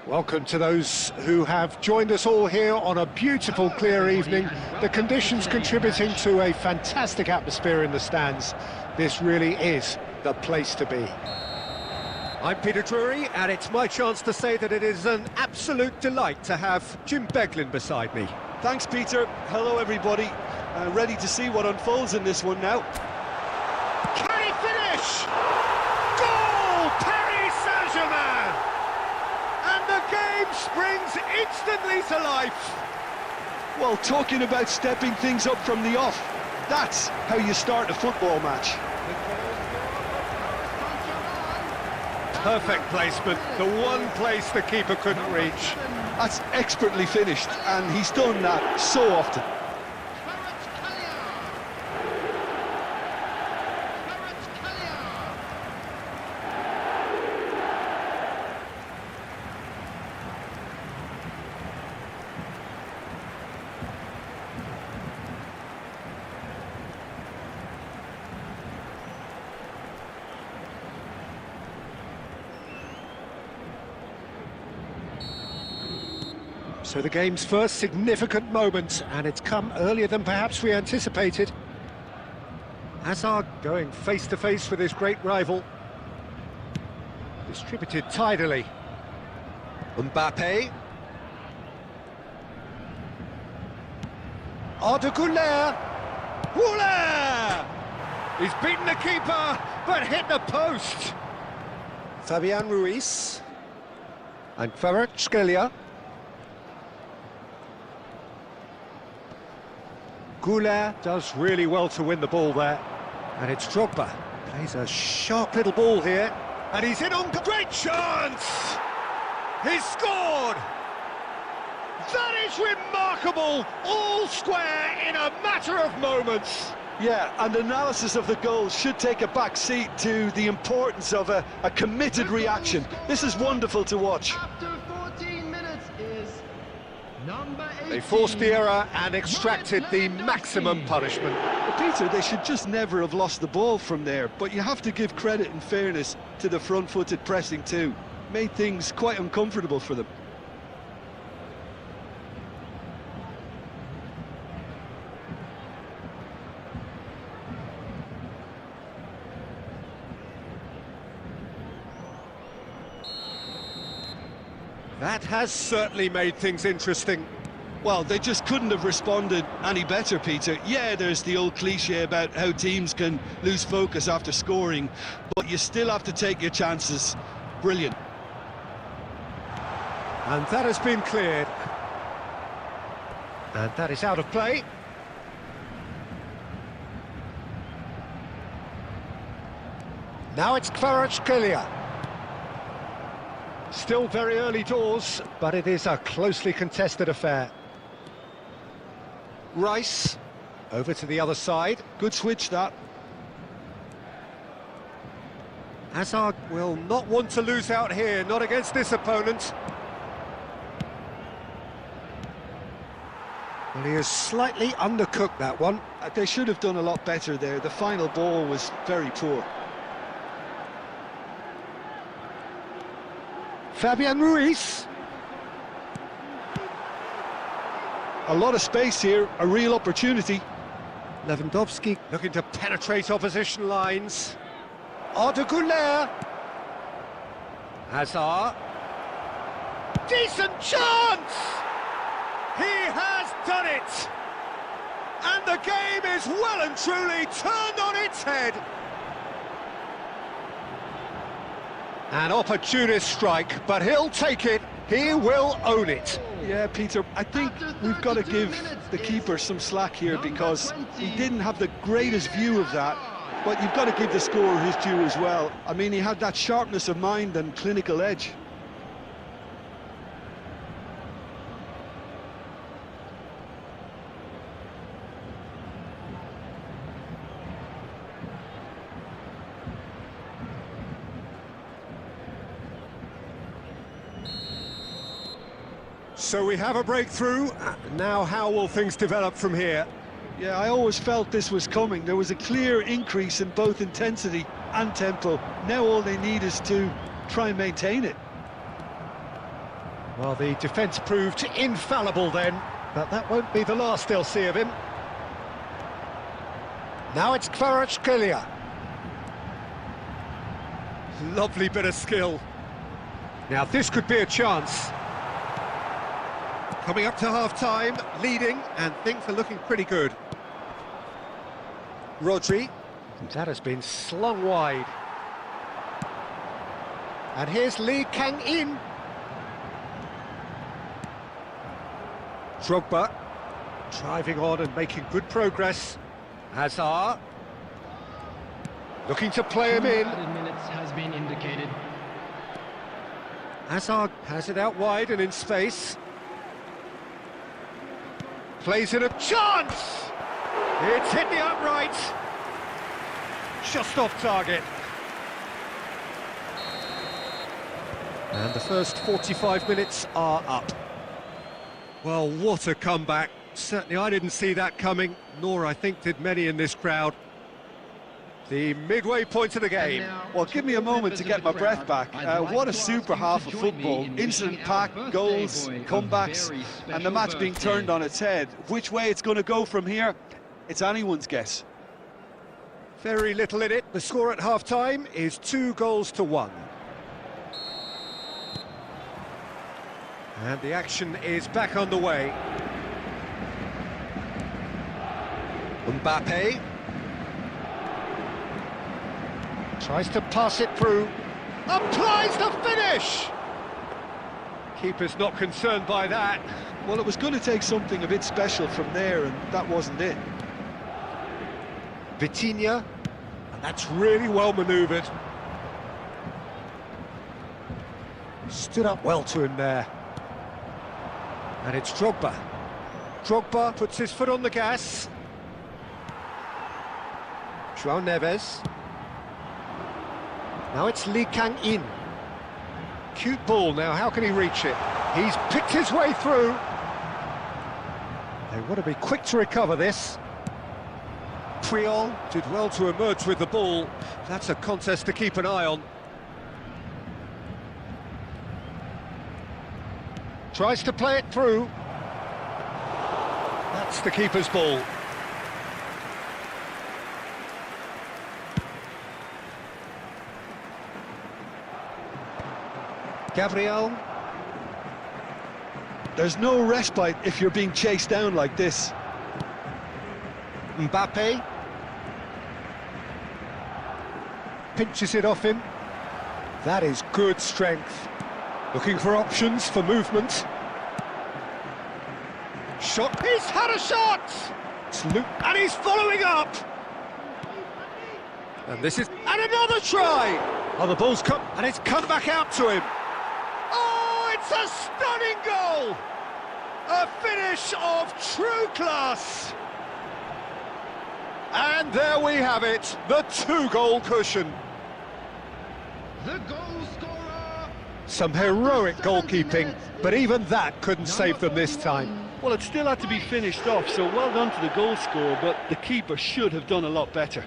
Welcome to those who have joined us all here on a beautiful, clear evening. The conditions contributing to a fantastic atmosphere in the stands. This really is the place to be. I'm Peter Drury, and it's my chance to say that it is an absolute delight to have Jim Beglin beside me. Thanks, Peter. Hello, everybody. Ready to see what unfolds in this one now. Can he finish? Goal! Paris Saint-Germain! And the game springs instantly to life. Well, talking about stepping things up from the off, that's how you start a football match. Perfect placement, the one place the keeper couldn't reach. That's expertly finished, and he's done that so often. So the game's first significant moment, and it's come earlier than perhaps we anticipated. Hazard going face-to-face with his great rival. Distributed tidily. Mbappe. Arda Güler! Güler! He's beaten the keeper, but hit the post. Fabian Ruiz. And Kvaratskhelia. Güler does really well to win the ball there. And it's Drogba. Plays a sharp little ball here. And he's in on... Great chance! He's scored! That is remarkable! All square in a matter of moments. Yeah, and analysis of the goal should take a back seat to the importance of a committed reaction. This is wonderful to watch. After 14 minutes is number 18. They forced the error and extracted the maximum punishment. But Peter, they should just never have lost the ball from there, but you have to give credit and fairness to the front-footed pressing too. Made things quite uncomfortable for them. That has certainly made things interesting. Well, they just couldn't have responded any better, Peter. Yeah, there's the old cliche about how teams can lose focus after scoring, but you still have to take your chances. Brilliant. And that has been cleared. And that is out of play. Now it's Kvaratskhelia. Still very early doors, but it is a closely contested affair. Rice, over to the other side. Good switch, that. Hazard will not want to lose out here, not against this opponent. Well, he has slightly undercooked that one. They should have done a lot better there. The final ball was very poor. Fabian Ruiz. A lot of space here, a real opportunity. Lewandowski looking to penetrate opposition lines. Arda Hazard. Decent chance! He has done it! And the game is well and truly turned on its head. An opportunist strike, but he'll take it. He will own it. Yeah, Peter, I think we've got to give the keeper some slack here because he didn't have the greatest view of that. But you've got to give the scorer his due as well. I mean, he had that sharpness of mind and clinical edge. So we have a breakthrough. Now how will things develop from here? Yeah, I always felt this was coming. There was a clear increase in both intensity and tempo. Now all they need is to try and maintain it. Well, the defence proved infallible then, but that won't be the last they'll see of him. Now it's Kvaratskhelia. Lovely bit of skill. Now this could be a chance. Coming up to half-time, leading, and things are looking pretty good. Rodri, that has been slung wide. And here's Lee Kang-in. Drogba, driving on and making good progress. Hazard, looking to play him in. Added minutes has been indicated. Hazard has it out wide and in space. Plays in a chance! It's hit the upright. Just off target. And the first 45 minutes are up. Well, what a comeback. Certainly I didn't see that coming, nor I think did many in this crowd. The midway point of the game. Well, give me a moment to get my breath back. What a super half of football. Incident-packed, goals, comebacks, and the match being turned on its head. Which way it's going to go from here, it's anyone's guess. Very little in it. The score at half-time is 2-1. And the action is back underway. Mbappe tries to pass it through, applies the finish! Keeper's not concerned by that. Well, it was going to take something a bit special from there, and that wasn't it. Vitinha, and that's really well manoeuvred. Stood up well to him there. And it's Drogba. Drogba puts his foot on the gas. João Neves. Now it's Lee Kang-in. Cute ball now, how can he reach it? He's picked his way through. They want to be quick to recover this. Puyol did well to emerge with the ball. That's a contest to keep an eye on. Tries to play it through. That's the keeper's ball. Gabriel. There's no respite if you're being chased down like this. Mbappe. Pinches it off him. That is good strength. Looking for options for movement. Shot. He's had a shot! It's Luke, and he's following up! And this is... And another try! Oh, the ball's come, and it's come back out to him. Oh, it's a stunning goal! A finish of true class! And there we have it, the two-goal cushion. The goal scorer. Some heroic goalkeeping, but even that couldn't save them this time. Well, it still had to be finished off, so well done to the goal scorer, but the keeper should have done a lot better.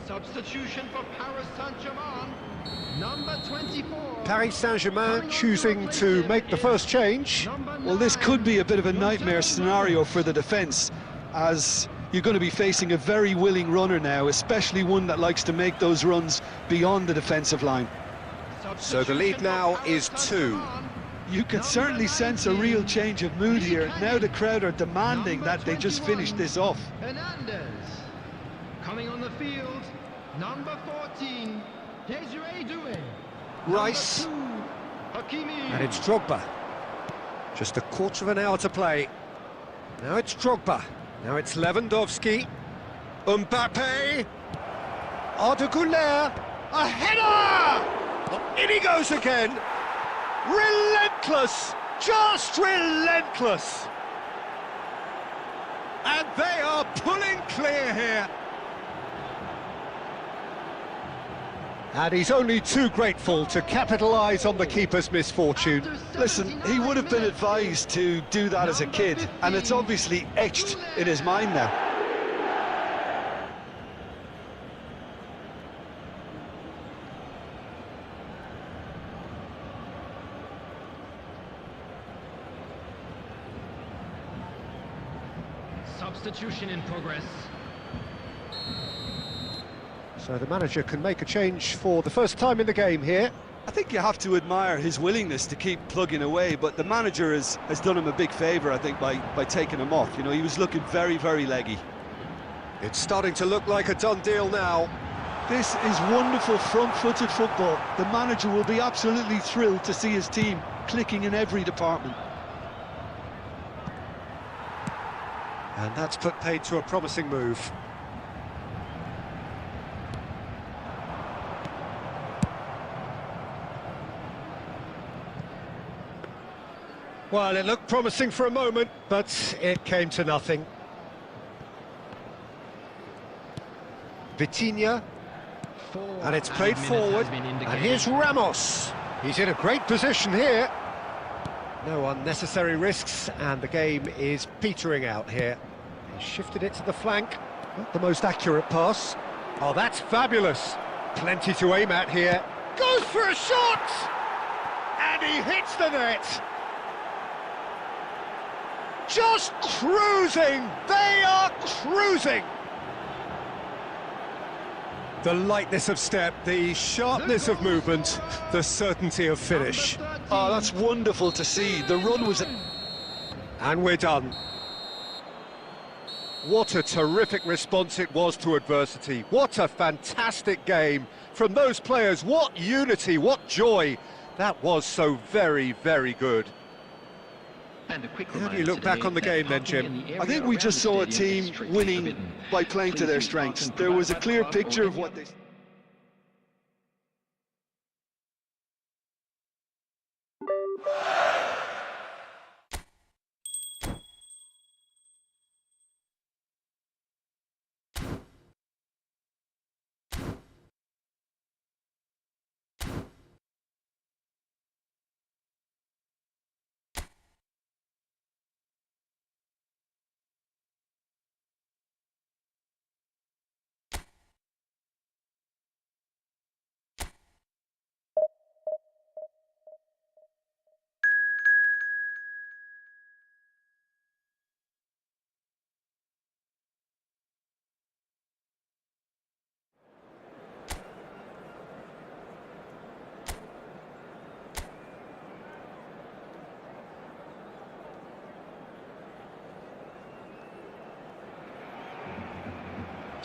Substitution for Paris Saint-Germain. Number 24. Paris Saint-Germain choosing to make the first change. Well, this could be a bit of a nightmare scenario for the defence, as you're going to be facing a very willing runner now, especially one that likes to make those runs beyond the defensive line. So the lead now is 2. You can certainly sense a real change of mood here. Now the crowd are demanding that they just finish this off. Hernandez. Coming on the field, number 14. Desiree Doué. Rice. Hakimi. And it's Drogba. Just a quarter of an hour to play. Now it's Drogba. Now it's Lewandowski. Mbappe. Arda Güler. A header! Oh, in he goes again. Relentless. Just relentless. And they are pulling clear here. And he's only too grateful to capitalise on the keeper's misfortune. Listen, he would have been advised to do that as a kid, and it's obviously etched in his mind now. Substitution in progress. So the manager can make a change for the first time in the game here. I think you have to admire his willingness to keep plugging away, but the manager has done him a big favour, I think, by taking him off. You know, he was looking very, very leggy. It's starting to look like a done deal now. This is wonderful front-footed football. The manager will be absolutely thrilled to see his team clicking in every department. And that's put paid to a promising move. Well, it looked promising for a moment, but it came to nothing. Vitinha, and it's played forward, and here's Ramos. He's in a great position here. No unnecessary risks, and the game is petering out here. He shifted it to the flank, not the most accurate pass. Oh, that's fabulous. Plenty to aim at here. Goes for a shot! And he hits the net. Just cruising! They are cruising! The lightness of step, the sharpness of movement, the certainty of finish. Oh, that's wonderful to see. The run was... And we're done. What a terrific response it was to adversity. What a fantastic game from those players. What unity, what joy. That was so very, very good. How do you look back on the game then, Jim? I think we just saw a team winning by playing to their strengths. There was a clear picture of what they...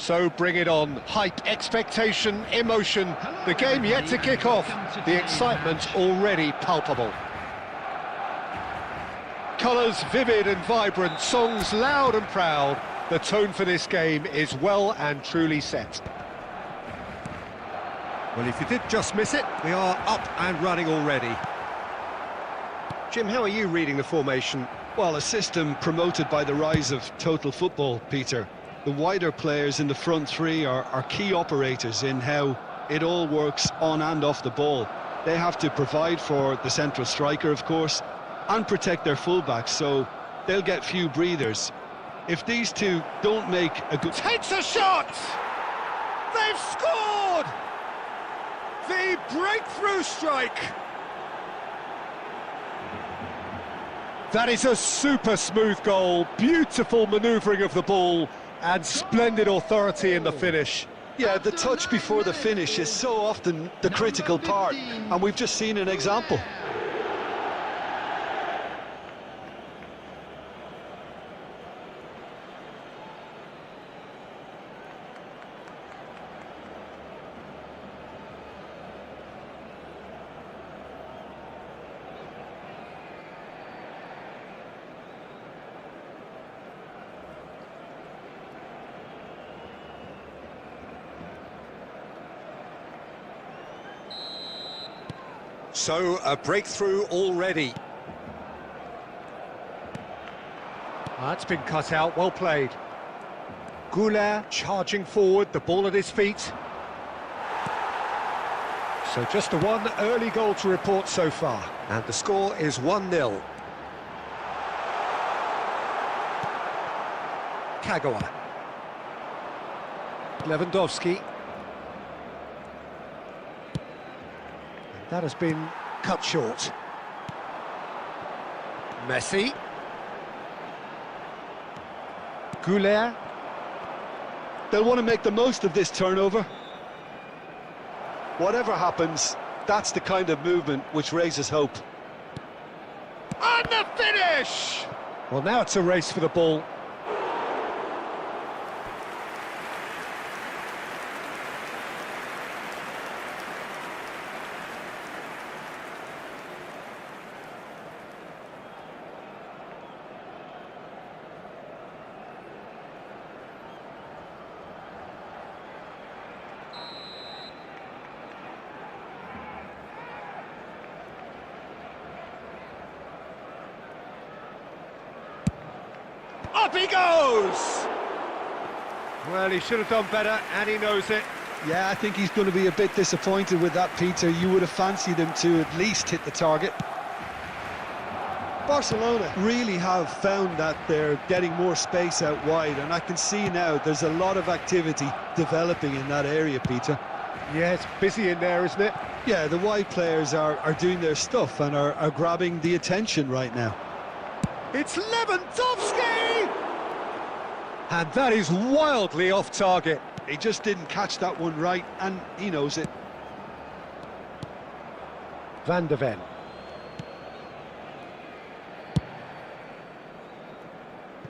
So bring it on. Hype, expectation, emotion. The game yet to kick off. The excitement already palpable. Colours vivid and vibrant, songs loud and proud. The tone for this game is well and truly set. Well, if you did just miss it, we are up and running already. Jim, how are you reading the formation? Well, a system promoted by the rise of total football, Peter. The wider players in the front three are key operators in how it all works on and off the ball. They have to provide for the central striker, of course, and protect their fullbacks, so they'll get few breathers. If these two don't make a good... Takes a shot! They've scored! The breakthrough strike! That is a super smooth goal, beautiful manoeuvring of the ball, and splendid authority in the finish. Yeah, the touch before the finish is so often the critical part, and we've just seen an example. So, a breakthrough already. That's been cut out, well played. Goulet charging forward, the ball at his feet. So just the one early goal to report so far. And the score is 1-0. Kagawa. Lewandowski. That has been cut short. Messi. Goulet. They'll want to make the most of this turnover. Whatever happens, that's the kind of movement which raises hope. And the finish! Well, now it's a race for the ball. Up he goes! Well, he should have done better, and he knows it. Yeah, I think he's going to be a bit disappointed with that, Peter. You would have fancied him to at least hit the target. Barcelona really have found that they're getting more space out wide, and I can see now there's a lot of activity developing in that area, Peter. Yeah, it's busy in there, isn't it? Yeah, the wide players are doing their stuff and are grabbing the attention right now. It's Lewandowski! And that is wildly off target. He just didn't catch that one right, and he knows it. Van de Ven.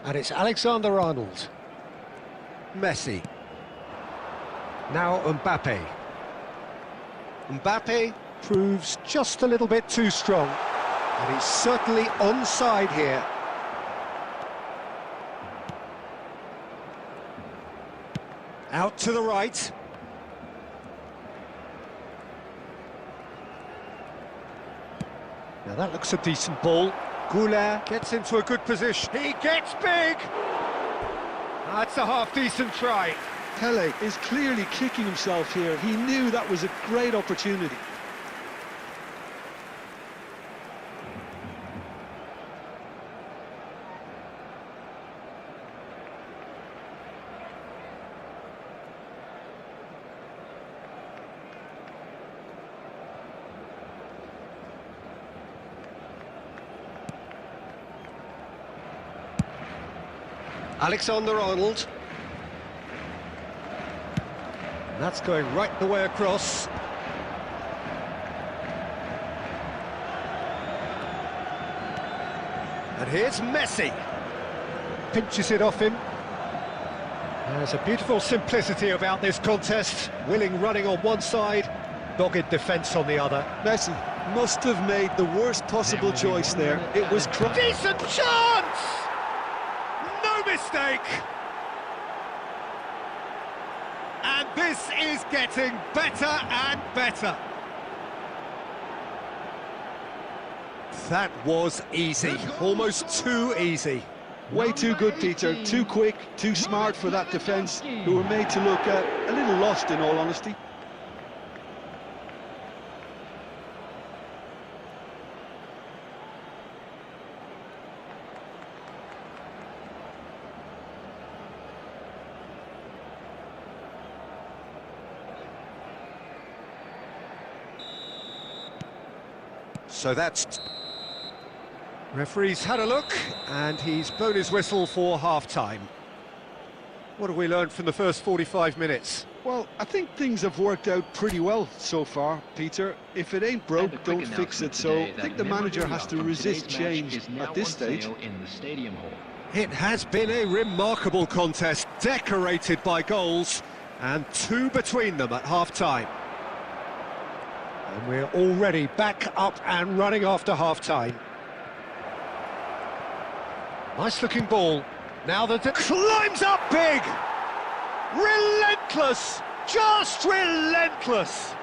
And it's Alexander-Arnold. Messi. Now Mbappe. Mbappe proves just a little bit too strong. And he's certainly onside here. Out to the right. Now that looks a decent ball. Goulet gets into a good position. He gets big! That's a half-decent try. Pele is clearly kicking himself here. He knew that was a great opportunity. Alexander-Arnold. That's going right the way across. And here's Messi. Pinches it off him. There's a beautiful simplicity about this contest. Willing running on one side, dogged defence on the other. Messi must have made the worst possible choice there. It was Decent chance! No mistake! And this is getting better and better. That was easy, almost too easy. way too good, Peter. Too quick, too smart for that defence, who were made to look a little lost, in all honesty. So that's... Referee's had a look, and he's blown his whistle for half-time. What have we learned from the first 45 minutes? Well, I think things have worked out pretty well so far, Peter. If it ain't broke, don't fix it. So I think the manager has to resist change at this stage. It has been a remarkable contest, decorated by goals, and two between them at half-time. And we're already back up and running after half-time. Nice-looking ball. Now that it climbs up big! Relentless! Just relentless!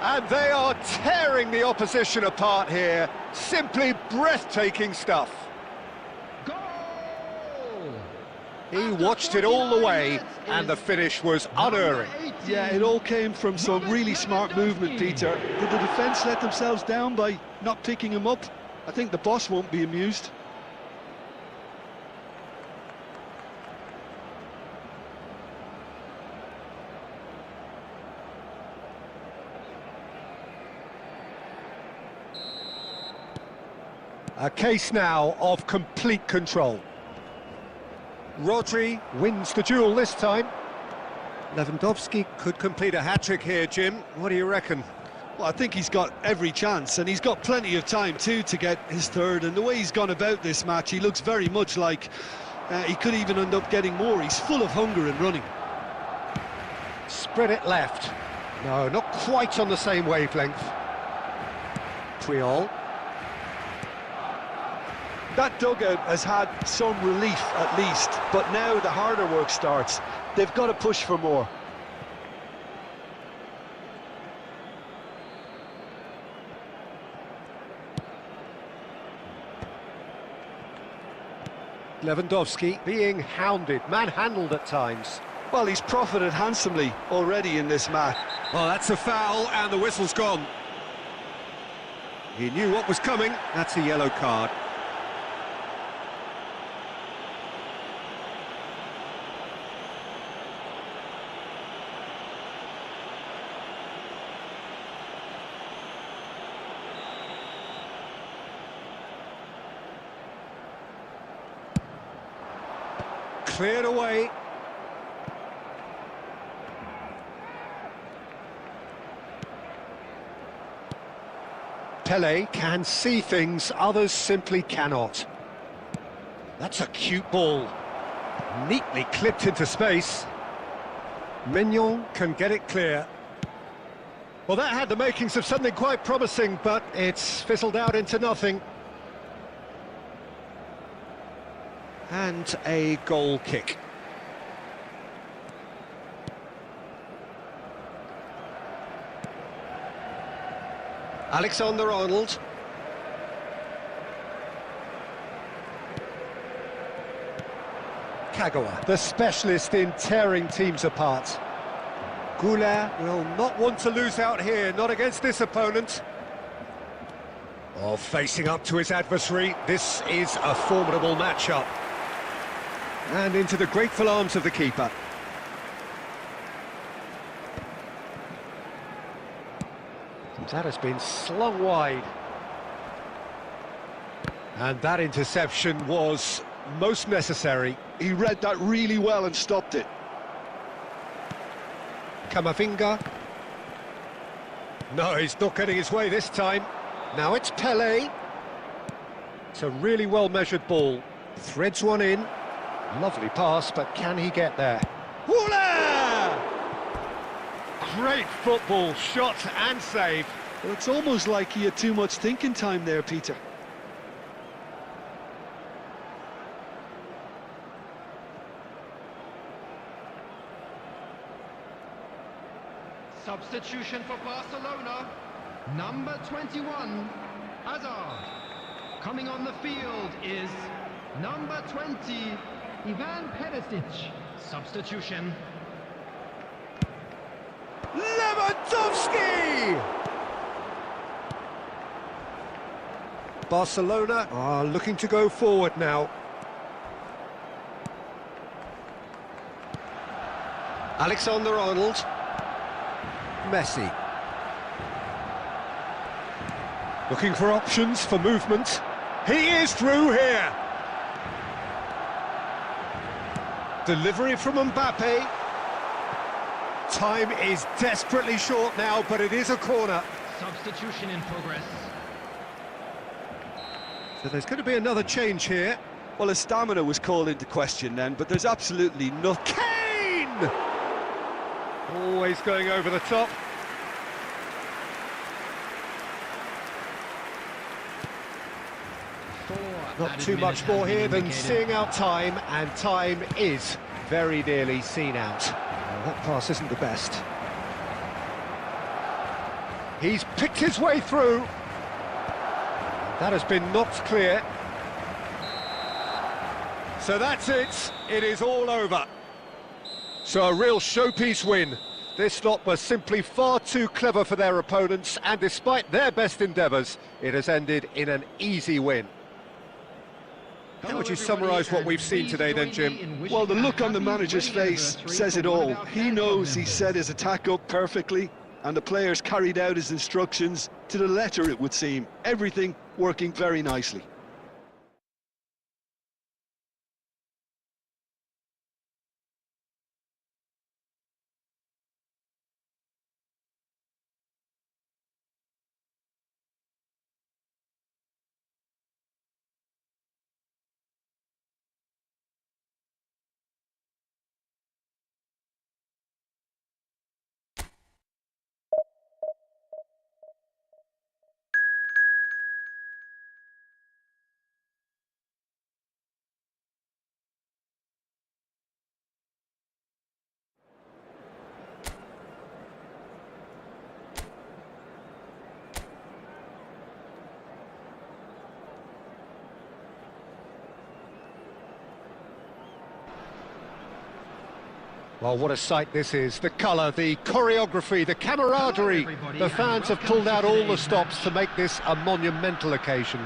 And they are tearing the opposition apart here. Simply breathtaking stuff. He watched it all the way, and the finish was unerring. Yeah, it all came from some really smart movement, Peter. Did the defence let themselves down by not picking him up? I think the boss won't be amused. A case now of complete control. Rodri wins the duel this time. Lewandowski could complete a hat-trick here, Jim. What do you reckon? Well, I think he's got every chance, and he's got plenty of time too to get his third. And the way he's gone about this match, he looks very much like he could even end up getting more. He's full of hunger and running. Spread it left. No, not quite on the same wavelength. Puyol. That dugout has had some relief at least, but now the harder work starts. They've got to push for more. Lewandowski being hounded, manhandled at times. Well, he's profited handsomely already in this match. Well, that's a foul, and the whistle's gone. He knew what was coming. That's a yellow card. Cleared away. Pele can see things others simply cannot. That's a cute ball. Neatly clipped into space. Mignon can get it clear. Well, that had the makings of something quite promising, but it's fizzled out into nothing. And a goal kick. Alexander-Arnold. Kagawa, the specialist in tearing teams apart. Goulart will not want to lose out here, not against this opponent. Oh, facing up to his adversary, this is a formidable matchup. And into the grateful arms of the keeper. That has been slung wide. And that interception was most necessary. He read that really well and stopped it. Camavinga. No, he's not getting his way this time. Now it's Pele. It's a really well-measured ball. Threads one in. Lovely pass, but can he get there? Woola! Great football, shot and save. Well, it's almost like he had too much thinking time there, Peter. Substitution for Barcelona. Number 21, Hazard. Coming on the field is number 20, Ivan Perisic. Substitution. Lewandowski! Barcelona are looking to go forward now. Alexander-Arnold. Messi. Looking for options for movement. He is through here. Delivery from Mbappe. Time is desperately short now, but it is a corner. Substitution in progress. So there's going to be another change here. Well, his stamina was called into question then, but there's absolutely nothing. Kane! Always going over the top. Not too much more here than seeing out time, and time is very nearly seen out. Well, that pass isn't the best. He's picked his way through. That has been knocked clear. So that's it. It is all over. So a real showpiece win. This lot was simply far too clever for their opponents, and despite their best endeavours, it has ended in an easy win. How would you summarise what we've seen today then, Jim? Well, the look on the manager's face says it all. He knows he set his attack up perfectly, and the players carried out his instructions to the letter, it would seem. Everything working very nicely. Well, what a sight this is. The colour, the choreography, the camaraderie. The fans have pulled out all the stops to make this a monumental occasion.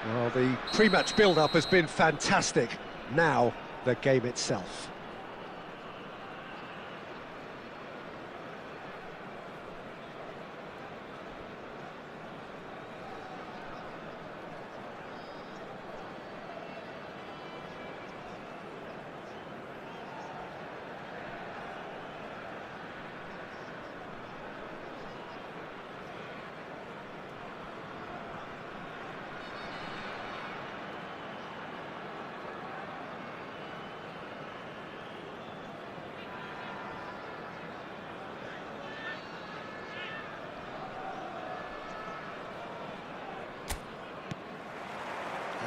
Well, the pre-match build-up has been fantastic. Now, the game itself.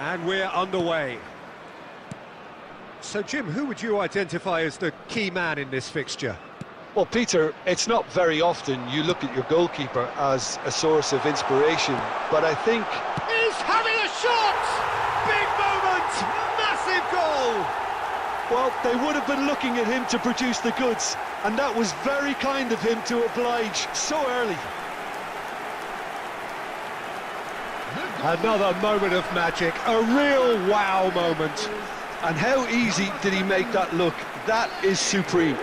And we're underway. So, Jim, who would you identify as the key man in this fixture? Well, Peter, it's not very often you look at your goalkeeper as a source of inspiration, but I think... He's having a shot! Big moment! Massive goal! Well, they would have been looking at him to produce the goods, and that was very kind of him to oblige so early. Another moment of magic, a real wow moment. And how easy did he make that look? That is supreme.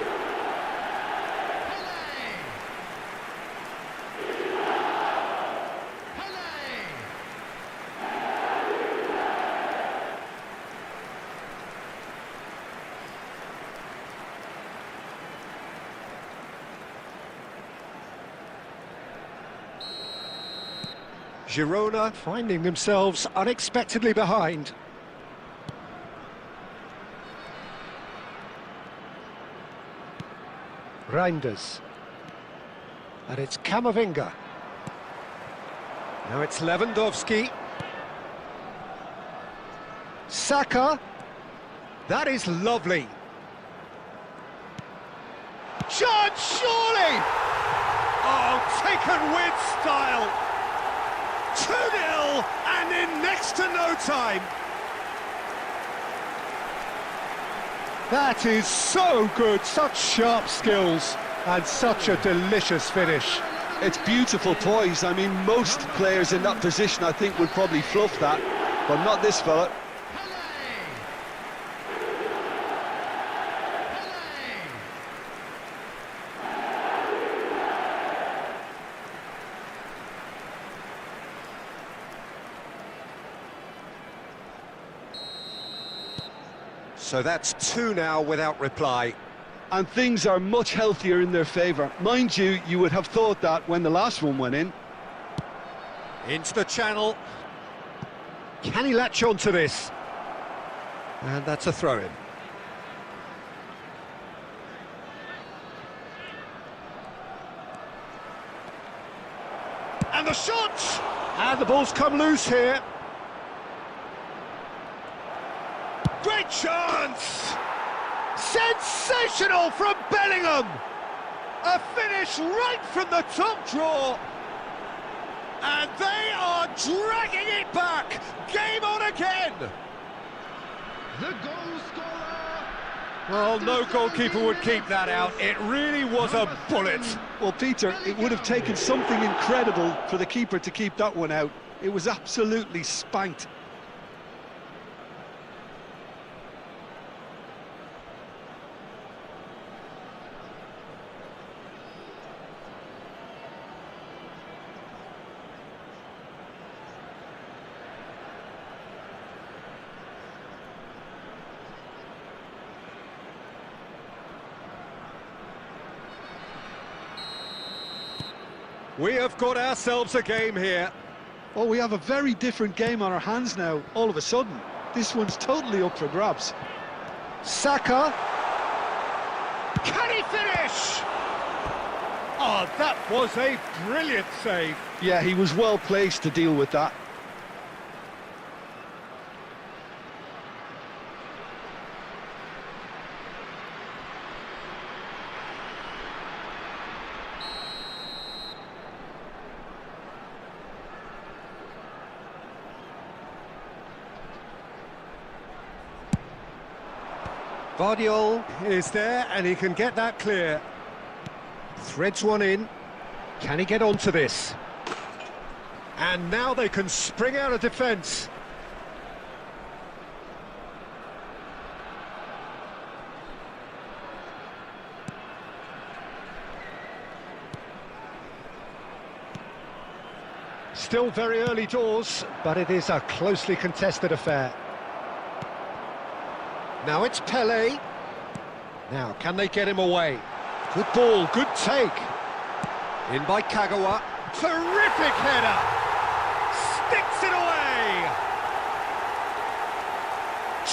Girona finding themselves unexpectedly behind. Reinders. And it's Camavinga. Now it's Lewandowski. Saka. That is lovely. Chance, surely! Oh, taken with style. 2-0 and in next to no time. That is so good, such sharp skills and such a delicious finish. It's beautiful poise. I mean, most players in that position, I think, would probably fluff that, but not this fella. So that's 2 now without reply. And things are much healthier in their favour. Mind you, you would have thought that when the last one went in. Into the channel. Can he latch on to this? And that's a throw-in. And the shot! And the ball's come loose here. Great chance! Sensational from Bellingham! A finish right from the top draw! And they are dragging it back! Game on again! The goal scorer. Well, no goalkeeper would keep that out. It really was a bullet. Well, Peter, it would have taken something incredible for the keeper to keep that one out. It was absolutely spanked. We have got ourselves a game here. Well, we have a very different game on our hands now, all of a sudden. This one's totally up for grabs. Saka. Can he finish? Oh, that was a brilliant save. Yeah, he was well placed to deal with that. Vardiol is there and he can get that clear. Threads one in. Can he get onto this? And now they can spring out of defence. Still very early doors, but it is a closely contested affair. Now it's Pele. Now, can they get him away? Good ball, good take. In by Kagawa. Terrific header. Sticks it away.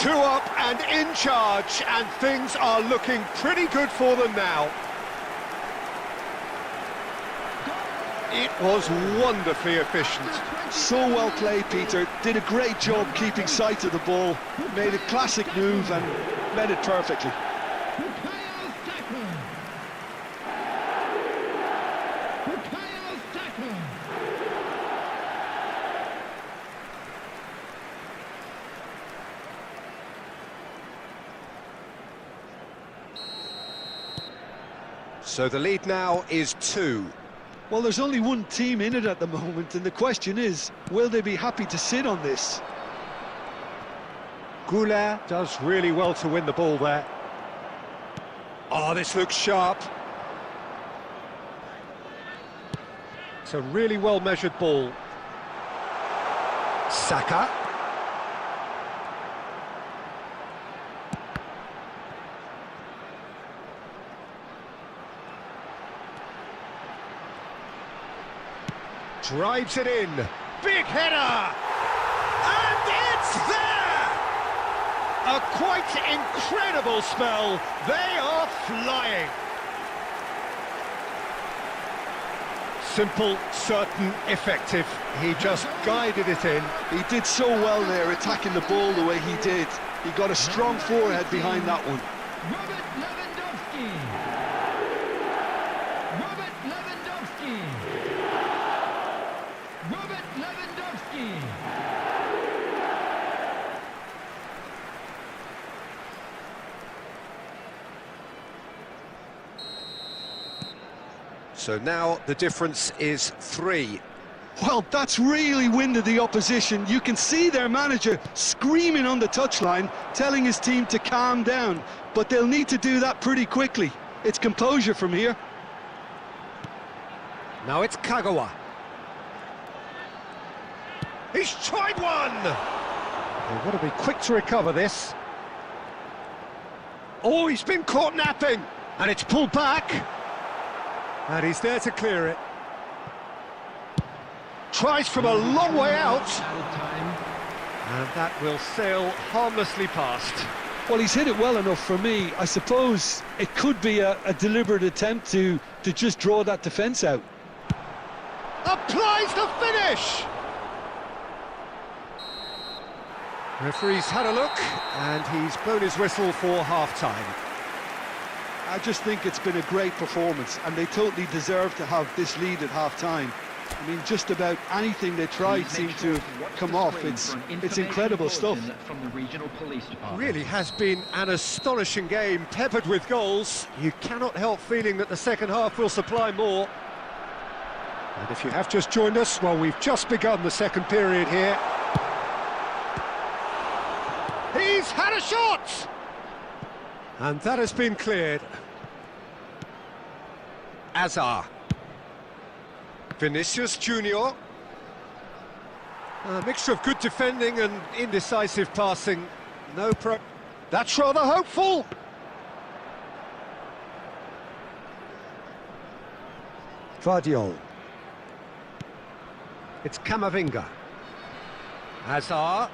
2 up and in charge, and things are looking pretty good for them now. It was wonderfully efficient. So well played, Peter. Did a great job keeping sight of the ball. Made a classic move and met it perfectly. So the lead now is 2. Well, there's only one team in it at the moment, and the question is, will they be happy to sit on this? Goulart does really well to win the ball there. Oh, this looks sharp. It's a really well-measured ball. Saka. Drives it in. Big header! And it's there! A quite incredible spell. They are flying. Simple, certain, effective. He just guided it in. He did so well there, attacking the ball the way he did. He got a strong forehead behind that one. Robert Lewandowski. Robert Lewandowski. Robert Lewandowski. So now the difference is 3. Well, that's really winded the opposition. You can see their manager screaming on the touchline, telling his team to calm down. But they'll need to do that pretty quickly. It's composure from here. Now it's Kagawa. He's tried one! They've got to be quick to recover this. Oh, he's been caught napping! And it's pulled back. And he's there to clear it. Tries from a long way out. And that will sail harmlessly past. Well, he's hit it well enough for me. I suppose it could be a deliberate attempt to just draw that defence out. Applies the finish! Referee's had a look, and he's blown his whistle for half-time. I just think it's been a great performance, and they totally deserve to have this lead at half-time. I mean, just about anything they tried seemed to come off. It's incredible stuff. From the regional police department. Really has been an astonishing game, peppered with goals. You cannot help feeling that the second half will supply more. And if you have just joined us, well, we've just begun the second period here. He's had a shot! And that has been cleared. Azar. Vinicius Junior. A mixture of good defending and indecisive passing. That's rather hopeful. Vardiol. It's Camavinga. Azar.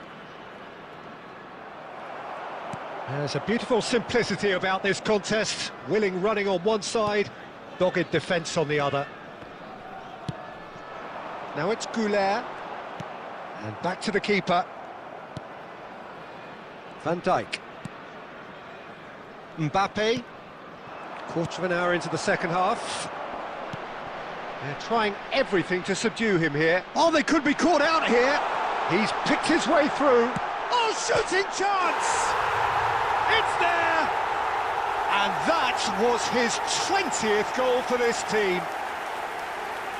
There's a beautiful simplicity about this contest. Willing running on one side, dogged defence on the other. Now it's Goulet. And back to the keeper. Van Dijk. Mbappe. Quarter of an hour into the second half. They're trying everything to subdue him here. Oh, they could be caught out here. He's picked his way through. Oh, shooting chance! It's there! And that was his 20th goal for this team.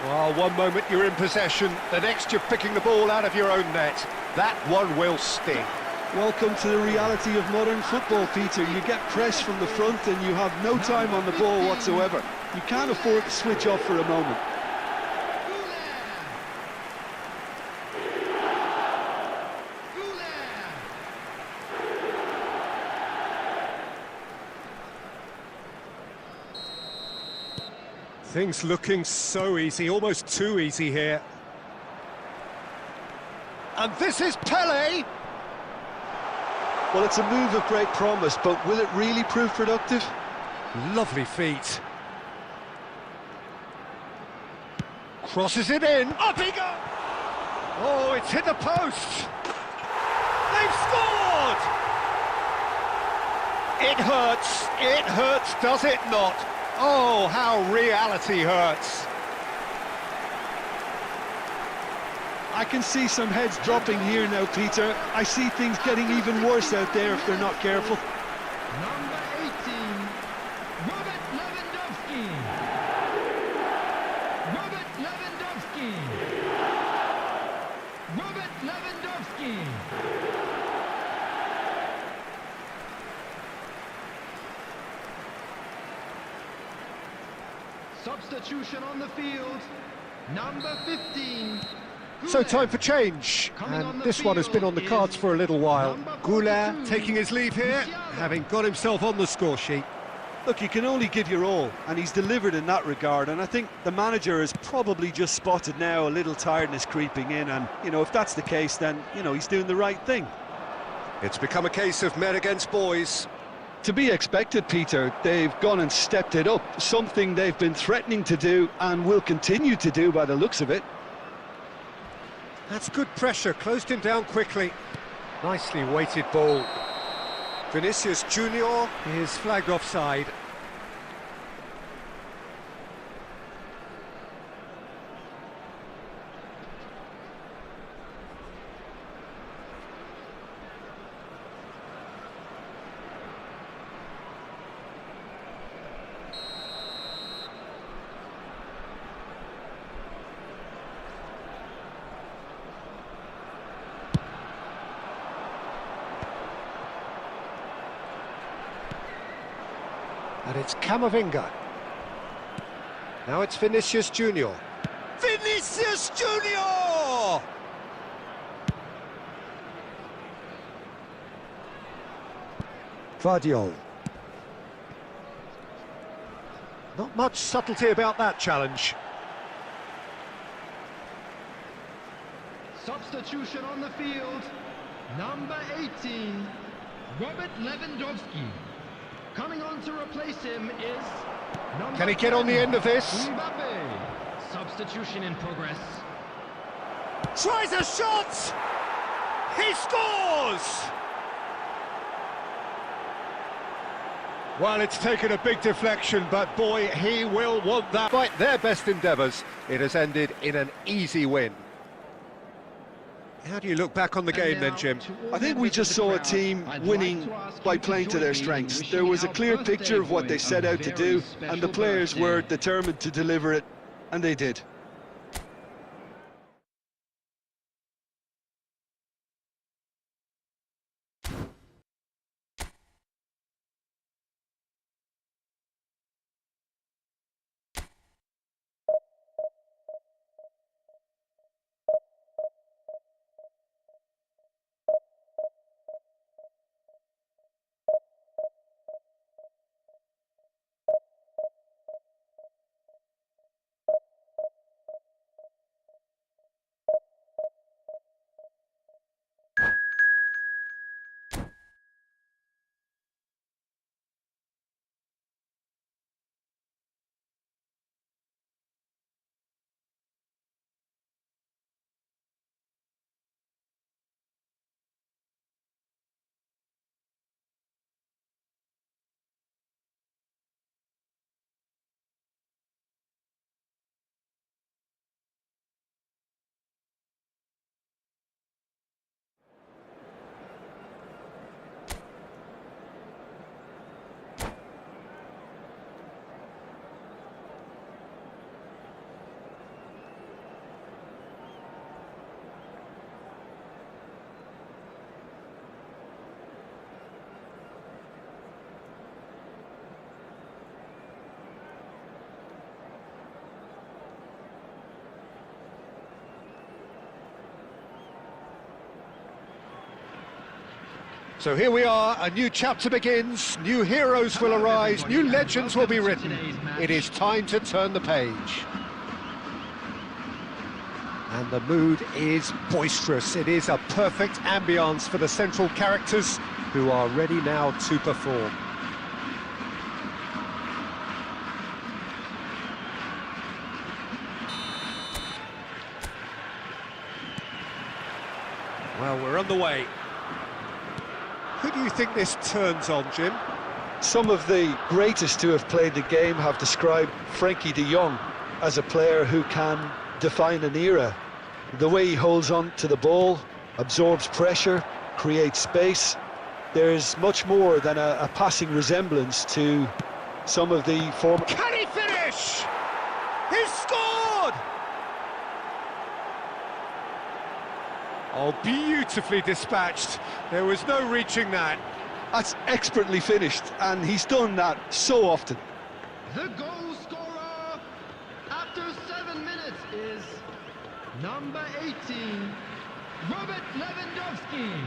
Well, one moment you're in possession, the next you're picking the ball out of your own net. That one will sting. Welcome to the reality of modern football, Peter. You get pressed from the front and you have no time on the ball whatsoever. You can't afford to switch off for a moment. Things looking so easy, almost too easy here. And this is Pele! Well, it's a move of great promise, but will it really prove productive? Lovely feet. Crosses it in. Up he goes! Oh, it's hit the post! They've scored! It hurts, does it not? Oh, how reality hurts. I can see some heads dropping here now, Peter. I see things getting even worse out there if they're not careful. Number 18, Robert Lewandowski. Robert Lewandowski. Robert Lewandowski. Substitution on the field, number 15. So time for change, and this one has been on the cards for a little while. Goulet taking his leave here, having got himself on the score sheet. Look, you can only give your all, and he's delivered in that regard, and I think the manager has probably just spotted now a little tiredness creeping in, and, you know, if that's the case, then, you know, he's doing the right thing. It's become a case of men against boys. To be expected, Peter. They've gone and stepped it up, something they've been threatening to do and will continue to do by the looks of it. That's good pressure, closed him down quickly. Nicely weighted ball. Vinicius Junior is flagged offside. And it's Camavinga. Now it's Vinicius Junior. Vinicius Junior! Vardiol. Not much subtlety about that challenge. Substitution on the field. Number 18, Robert Lewandowski. Coming on to replace him is number Can he get on the end of this? Mbappe. Substitution in progress. Tries a shot! He scores! Well, it's taken a big deflection, but boy, he will want that. Despite their best endeavours, it has ended in an easy win. How do you look back on the game then, Jim? I think we just saw a team winning by playing to their strengths. There was a clear picture of what they set out to do, and the players were determined to deliver it, and they did. So here we are, a new chapter begins, new heroes will arise, new legends will be written. It is time to turn the page. And the mood is boisterous. It is a perfect ambience for the central characters who are ready now to perform. Well, we're on the way. Who do you think this turns on, Jim? Some of the greatest who have played the game have described Frankie de Jong as a player who can define an era. The way he holds on to the ball, absorbs pressure, creates space. There's much more than a passing resemblance to some of the former... Can he finish? He's scored! Oh, beautifully dispatched. There was no reaching that. That's expertly finished, and he's done that so often. The goal scorer after 7 minutes is number 18, Robert Lewandowski.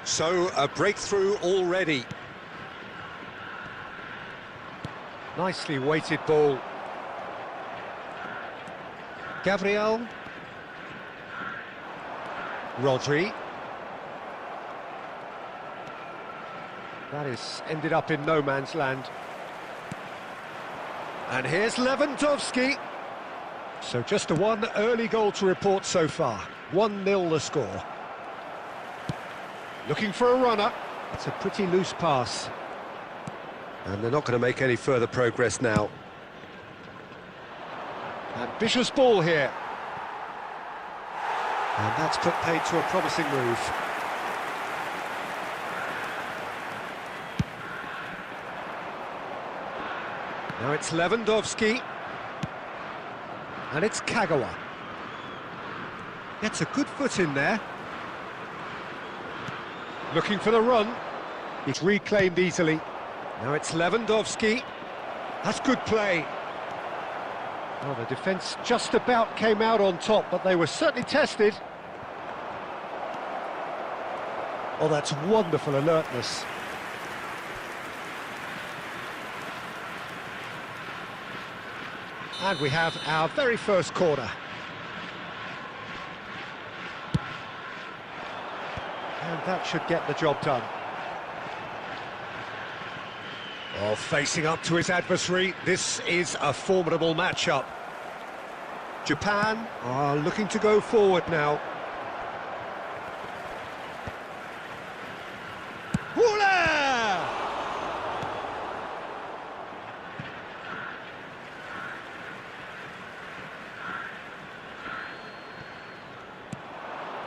So, a breakthrough already. Nicely weighted ball. Gabriel. Rodri. That is ended up in no man's land. And here's Lewandowski. So just a one early goal to report so far. 1-0 the score. Looking for a runner. It's a pretty loose pass. And they're not going to make any further progress now. Ambitious ball here. And that's put paid to a promising move. Now it's Lewandowski. And it's Kagawa. Gets a good foot in there. Looking for the run. It's reclaimed easily. Now it's Lewandowski. That's good play. Well, the defence just about came out on top, but they were certainly tested. Oh, that's wonderful alertness. And we have our very first corner. And that should get the job done. Well, facing up to his adversary, this is a formidable matchup. Japan are looking to go forward now. Hula!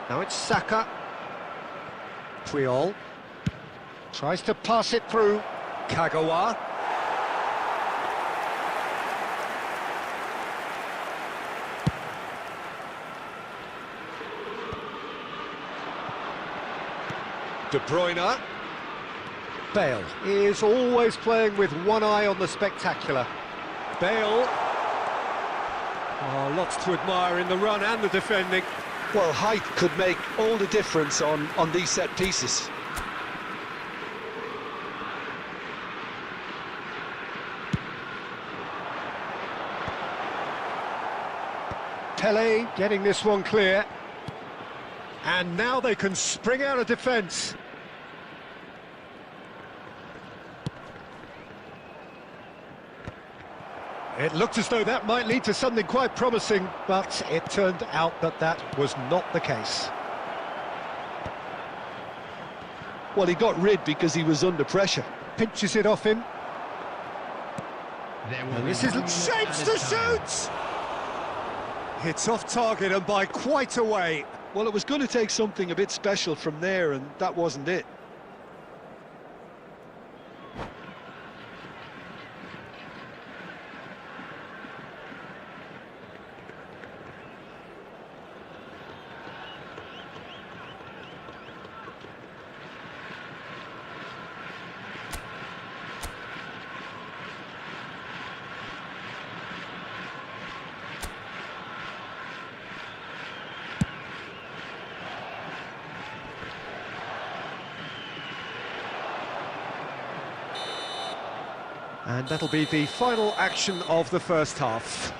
Now it's Saka. Puyol tries to pass it through. Kagawa. De Bruyne. Bale is always playing with one eye on the spectacular. Bale. Oh, lots to admire in the run and the defending. Well, height could make all the difference on these set pieces. Pele getting this one clear. And now they can spring out of defence. It looked as though that might lead to something quite promising, but it turned out that that was not the case. Well, he got rid because he was under pressure. Pinches it off him. And this is shapes to shoot! It's off target and by quite a way. Well, it was going to take something a bit special from there, and that wasn't it. And that'll be the final action of the first half.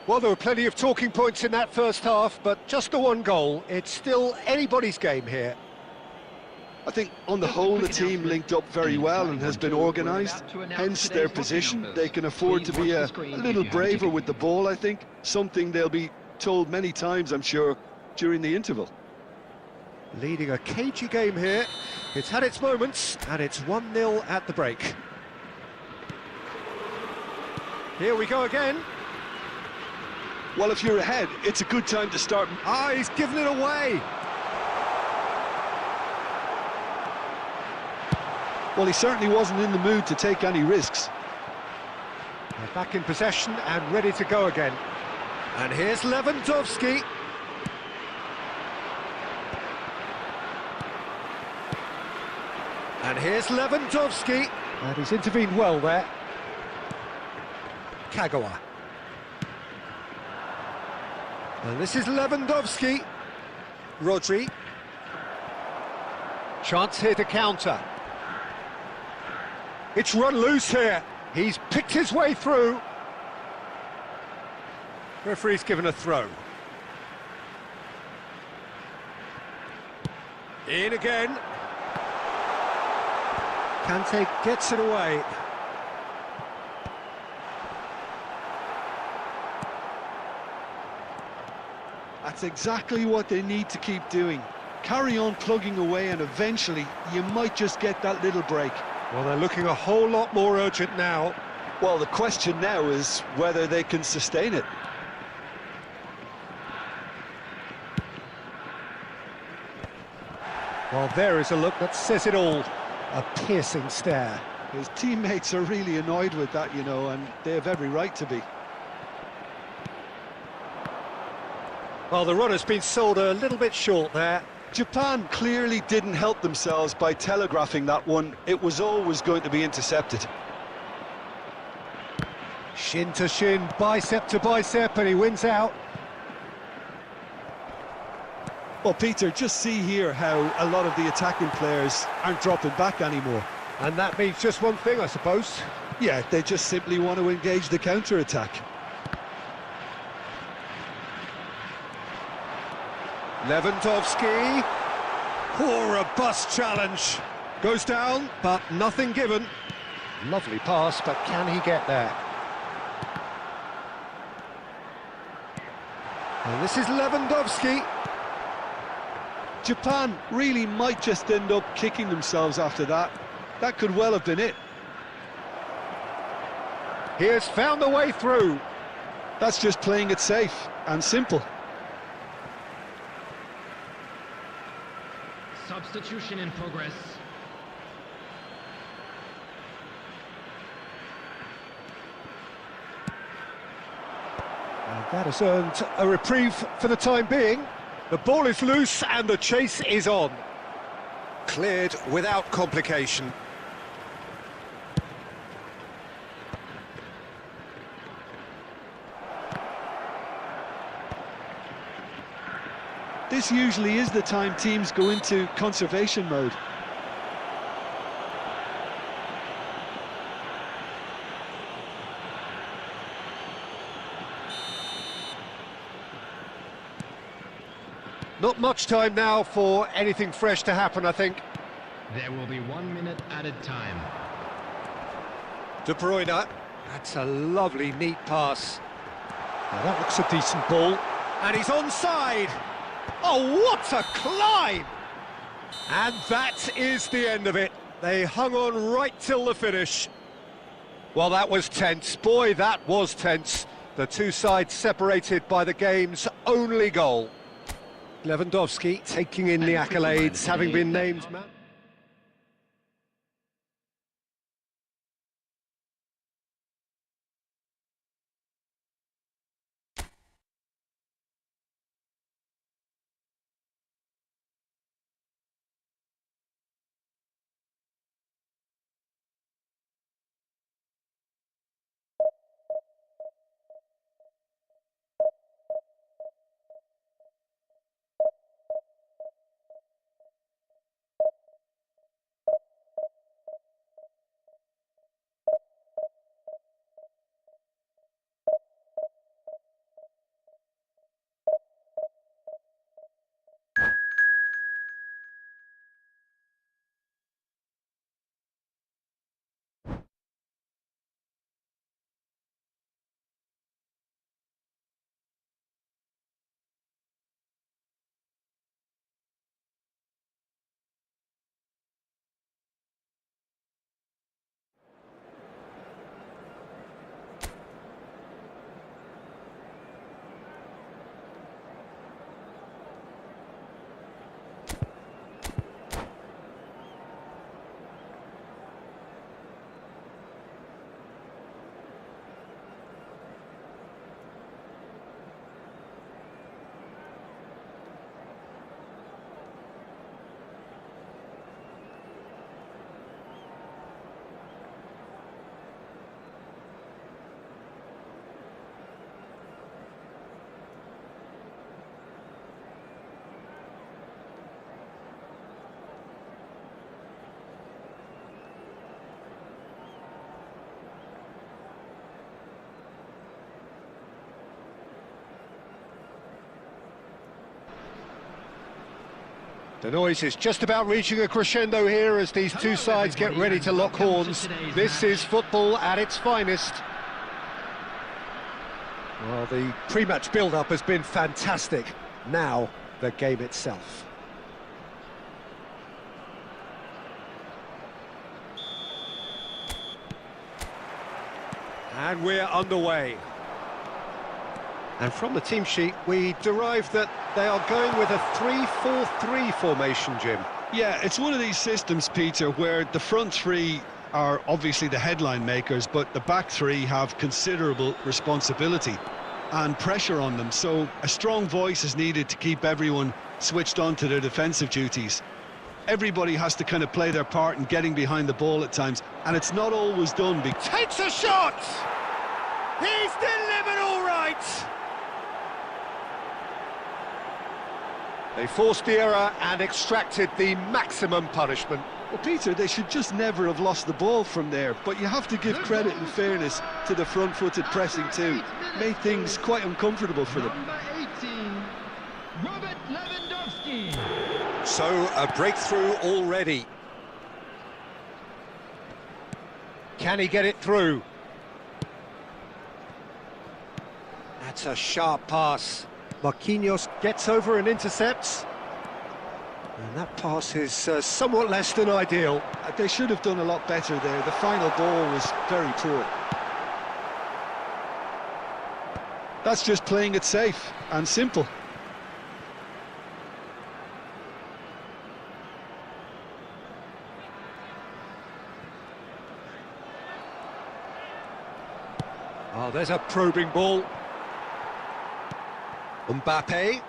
Well, there were plenty of talking points in that first half, but just the one goal. It's still anybody's game here. I think, on the whole, the team linked up very well and has been organised. Hence their position. They can afford to be a little braver with the ball, I think. Something they'll be told many times, I'm sure, during the interval. Leading a cagey game here. It's had its moments, and it's 1-0 at the break. Here we go again. Well, if you're ahead, it's a good time to start. Ah, he's given it away. Well, he certainly wasn't in the mood to take any risks. They're back in possession and ready to go again. And here's Lewandowski. And here's Lewandowski. And he's intervened well there. Kagawa. And this is Lewandowski. Rodri. Chance here to counter. It's run loose here. He's picked his way through. Referee's given a throw. In again. Kante gets it away. That's exactly what they need to keep doing. Carry on plugging away and eventually you might just get that little break. Well, they're looking a whole lot more urgent now. Well, the question now is whether they can sustain it. Well, there is a look that says it all. A piercing stare. His teammates are really annoyed with that, you know, and they have every right to be. Well, the run has been sold a little bit short there. Japan clearly didn't help themselves by telegraphing that one. It was always going to be intercepted. Shin to shin, bicep to bicep, and he wins out. Well, Peter, just see here how a lot of the attacking players aren't dropping back anymore. And that means just one thing, I suppose. Yeah, they just simply want to engage the counter-attack. Lewandowski. Poor robust challenge. Goes down, but nothing given. Lovely pass, but can he get there? And this is Lewandowski. Japan really might just end up kicking themselves after that. That could well have been it. He has found a way through. That's just playing it safe and simple. Substitution in progress. And that has earned a reprieve for the time being. The ball is loose and the chase is on. Cleared without complication. This usually is the time teams go into conservation mode. Not much time now for anything fresh to happen, I think. There will be 1 minute added time. De Bruyne, that's a lovely, neat pass. Now that looks a decent ball. And he's onside. Oh, what a climb! And that is the end of it. They hung on right till the finish. Well, that was tense. Boy, that was tense. The two sides separated by the game's only goal. Lewandowski taking in the accolades, having been named man. The noise is just about reaching a crescendo here as these two sides get ready to lock horns. This is football at its finest. Well, the pre-match build-up has been fantastic. Now, the game itself. And we're underway. And from the team sheet, we derive that they are going with a 3-4-3 formation, Jim. Yeah, it's one of these systems, Peter, where the front three are obviously the headline makers, but the back three have considerable responsibility and pressure on them. So a strong voice is needed to keep everyone switched on to their defensive duties. Everybody has to kind of play their part in getting behind the ball at times, and it's not always done. Takes a shot! He's delivered all right! They forced the error and extracted the maximum punishment. Well, Peter, they should just never have lost the ball from there, but you have to give credit and fairness to the front-footed pressing too. Made things quite uncomfortable for them. Number 18, Robert Lewandowski. So, a breakthrough already. Can he get it through? That's a sharp pass. Marquinhos gets over and intercepts. And that pass is somewhat less than ideal. They should have done a lot better there. The final ball was very poor. That's just playing it safe and simple. Oh, there's a probing ball. Mbappe.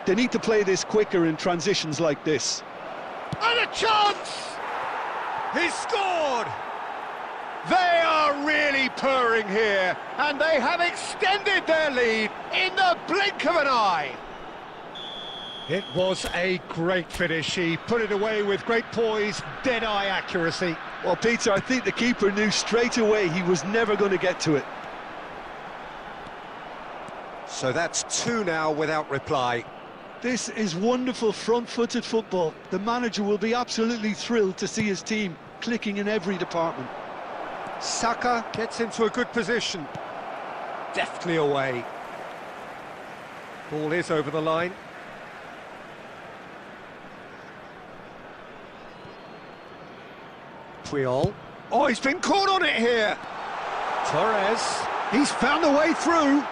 They need to play this quicker in transitions like this. And a chance! He's scored! They are really purring here, and they have extended their lead in the blink of an eye. It was a great finish. He put it away with great poise, dead-eye accuracy. Well, Peter, I think the keeper knew straight away he was never going to get to it. So that's two now without reply. This is wonderful front-footed football. The manager will be absolutely thrilled to see his team clicking in every department. Saka gets into a good position. Deftly away. Ball is over the line. Puyol. Oh, he's been caught on it here. Torres. He's found a way through.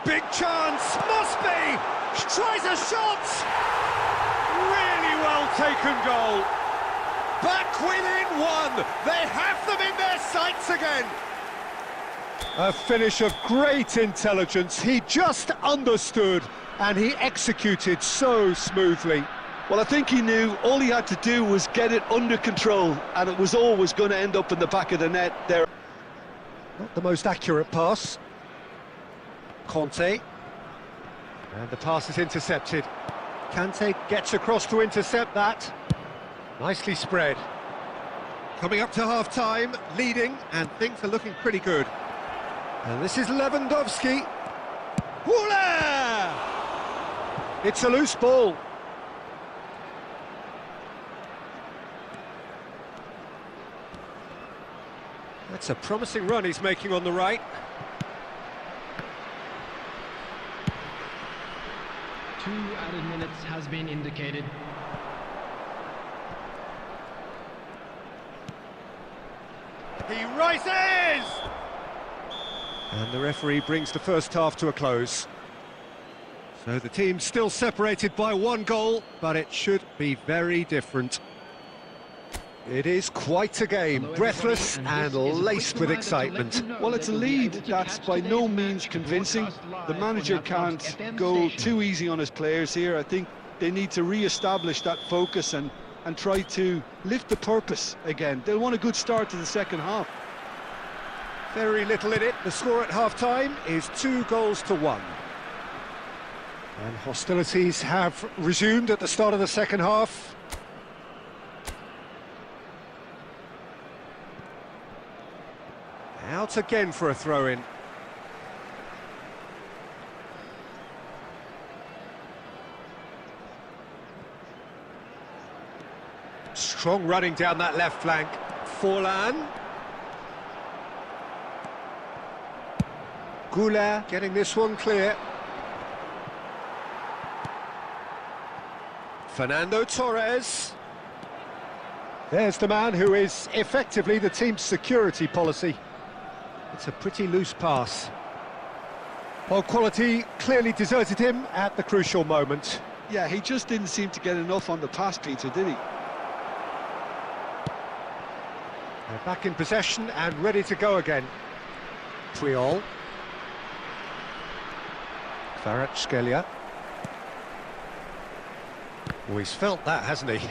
Big chance. Must be. Tries a shot. Really well taken goal. Back within one. They have them in their sights again. A finish of great intelligence. He just understood and he executed so smoothly. Well, I think he knew all he had to do was get it under control, and it was always going to end up in the back of the net there. Not the most accurate pass. Conte. And the pass is intercepted. Kante gets across to intercept that. Nicely spread. Coming up to half-time, leading, and things are looking pretty good. And this is Lewandowski. Hula! It's a loose ball. That's a promising run he's making on the right. Two added minutes has been indicated. He rises! And the referee brings the first half to a close. So the team's still separated by one goal, but it should be very different. It is quite a game, breathless and laced with excitement. Well, it's a lead that's by no means convincing. The manager can't go too easy on his players here. I think they need to re-establish that focus and try to lift the purpose again. They'll want a good start to the second half. Very little in it. The score at half-time is 2-1. And hostilities have resumed at the start of the second half. Out again for a throw-in. Strong running down that left flank. Forlan. Goulart getting this one clear. Fernando Torres. There's the man who is effectively the team's security policy. It's a pretty loose pass. Well, quality clearly deserted him at the crucial moment. Yeah, he just didn't seem to get enough on the pass, Peter, did he? They're back in possession and ready to go again. Puyol. Kvaratskhelia. Oh, he's felt that, hasn't he?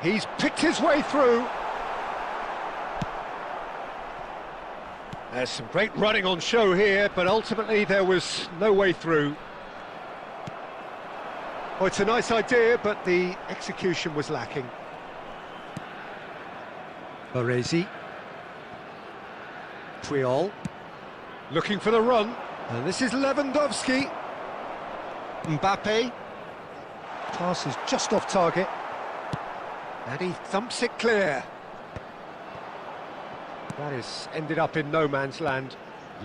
He's picked his way through. There's some great running on show here, but ultimately there was no way through. Oh, it's a nice idea, but the execution was lacking. Baresi. Puyol. Looking for the run. And this is Lewandowski. Mbappe. Pass is just off target. And he thumps it clear. That is ended up in no man's land.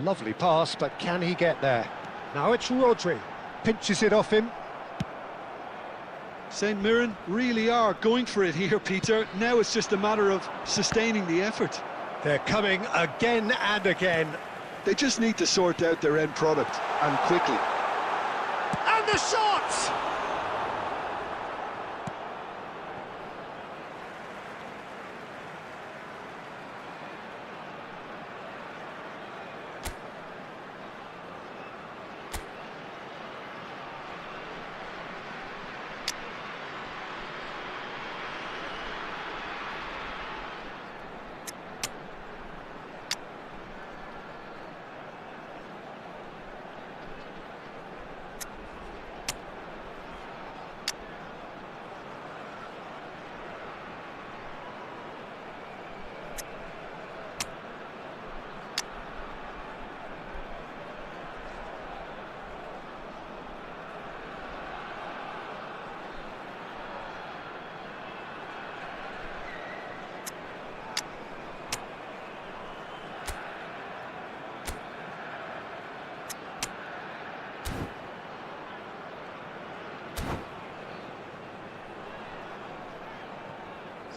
Lovely pass, but can he get there? Now it's Rodri. Pinches it off him. St Mirren really are going for it here, Peter. Now it's just a matter of sustaining the effort. They're coming again and again. They just need to sort out their end product, and quickly. And the shot!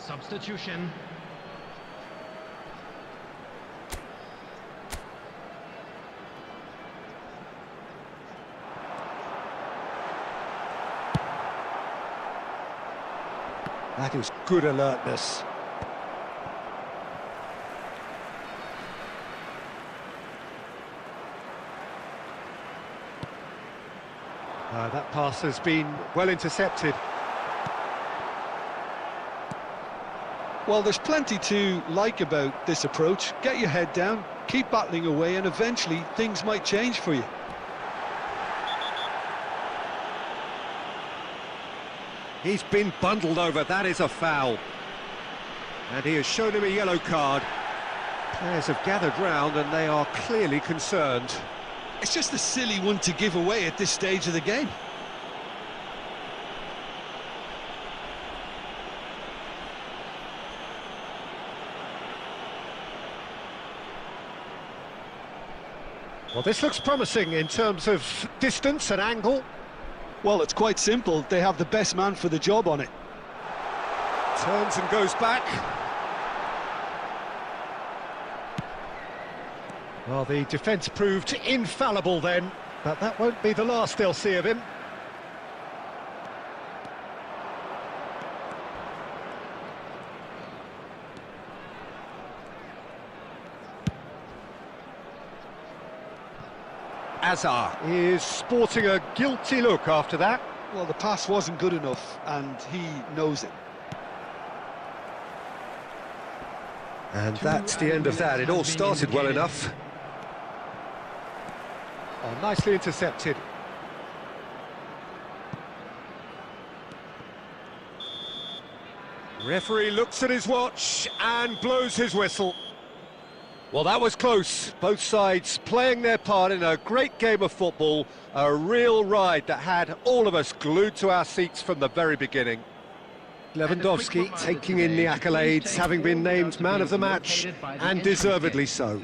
Substitution. That is good alertness. That pass has been well intercepted. Well, there's plenty to like about this approach. Get your head down, keep battling away, and eventually things might change for you. He's been bundled over, that is a foul. And he has shown him a yellow card. Players have gathered round and they are clearly concerned. It's just a silly one to give away at this stage of the game. Well, this looks promising in terms of distance and angle. Well, it's quite simple. They have the best man for the job on it. Turns and goes back. Well, the defence proved infallible then, but that won't be the last they'll see of him. Azar is sporting a guilty look after that. Well, the pass wasn't good enough, and he knows it. And that's the end of that. It all started well enough. Oh, nicely intercepted. Referee looks at his watch and blows his whistle. Well, that was close. Both sides playing their part in a great game of football. A real ride that had all of us glued to our seats from the very beginning. Lewandowski taking in the accolades, having been named man of the match, and deservedly so.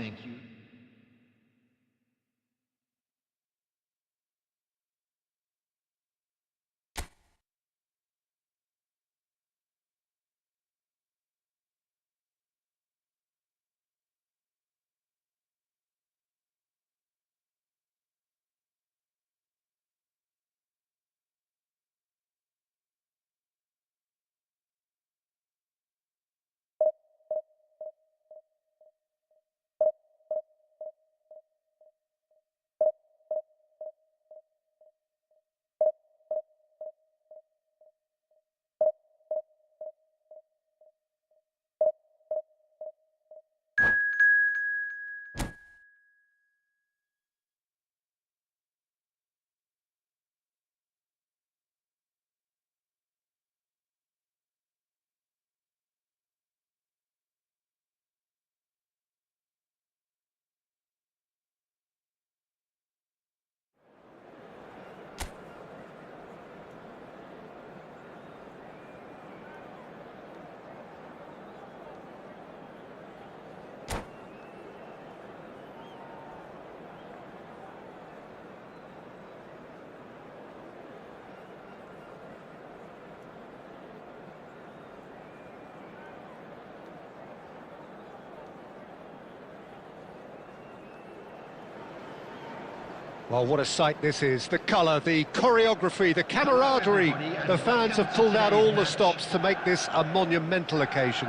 Well, what a sight this is. The colour, the choreography, the camaraderie. The fans have pulled out all the stops to make this a monumental occasion.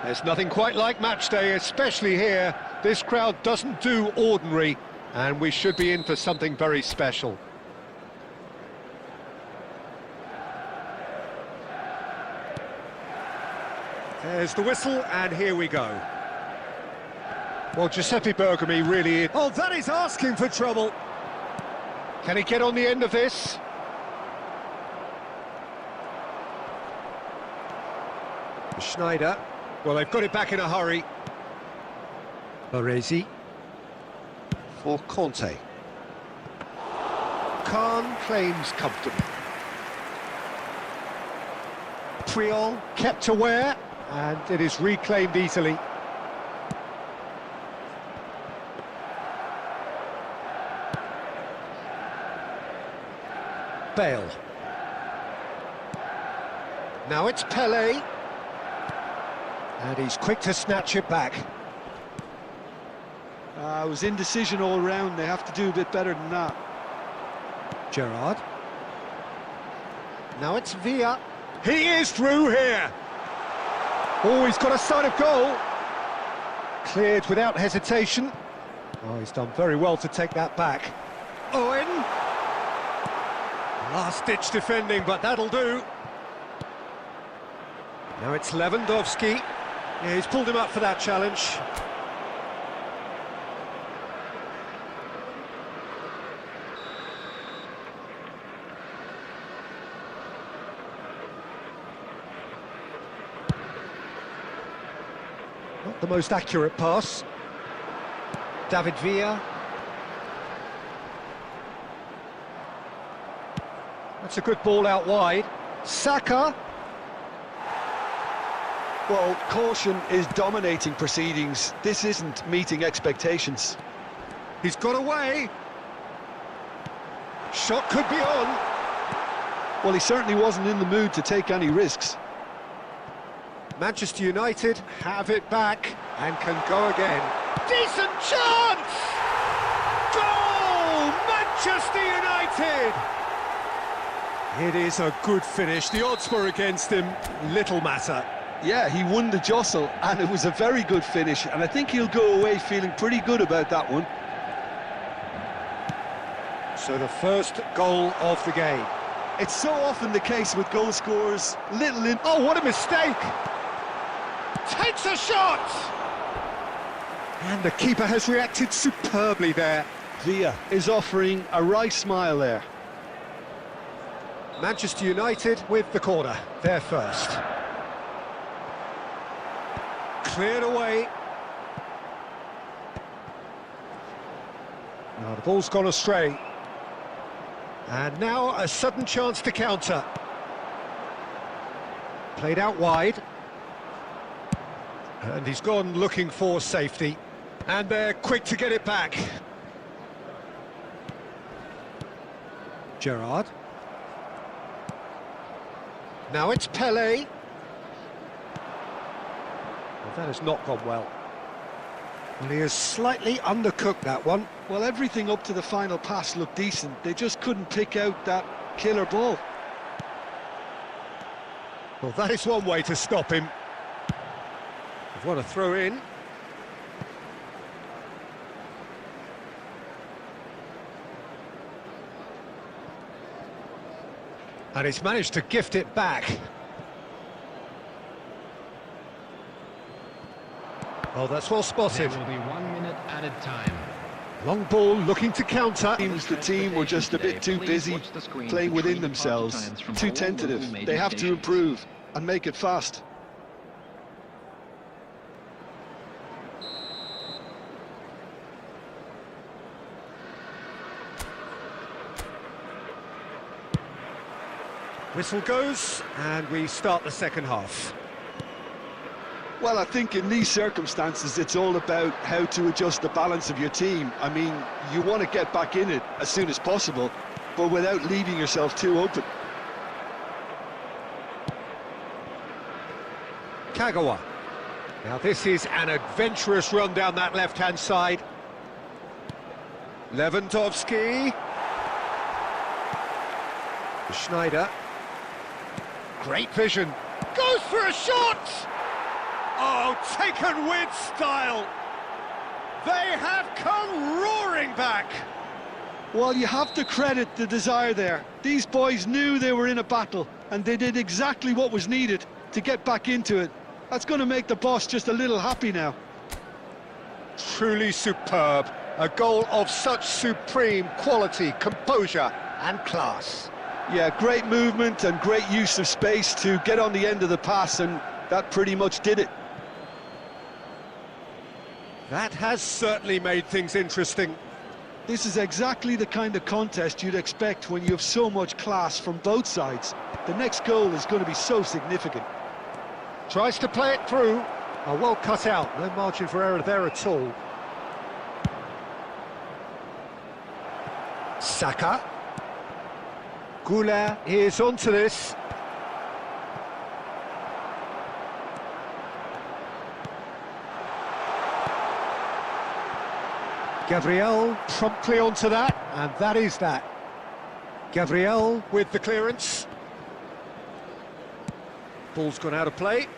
There's nothing quite like match day, especially here. This crowd doesn't do ordinary, and we should be in for something very special. There's the whistle, and here we go. Well, Giuseppe Bergomi really... Oh, that is asking for trouble. Can he get on the end of this? Schneider. Well, they've got it back in a hurry. Baresi. For Conte. Khan claims comfortable. Triol kept aware, and it is reclaimed easily. Bale. Now it's Pelé. And he's quick to snatch it back. It was indecision all round. They have to do a bit better than that. Gerrard. Now it's Villa. He is through here. Oh, he's got a sight of goal. Cleared without hesitation. Oh, he's done very well to take that back. Owen. Last-ditch defending, but that'll do. Now it's Lewandowski. Yeah, he's pulled him up for that challenge. Not the most accurate pass. David Villa. That's a good ball out wide. Saka. Well, caution is dominating proceedings. This isn't meeting expectations. He's got away. Shot could be on. Well, he certainly wasn't in the mood to take any risks. Manchester United have it back and can go again. Decent chance! Goal! Manchester United! It is a good finish. The odds were against him. Little matter. Yeah, he won the jostle, and it was a very good finish, and I think he'll go away feeling pretty good about that one. So the first goal of the game. It's so often the case with goal scorers, little in... Oh, what a mistake! Takes a shot! And the keeper has reacted superbly there. Villa is offering a right smile there. Manchester United with the corner, they're first. Cleared away. Now the ball's gone astray. And now a sudden chance to counter. Played out wide. And he's gone looking for safety. And they're quick to get it back. Gerrard. Now it's Pelé. Well, that has not gone well. Well, he has slightly undercooked that one. Well, everything up to the final pass looked decent. They just couldn't pick out that killer ball. Well, that is one way to stop him. They've won a throw in. And he's managed to gift it back. Oh, that's well spotted. There will be 1 minute added time. Long ball looking to counter. Seems the team were just a bit too busy playing within themselves, too tentative. They have to improve and make it fast. Whistle goes, and we start the second half. Well, I think in these circumstances, it's all about how to adjust the balance of your team. I mean, you want to get back in it as soon as possible, but without leaving yourself too open. Kagawa. Now this is an adventurous run down that left-hand side. Lewandowski. Schneider. Great vision. Goes for a shot! Oh, taken with style. They have come roaring back. Well, you have to credit the desire there. These boys knew they were in a battle, and they did exactly what was needed to get back into it. That's going to make the boss just a little happy now. Truly superb. A goal of such supreme quality, composure and class. Yeah, great movement and great use of space to get on the end of the pass, and that pretty much did it. That has certainly made things interesting. This is exactly the kind of contest you'd expect when you have so much class from both sides. The next goal is going to be so significant. Tries to play it through. Oh, well cut out. No margin for error there at all. Saka. Goulet is onto this. Gabriel promptly onto that, and that is that. Gabriel with the clearance. Ball's gone out of play.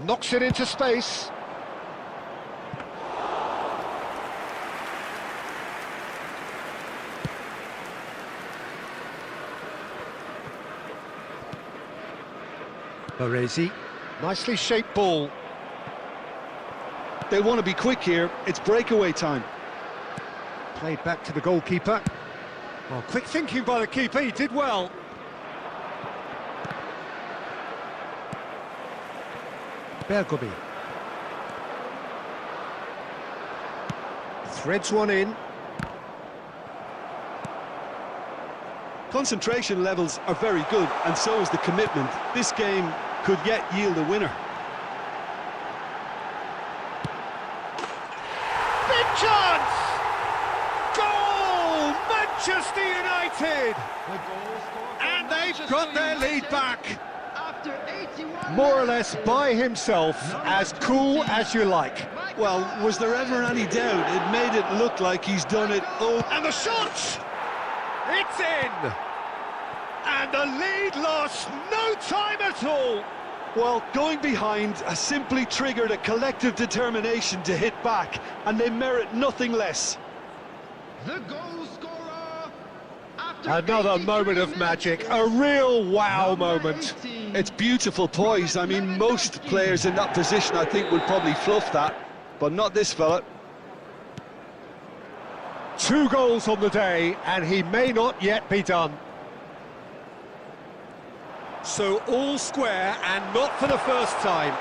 Knocks it into space. Baresi, nicely shaped ball. They want to be quick here. It's breakaway time. Played back to the goalkeeper. Well, quick thinking by the keeper, he did well. Bergomi. Threads one in. Concentration levels are very good, and so is the commitment. This game could yet yield a winner. Big chance! Goal! Manchester United! And they've got their lead back. More or less by himself, as cool as you like. Well, was there ever any doubt? It made it look like he's done it. Oh, And the shot! It's in! And the lead lost no time at all! well, going behind has simply triggered a collective determination to hit back, and they merit nothing less. The goal scorer after Another moment of magic, a real wow moment. It's beautiful poise. I mean, most players in that position, I think, would probably fluff that, but not this fella. 2 goals on the day, and he may not yet be done. So all square, and not for the first time.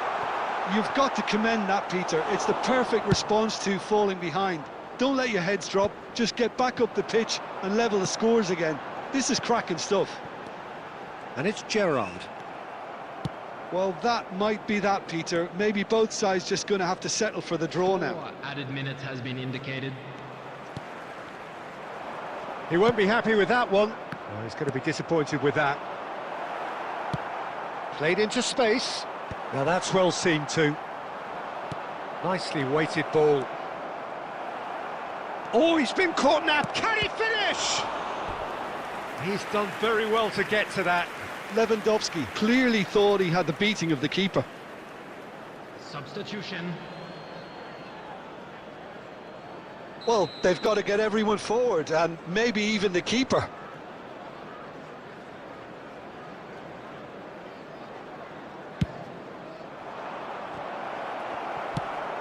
You've got to commend that, Peter. It's the perfect response to falling behind. Don't let your heads drop, just get back up the pitch and level the scores again. This is cracking stuff. And it's Gerrard. Well, that might be that, Peter. Maybe both sides just going to have to settle for the draw now. 4 added minutes has been indicated. He won't be happy with that one. Well, he's going to be disappointed with that. Played into space. Now that's well seen too. Nicely weighted ball. Oh, he's been caught now. Can he finish? He's done very well to get to that. Lewandowski clearly thought he had the beating of the keeper. Substitution. Well, they've got to get everyone forward, and maybe even the keeper.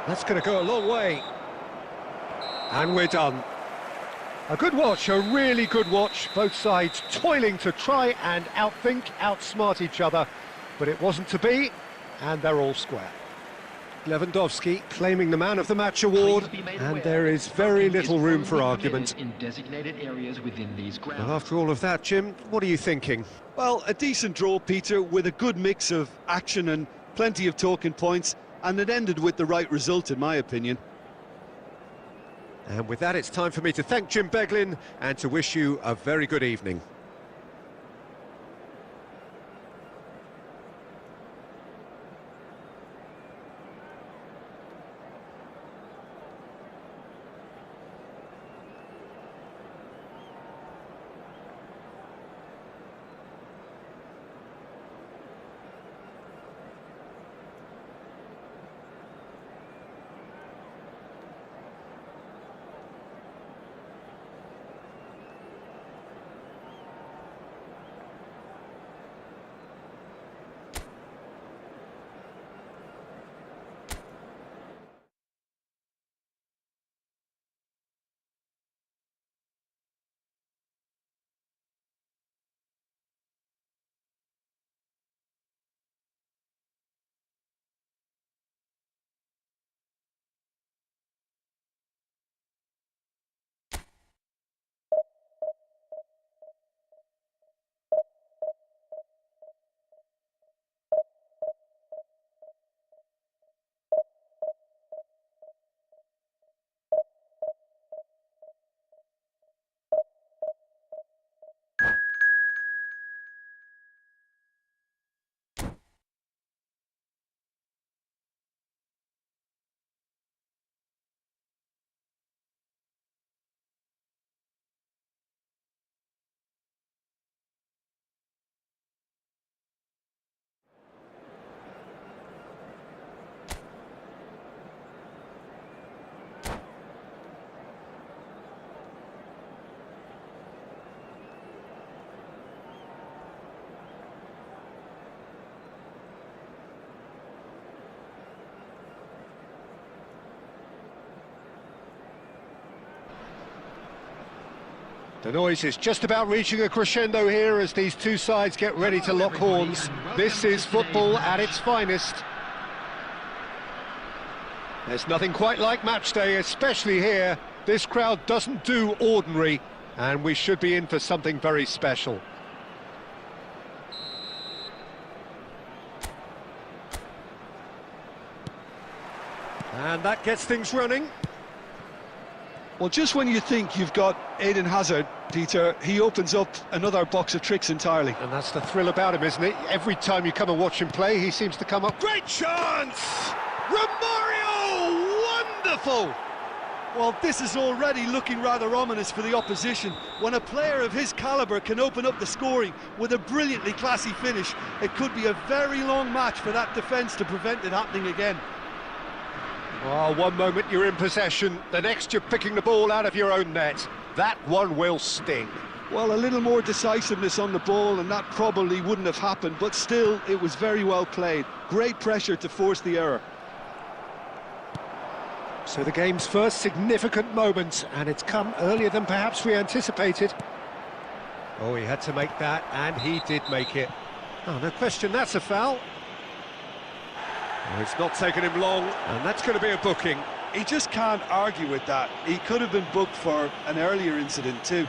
That's going to go a long way. And we're done. A good watch, a really good watch. Both sides toiling to try and outthink, outsmart each other. But it wasn't to be, and they're all square. Lewandowski claiming the Man of the Match award, and there is very little room for argument. In designated areas within these grounds. Well, after all of that, Jim, what are you thinking? Well, a decent draw, Peter, with a good mix of action and plenty of talking points, and it ended with the right result, in my opinion. And with that, it's time for me to thank Jim Beglin and to wish you a very good evening. The noise is just about reaching a crescendo here as these two sides get ready to lock horns. This is football at its finest. There's nothing quite like match day, especially here. This crowd doesn't do ordinary, and we should be in for something very special. And that gets things running. Well, just when you think you've got Eden Hazard, Peter, he opens up another box of tricks entirely. And that's the thrill about him, isn't it? Every time you come and watch him play, he seems to come up. Great chance! Romario! Wonderful! Well, this is already looking rather ominous for the opposition. When a player of his calibre can open up the scoring with a brilliantly classy finish, it could be a very long match for that defence to prevent it happening again. Oh, one moment you're in possession, the next you're picking the ball out of your own net. That one will sting. Well, a little more decisiveness on the ball and that probably wouldn't have happened, but still, it was very well played. Great pressure to force the error. So the game's first significant moment, and it's come earlier than perhaps we anticipated. Oh, he had to make that, and he did make it. Oh, no question, that's a foul. Oh, it's not taken him long, and that's going to be a booking. He just can't argue with that. He could have been booked for an earlier incident too.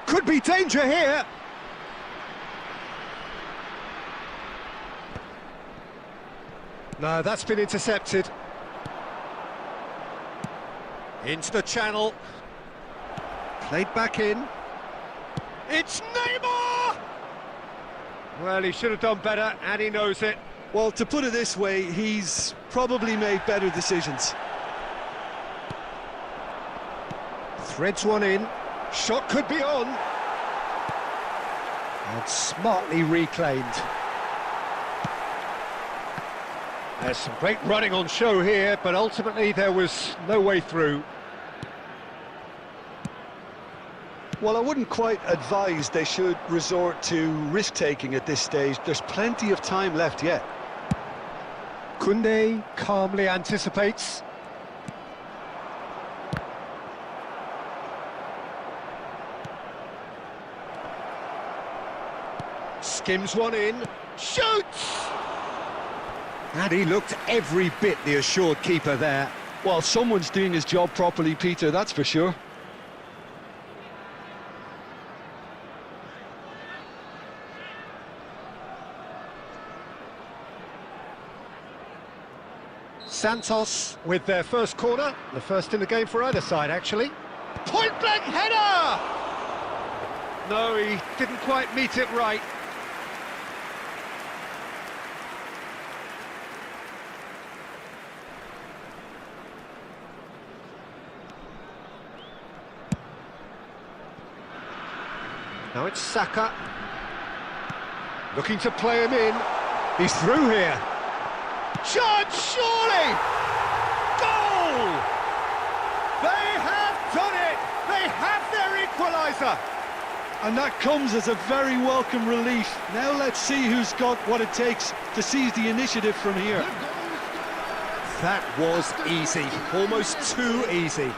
Could be danger here. No, that's been intercepted. Into the channel. Played back in. It's Neymar! Well, he should have done better, and he knows it. Well, to put it this way, he's probably made better decisions. Threads one in. Shot could be on. And smartly reclaimed. There's some great running on show here, but ultimately there was no way through. Well, I wouldn't quite advise they should resort to risk-taking at this stage. There's plenty of time left yet. Koundé calmly anticipates. Skims one in, shoots! And he looked every bit the assured keeper there. Well, someone's doing his job properly, Peter, that's for sure. Santos with their first corner, the first in the game for either side, actually. Point-blank header! No, he didn't quite meet it right. Now it's Saka. Looking to play him in. He's through here. Chance, surely! Goal! They have done it! They have their equaliser! And that comes as a very welcome relief. Now let's see who's got what it takes to seize the initiative from here. That was easy, almost too easy.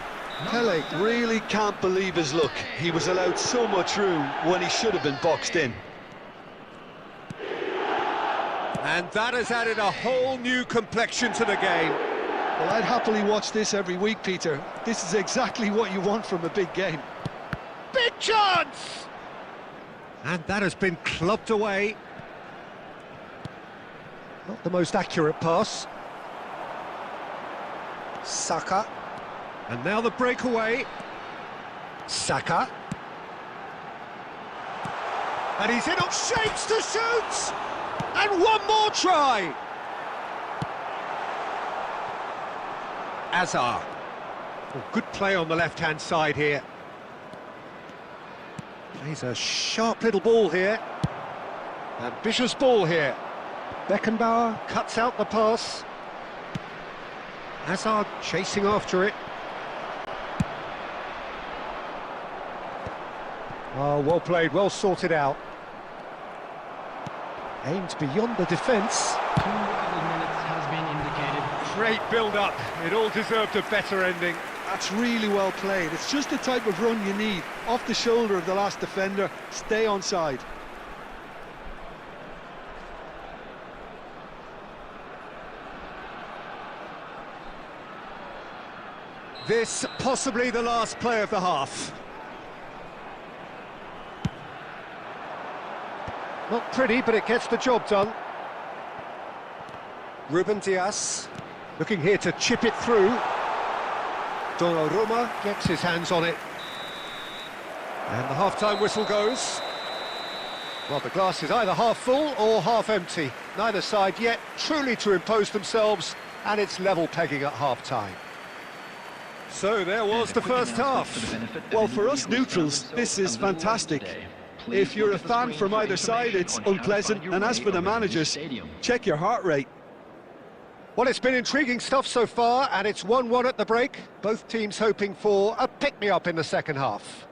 Pele really can't believe his luck. He was allowed so much room when he should have been boxed in. And that has added a whole new complexion to the game. Well, I'd happily watch this every week, Peter. This is exactly what you want from a big game. Big chance! And that has been clubbed away. Not the most accurate pass. Saka. And now the breakaway. Saka. And he's in on shapes to shoot! And one more try! Azar. Oh, good play on the left-hand side here. Plays a sharp little ball here. Ambitious ball here. Beckenbauer cuts out the pass. Hazard chasing after it. Oh, well played, well sorted out. Aimed beyond the defence. 2 added minutes has been indicated. Great build-up. It all deserved a better ending. That's really well played. It's just the type of run you need. Off the shoulder of the last defender, stay onside. This possibly the last play of the half. Not pretty, but it gets the job done. Ruben Dias looking here to chip it through. Donnarumma gets his hands on it. And the half-time whistle goes. Well, the glass is either half full or half empty. Neither side yet truly to impose themselves, and it's level pegging at half-time. So there was the first half. Well, for us neutrals, this is fantastic. If you're a fan from either side, it's unpleasant, and as for the managers, check your heart rate. Well, it's been intriguing stuff so far, and it's 1-1 at the break. Both teams hoping for a pick-me-up in the second half.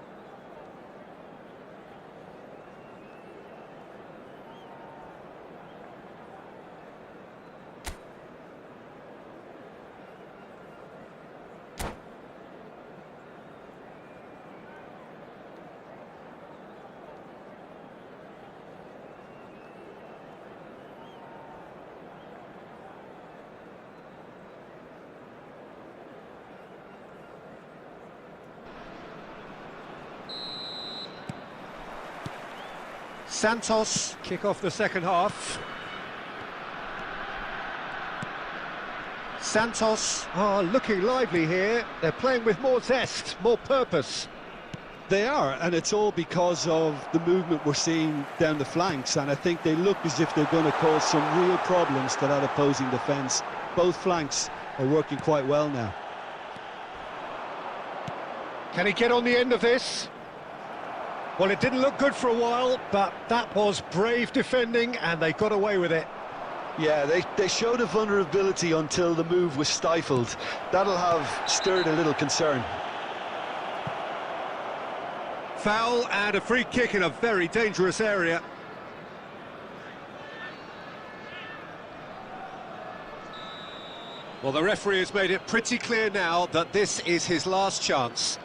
Santos kick off the second half. Santos are looking lively here. They're playing with more zest, more purpose. They are, and it's all because of the movement we're seeing down the flanks, and I think they look as if they're going to cause some real problems to that opposing defence. Both flanks are working quite well now. Can he get on the end of this? Well, it didn't look good for a while, but that was brave defending, and they got away with it. Yeah, they showed a vulnerability until the move was stifled. That'll have stirred a little concern. Foul and a free kick in a very dangerous area. Well, the referee has made it pretty clear now that this is his last chance.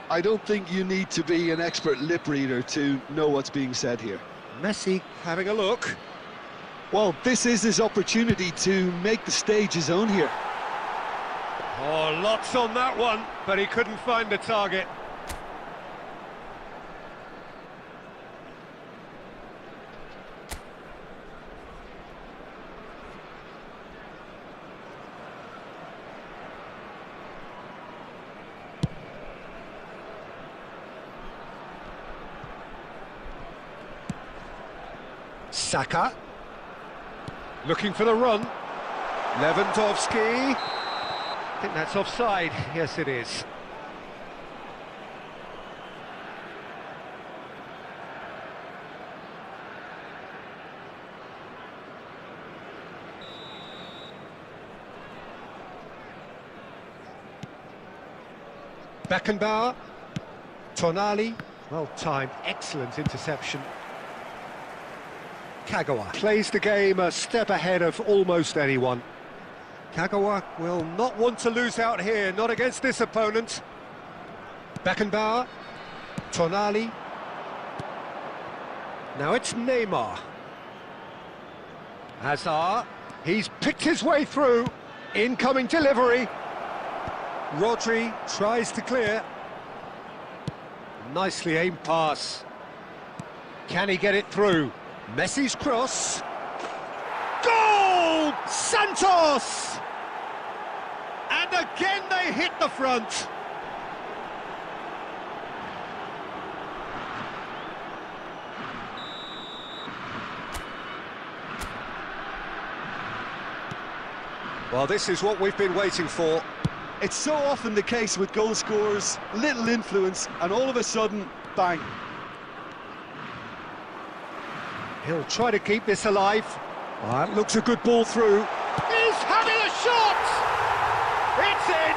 I don't think you need to be an expert lip reader to know what's being said here. Messi having a look. Well, this is his opportunity to make the stage his own here. Oh, lots on that one, but he couldn't find the target. Saka, looking for the run. Lewandowski, I think that's offside. Yes, it is. Beckenbauer, Tonali, well timed, excellent interception. Kagawa plays the game a step ahead of almost anyone. Kagawa will not want to lose out here, not against this opponent. Beckenbauer, Tonali. Now it's Neymar. Hazard, he's picked his way through. Incoming delivery. Rodri tries to clear. Nicely aimed pass. Can he get it through? Messi's cross. Goal! Santos! And again they hit the front. Well, this is what we've been waiting for. It's so often the case with goal scorers, little influence, and all of a sudden, bang. He'll try to keep this alive. Oh, that looks a good ball through. He's having a shot! It's in!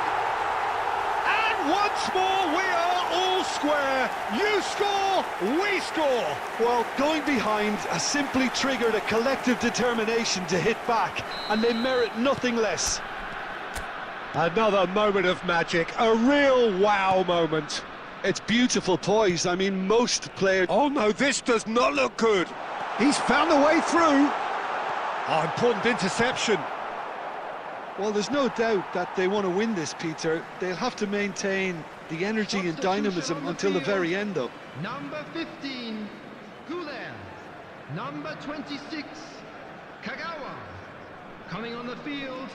And once more we are all square. You score, we score. Well, going behind has simply triggered a collective determination to hit back, and they merit nothing less. Another moment of magic, a real wow moment. It's beautiful poise. I mean, most players... Oh no, this does not look good. He's found a way through. Oh, important interception. Well, there's no doubt that they want to win this, Peter. They'll have to maintain the energy and dynamism until the very end, though. Number 15, Guler. Number 26, Kagawa. Coming on the field,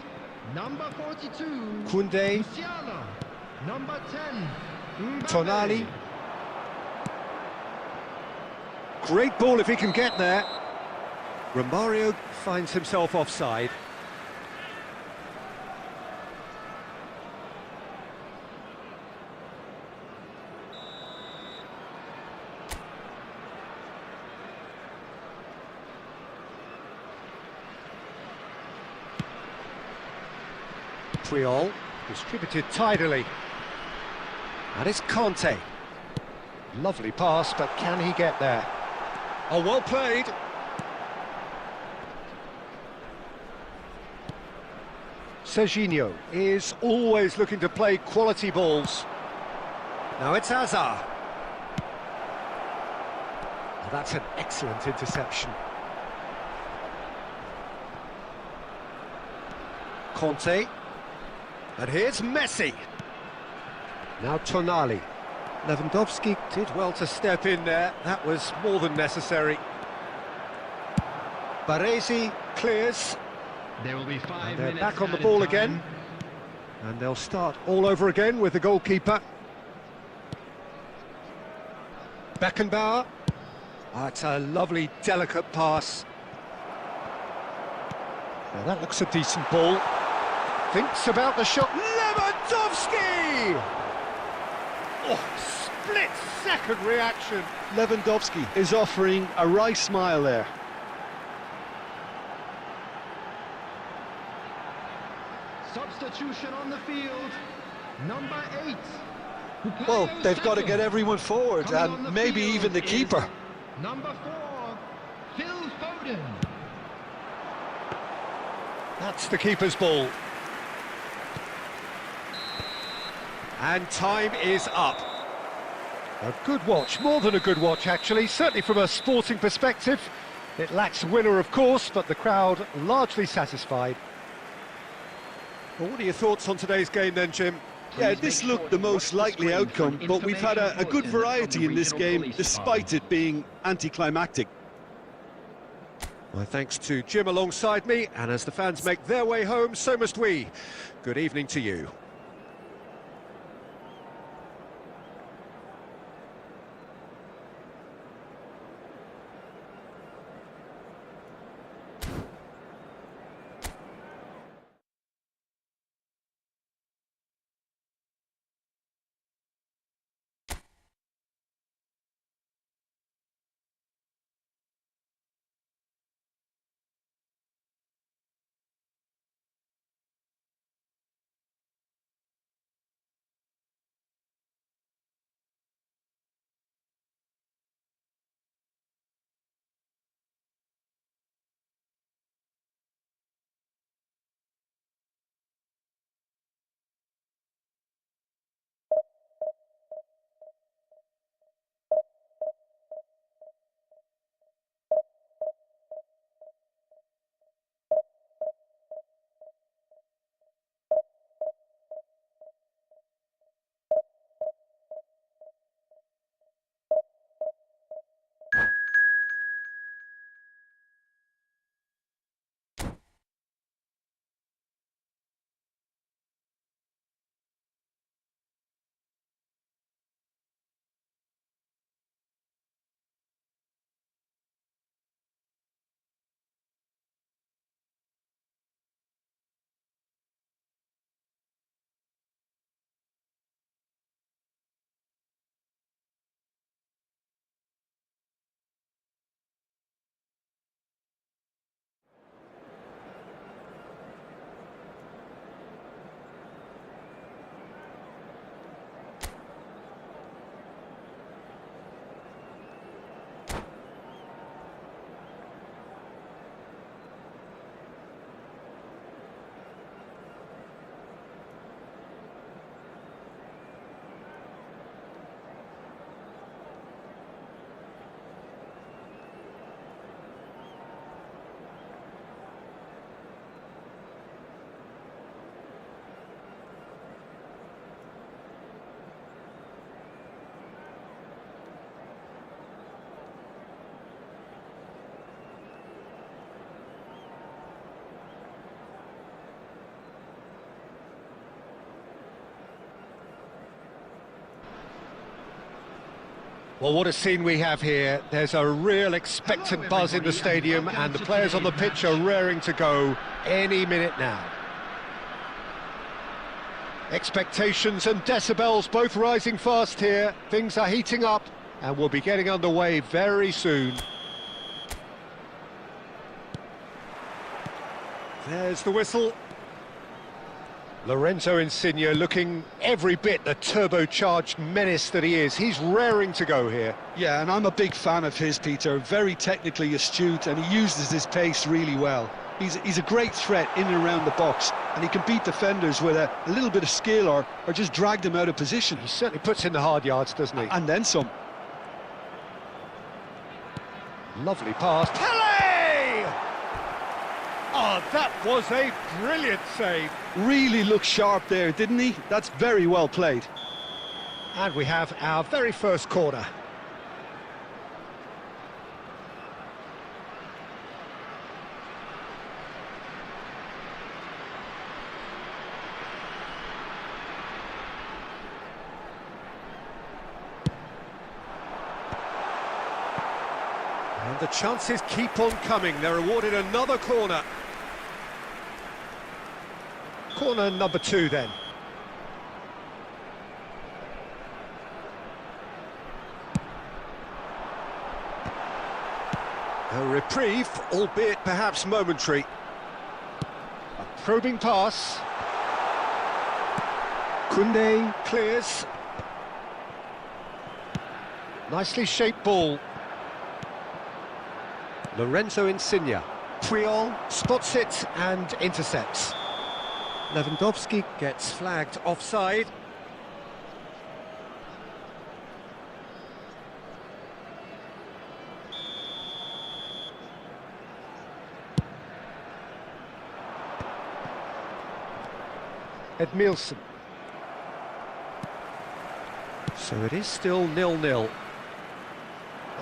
number 42, Koundé. Musiala. Number 10, Mbappe. Tonali. Great ball if he can get there. Romario finds himself offside. Montreal, distributed tidily. And it's Conte. Lovely pass, but can he get there? Oh, well played. Serginho is always looking to play quality balls. Now it's Hazard. Oh, that's an excellent interception. Conte. And here's Messi. Now Tonali. Lewandowski did well to step in there. That was more than necessary. Baresi clears. There will be 5 And they're minutes back on the added ball time. again. And they'll start all over again with the goalkeeper. Beckenbauer. Oh, it's a lovely, delicate pass. Now that looks a decent ball. Thinks about the shot. Lewandowski! Oh, split-second reaction. Lewandowski is offering a wry smile there. Substitution on the field. Number 8. Well, Bukayo they've got to Saka. get everyone forward, Coming on and the maybe field even the is keeper. Number 4, Phil Foden. That's the keeper's ball. And time is up. A good watch, more than a good watch actually, certainly from a sporting perspective. It lacks winner of course, but the crowd largely satisfied. Well, what are your thoughts on today's game then, Jim? Yeah, this looked the most likely outcome, but we've had a good variety in this game, despite it being anticlimactic. My thanks to Jim alongside me, and as the fans make their way home, so must we. Good evening to you. Well, what a scene we have here. There's a real expectant buzz in the stadium, and the players on the pitch are raring to go any minute now. Expectations and decibels both rising fast here. Things are heating up, and we'll be getting underway very soon. There's the whistle. Lorenzo Insigne looking every bit the turbocharged menace that he is. He's raring to go here. Yeah, and I'm a big fan of his, Peter. Very technically astute, and he uses his pace really well. He's a great threat in and around the box, and he can beat defenders with a little bit of skill or just drag them out of position. He certainly puts in the hard yards, doesn't he? And then some. Lovely pass. Pele! Oh, that was a brilliant save. Really looked sharp there, didn't he? That's very well played. And we have our very first corner. And the chances keep on coming. They're awarded another corner. Corner number 2 then. A reprieve, albeit perhaps momentary. A probing pass. Koundé clears. Nicely shaped ball. Lorenzo Insigne. Puyol spots it and intercepts. Lewandowski gets flagged offside. Edmilson. So it is still 0-0.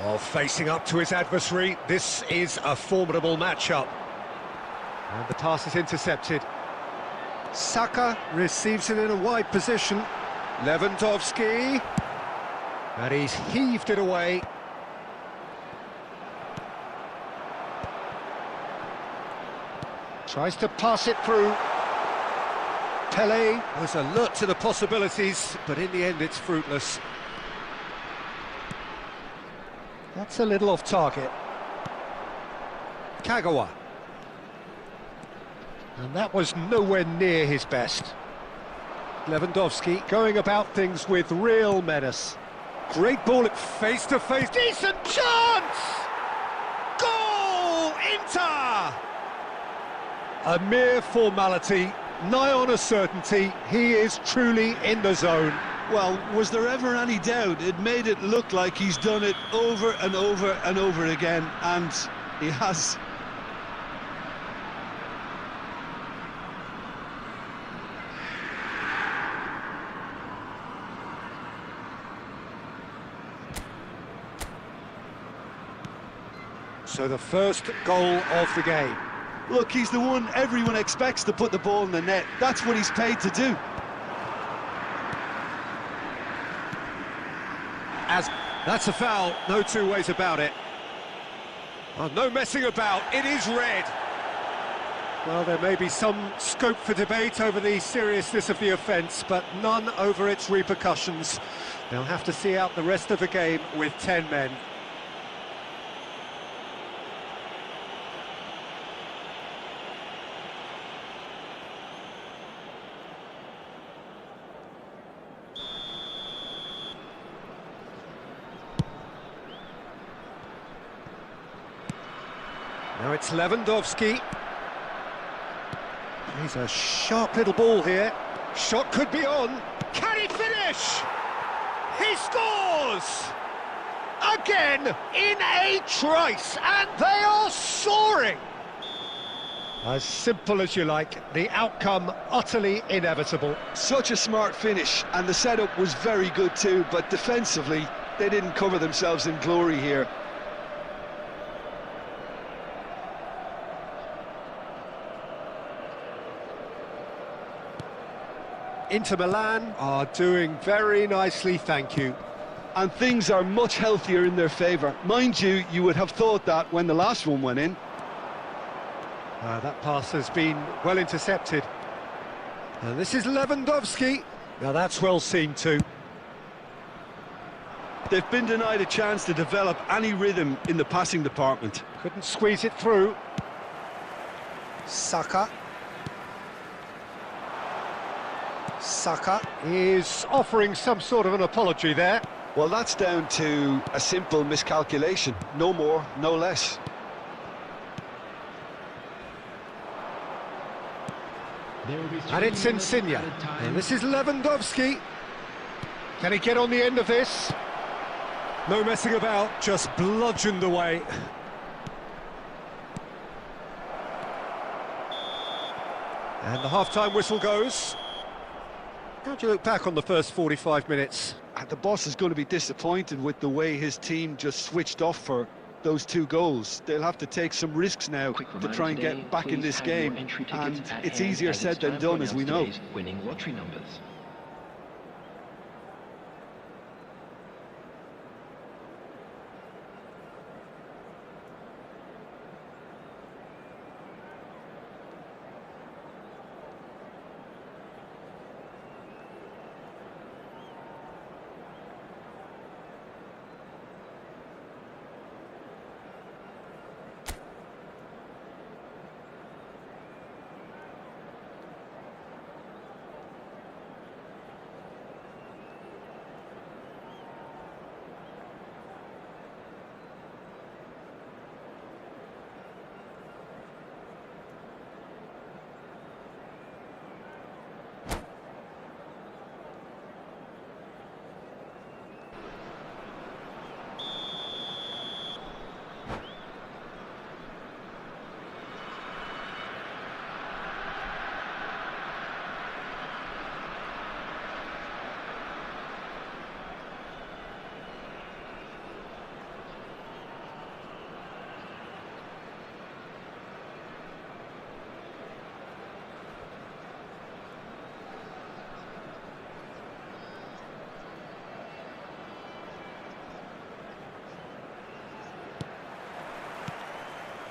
Oh, facing up to his adversary, this is a formidable matchup. And the pass is intercepted. Saka receives it in a wide position. Lewandowski. And he's heaved it away. Tries to pass it through. Pele was alert to the possibilities, but in the end it's fruitless. That's a little off target. Kagawa. And that was nowhere near his best. Lewandowski going about things with real menace. Great ball at face-to-face. Decent chance! Goal! Inter! A mere formality, nigh on a certainty. He is truly in the zone. Well, was there ever any doubt? It made it look like he's done it over and over and over again, and he has. So the first goal of the game. Look, he's the one everyone expects to put the ball in the net. That's what he's paid to do. That's a foul, no two ways about it. Oh, no messing about, it is red. Well, there may be some scope for debate over the seriousness of the offence, but none over its repercussions. They'll have to see out the rest of the game with 10 men. Now it's Lewandowski. He's a sharp little ball here. Shot could be on. Can he finish? He scores! Again, in a trice, and they are soaring! As simple as you like, the outcome utterly inevitable. Such a smart finish, and the setup was very good too, but defensively, they didn't cover themselves in glory here. Inter Milan are doing very nicely, thank you. And things are much healthier in their favour. Mind you, you would have thought that when the last one went in. That pass has been well intercepted. And this is Lewandowski. Now that's well seen too. They've been denied a chance to develop any rhythm in the passing department. Couldn't squeeze it through. Saka. Saka is offering some sort of an apology there. Well, that's down to a simple miscalculation. No more, no less. And it's Insigne. And this is Lewandowski. Can he get on the end of this? No messing about, just bludgeoned away. And the half-time whistle goes. How do you look back on the first 45 minutes? The boss is going to be disappointed with the way his team just switched off for those 2 goals. They'll have to take some risks now to try and get back in this game. And it's easier said than done, as we know. Winning lottery numbers.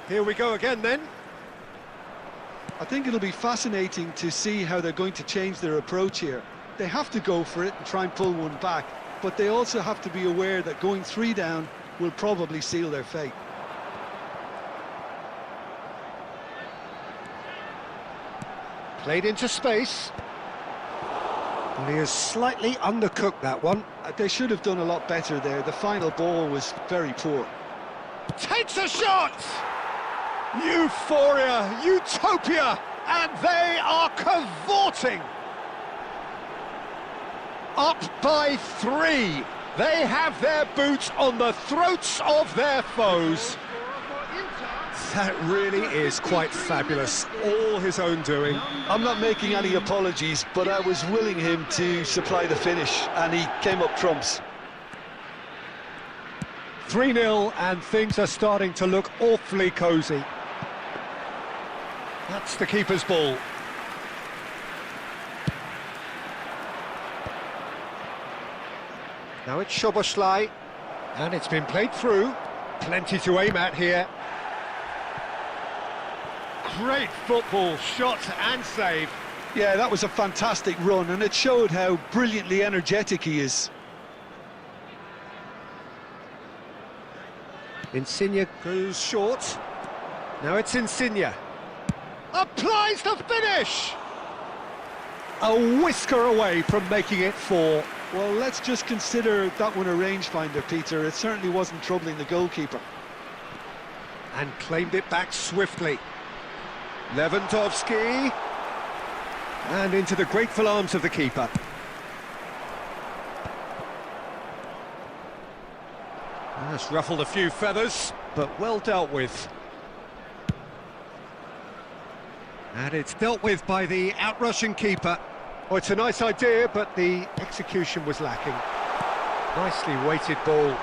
Here we go again then. I think it'll be fascinating to see how they're going to change their approach here. They have to go for it and try and pull one back, but they also have to be aware that going 3 down will probably seal their fate. Played into space. Well, he has slightly undercooked that one. They should have done a lot better there. The final ball was very poor. Takes a shot! Euphoria, utopia, and they are cavorting. Up by 3. They have their boots on the throats of their foes. That really is quite fabulous. All his own doing. I'm not making any apologies, but I was willing him to supply the finish, and he came up trumps. 3-0, and things are starting to look awfully cosy. That's the keeper's ball. Now it's Szoboszlai, and it's been played through. Plenty to aim at here. Great football, shot and save. Yeah, that was a fantastic run, and it showed how brilliantly energetic he is. Insigne goes short. Now it's Insigne. Applies the finish! A whisker away from making it 4. Well, let's just consider that one a rangefinder, Peter. It certainly wasn't troubling the goalkeeper. And claimed it back swiftly. Lewandowski. And into the grateful arms of the keeper. That's ruffled a few feathers, but well dealt with. And it's dealt with by the outrushing keeper. Oh, it's a nice idea, but the execution was lacking. Nicely weighted ball.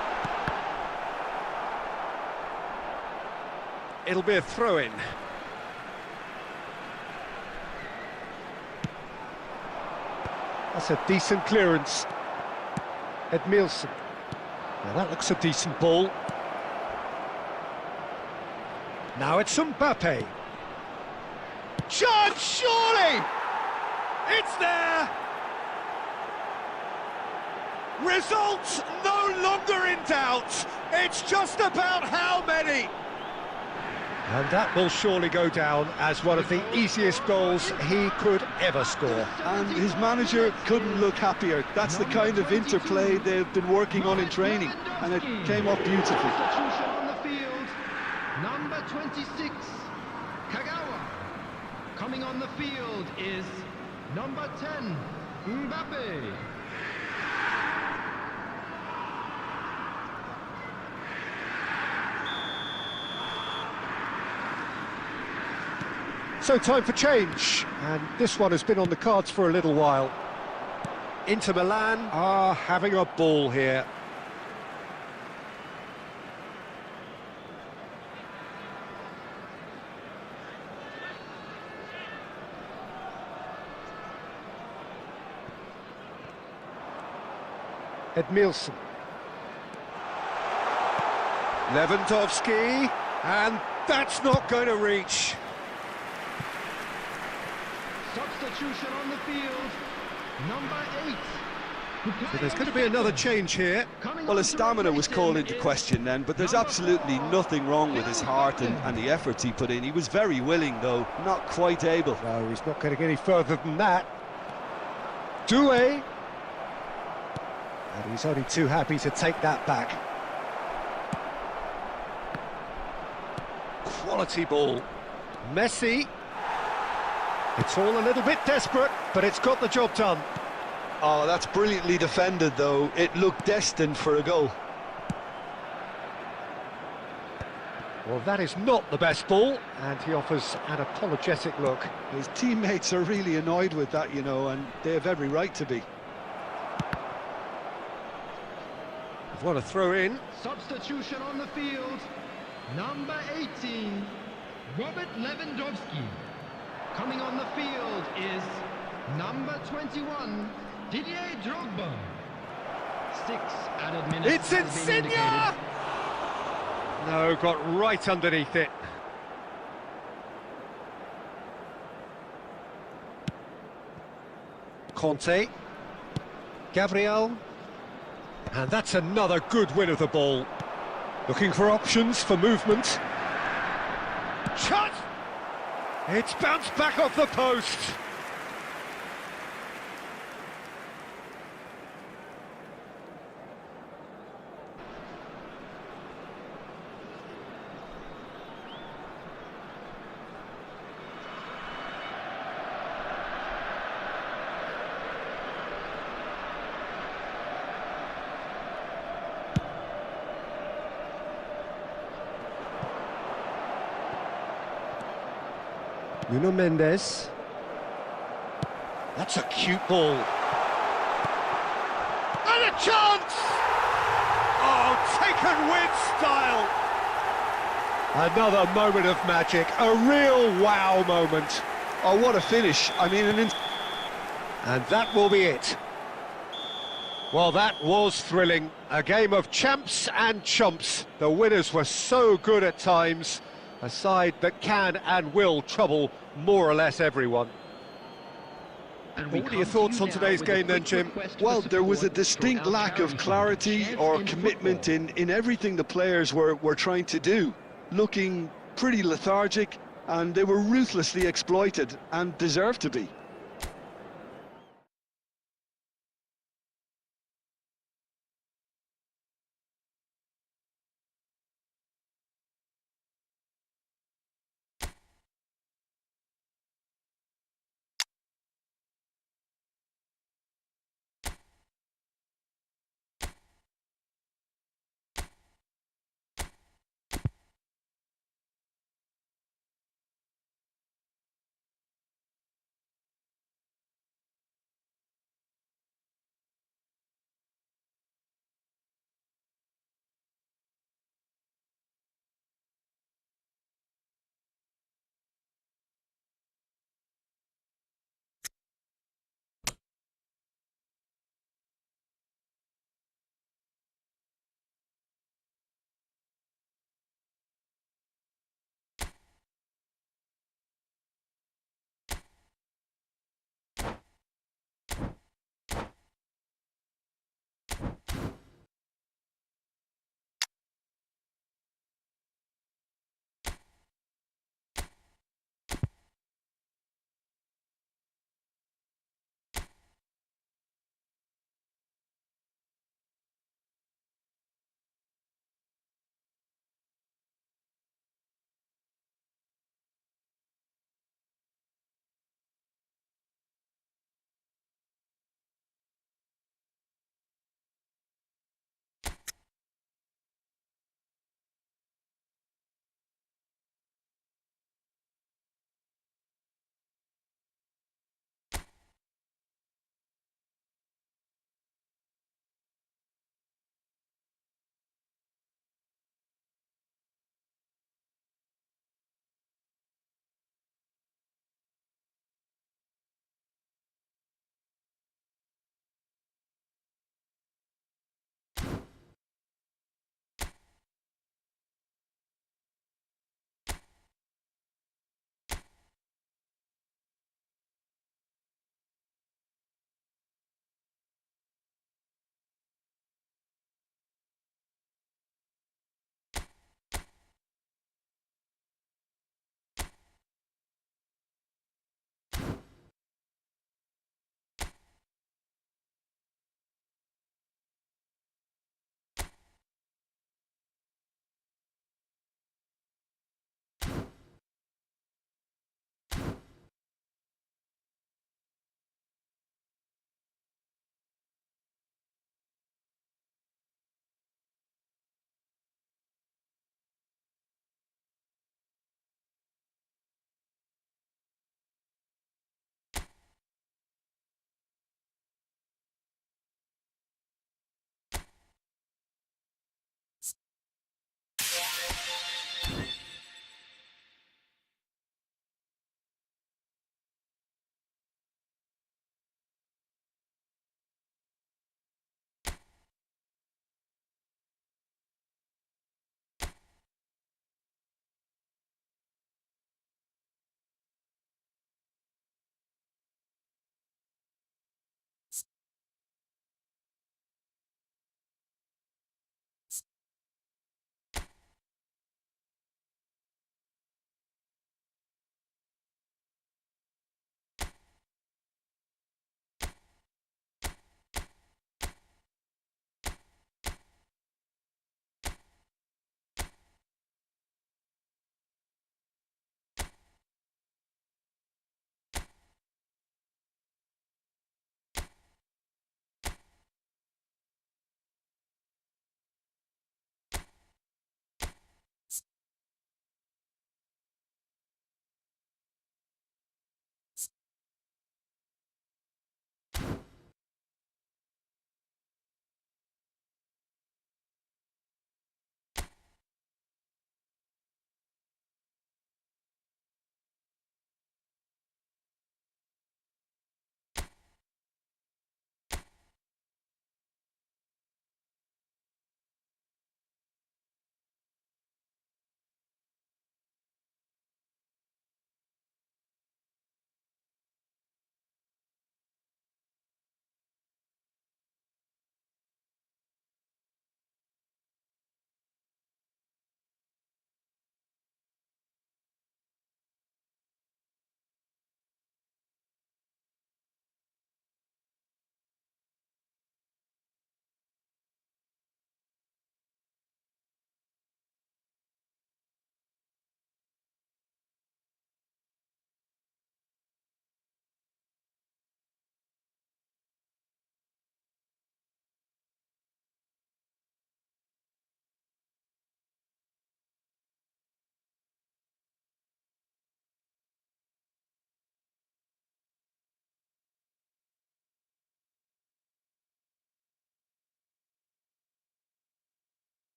It'll be a throw-in. That's a decent clearance. Edmilson. Now that looks a decent ball. Now it's Mbappe. Chance, surely! It's there! Results no longer in doubt. It's just about how many. And that will surely go down as one of the easiest goals he could ever score. And his manager couldn't look happier. That's the kind of interplay they've been working on in training, and it came off beautifully. Substitution on the field. Number 26, Kagawa. Coming on the field is number 10, Mbappe. So time for change, and this one has been on the cards for a little while. Inter Milan are having a ball here. Edmilson. Lewandowski, and that's not going to reach. Substitution on the field. Number 8. So there's going to be another change here. Well, his stamina was called into question then, but there's absolutely nothing wrong with his heart and the efforts he put in. He was very willing, though, not quite able. No, he's not going to get any further than that. Doué. And he's only too happy to take that back. Quality ball. Messi. It's all a little bit desperate, but it's got the job done. Oh, that's brilliantly defended, though. It looked destined for a goal. Well, that is not the best ball, and he offers an apologetic look. His teammates are really annoyed with that, you know, and they have every right to be. What a throw in. Substitution on the field. Number 18, Robert Lewandowski. Coming on the field is number 21, Didier Drogba. 6 added minutes. It's Insigne! No, got right underneath it. Conte. Gabriel. And that's another good win of the ball. Looking for options for movement. Shot! It's bounced back off the post. Nuno Mendes. That's a cute ball. And a chance! Oh, taken with style. Another moment of magic, a real wow moment. Oh, what a finish. I mean, And that will be it. Well, that was thrilling. A game of champs and chumps. The winners were so good at times. A side that can and will trouble more or less everyone. What are your thoughts on today's game then, Jim? well, there was a distinct lack of clarity or commitment in everything the players were trying to do. Looking pretty lethargic, and they were ruthlessly exploited and deserved to be.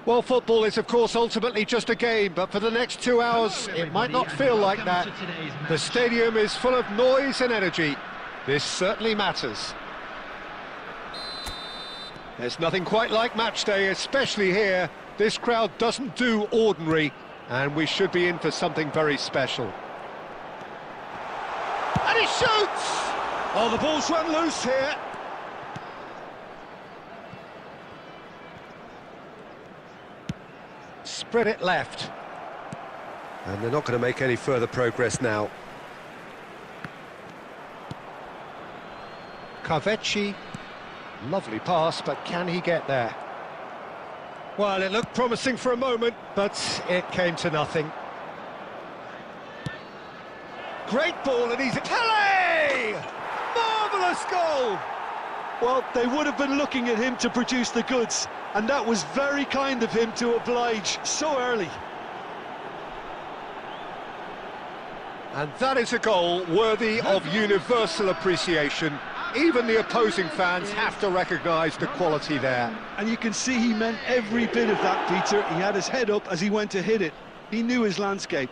Well, football is, of course, ultimately just a game, but for the next 2 hours, it might not feel like that. The stadium is full of noise and energy. This certainly matters. There's nothing quite like match day, especially here. This crowd doesn't do ordinary, and we should be in for something very special. And he shoots! Oh, the ball's run loose here. Spread it left. And they're not going to make any further progress now. Carvecchi. Lovely pass, but can he get there? Well, it looked promising for a moment, but it came to nothing. Great ball, and he's... Pele! Marvellous goal! Well, they would have been looking at him to produce the goods, and that was very kind of him to oblige so early. And that is a goal worthy of universal appreciation. Even the opposing fans have to recognise the quality there. And you can see he meant every bit of that, Peter. He had his head up as he went to hit it. He knew his landscape.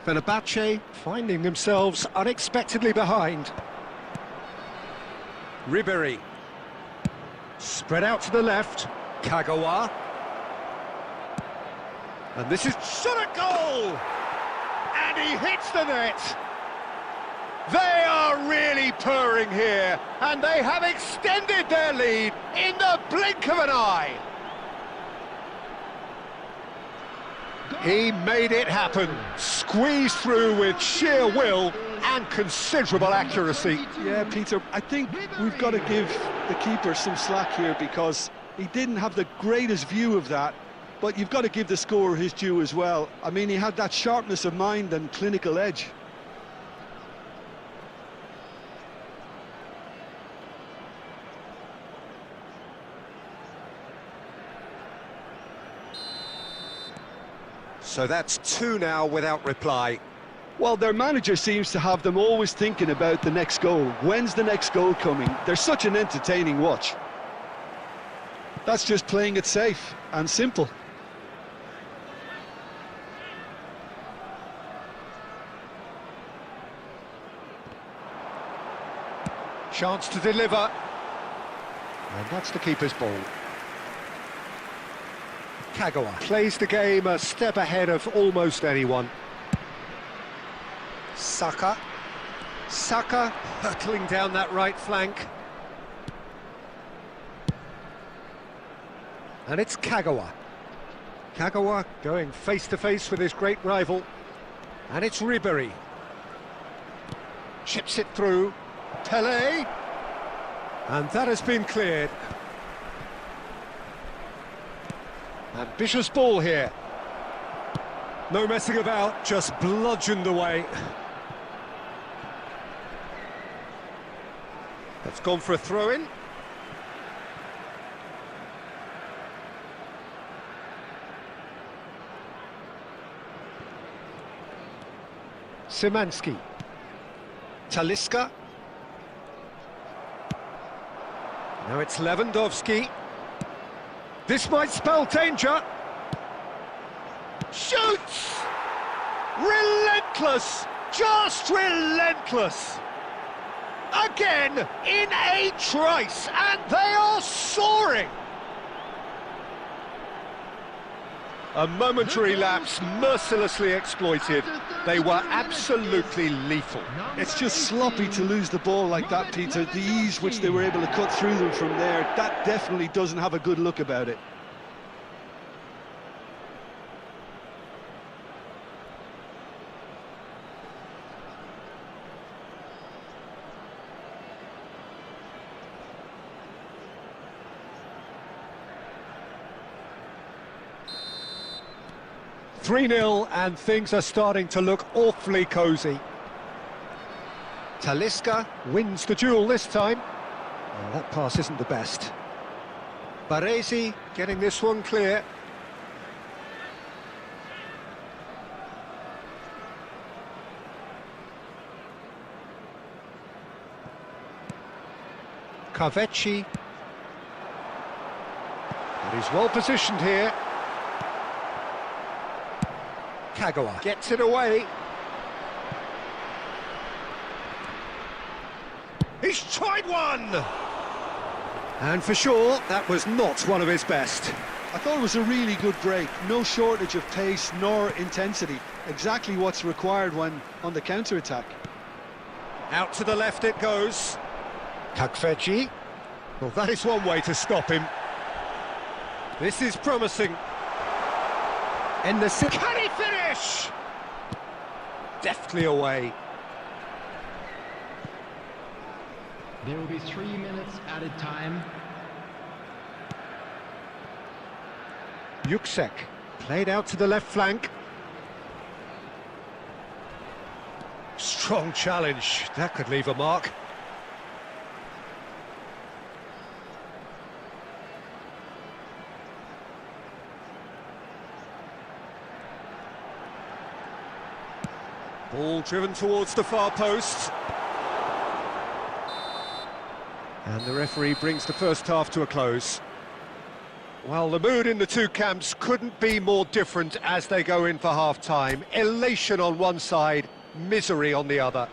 Fenerbahce finding themselves unexpectedly behind. Ribéry. Spread out to the left. Kagawa. And this is shot at goal! And he hits the net! They are really purring here, and they have extended their lead in the blink of an eye! He made it happen, squeezed through with sheer will and considerable accuracy. Yeah, Peter, I think we've got to give the keeper some slack here because he didn't have the greatest view of that, but you've got to give the scorer his due as well. I mean, he had that sharpness of mind and clinical edge. So that's 2 now without reply. Well, their manager seems to have them always thinking about the next goal. When's the next goal coming? They're such an entertaining watch. That's just playing it safe and simple. Chance to deliver. And that's the keeper's ball. Kagawa plays the game a step ahead of almost anyone. Saka hurtling down that right flank. And it's Kagawa. Kagawa going face-to-face with his great rival. And it's Ribéry. Chips it through. Pele. And that has been cleared. Ambitious ball here. No messing about, just bludgeoned away. That's gone for a throw-in. Szymanski. Talisca. Now it's Lewandowski. This might spell danger. Shoots! Relentless! Just relentless! Again, in a trice, and they are soaring! A momentary lapse mercilessly exploited. They were absolutely lethal. It's just sloppy to lose the ball like that, Peter. The ease which they were able to cut through them from there, that definitely doesn't have a good look about it. (3-0) and things are starting to look awfully cosy. Talisca wins the duel this time. Well, that pass isn't the best. Baresi getting this one clear. Kavecci. But he's well positioned here. Kagawa gets it away. He's tried one! And for sure, that was not one of his best. I thought it was a really good break. No shortage of pace nor intensity. Exactly what's required when on the counter-attack. Out to the left it goes. Kagfeci. Well, that is one way to stop him. This is promising. In the... Can he finish? Deftly away. There will be 3 minutes added time. Yuksek played out to the left flank. Strong challenge. That could leave a mark. Ball driven towards the far post. And the referee brings the first half to a close. Well, the mood in the two camps couldn't be more different as they go in for half-time. Elation on one side, misery on the other.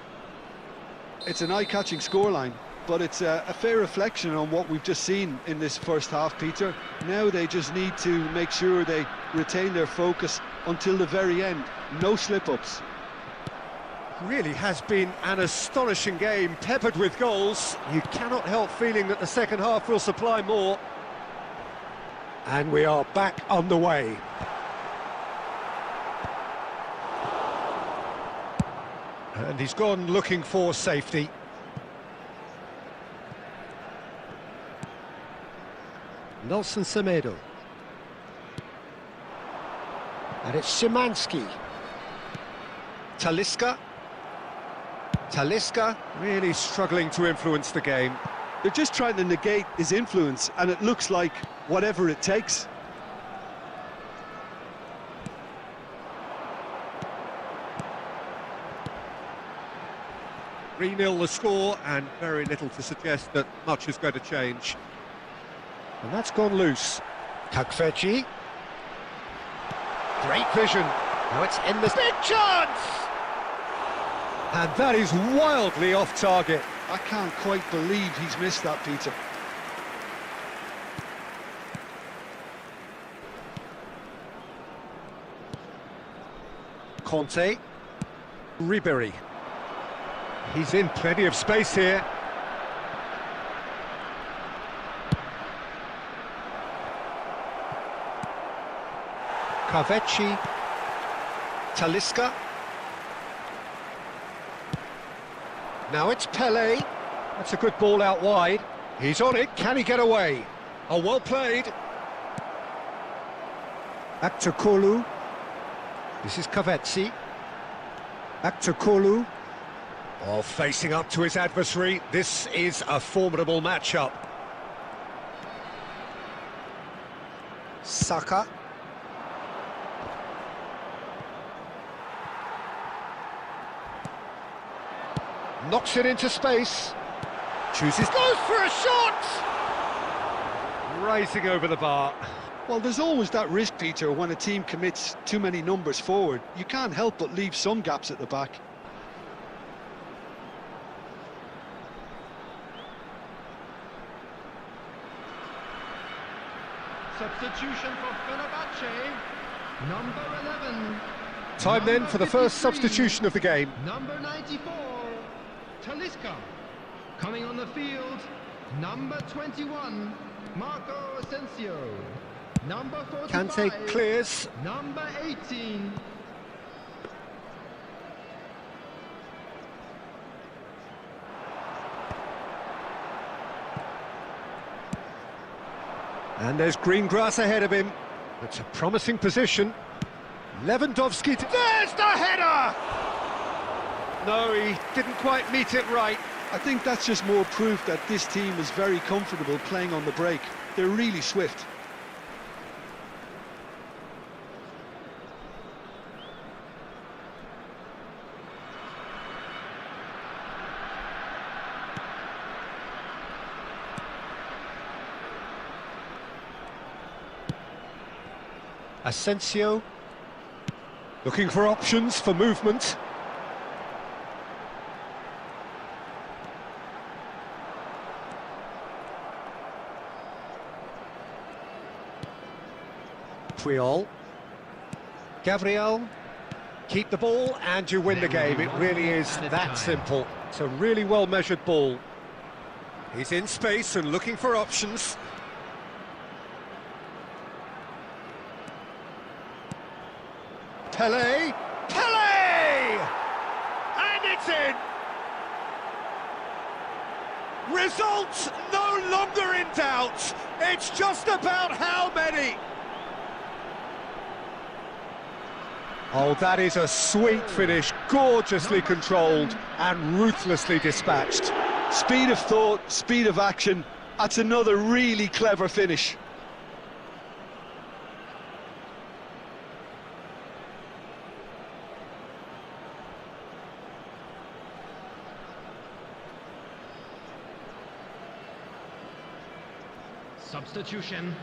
It's an eye-catching scoreline, but it's a fair reflection on what we've just seen in this first half, Peter. Now they just need to make sure they retain their focus until the very end. No slip-ups. Really has been an astonishing game, peppered with goals. You cannot help feeling that the second half will supply more. And we are back on the way. And he's gone looking for safety. Nelson Semedo. And it's Szymanski. Talisca. Talisca really struggling to influence the game. They're just trying to negate his influence, and it looks like whatever it takes. Three-nil the score, and very little to suggest that much is going to change. And that's gone loose. Kagfeci. Great vision. Now it's in the... Big chance! And that is wildly off target. I can't quite believe he's missed that, Peter. Conte. Ribery. He's in plenty of space here. Kavecci. Talisca. Now it's Pele. That's a good ball out wide. He's on it. Can he get away? Oh, well played. Back to Kolu. This is Kavecci. Back to Kolu. Oh, facing up to his adversary. This is a formidable matchup. Saka. Knocks it into space. Chooses, goes for a shot! Rising over the bar. Well, there's always that risk, Peter, when a team commits too many numbers forward. You can't help but leave some gaps at the back. Substitution for Fenerbahce, number 11. Time then for the first substitution of the game. Number 94, Talisca. Coming on the field, number 21, Marco Asensio. Number 45, Kante clears. number 18. And there's green grass ahead of him. It's a promising position. Lewandowski, there's the header! No, he didn't quite meet it right. I think that's just more proof that this team is very comfortable playing on the break. They're really swift. Asensio, looking for options for movement. Puyol, Gabriel, keep the ball and you win the game. It really is that simple. It's a really well measured ball. He's in space and looking for options. Pele, and it's in! Results no longer in doubt, it's just about how many! Oh, that is a sweet finish, gorgeously controlled and ruthlessly dispatched. Speed of thought, speed of action, that's another really clever finish. Substitution.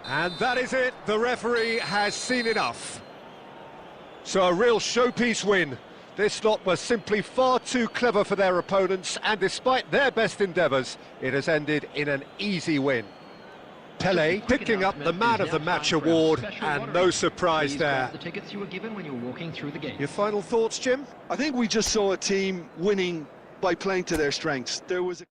And that is it, the referee has seen enough. So a real showpiece win. This lot were simply far too clever for their opponents, and despite their best endeavours, it has ended in an easy win. Pele picking up the Man of the Match award, and no surprise there. The tickets you were given when you were walking through the gate. Your final thoughts, Jim? I think we just saw a team winning by playing to their strengths. There was a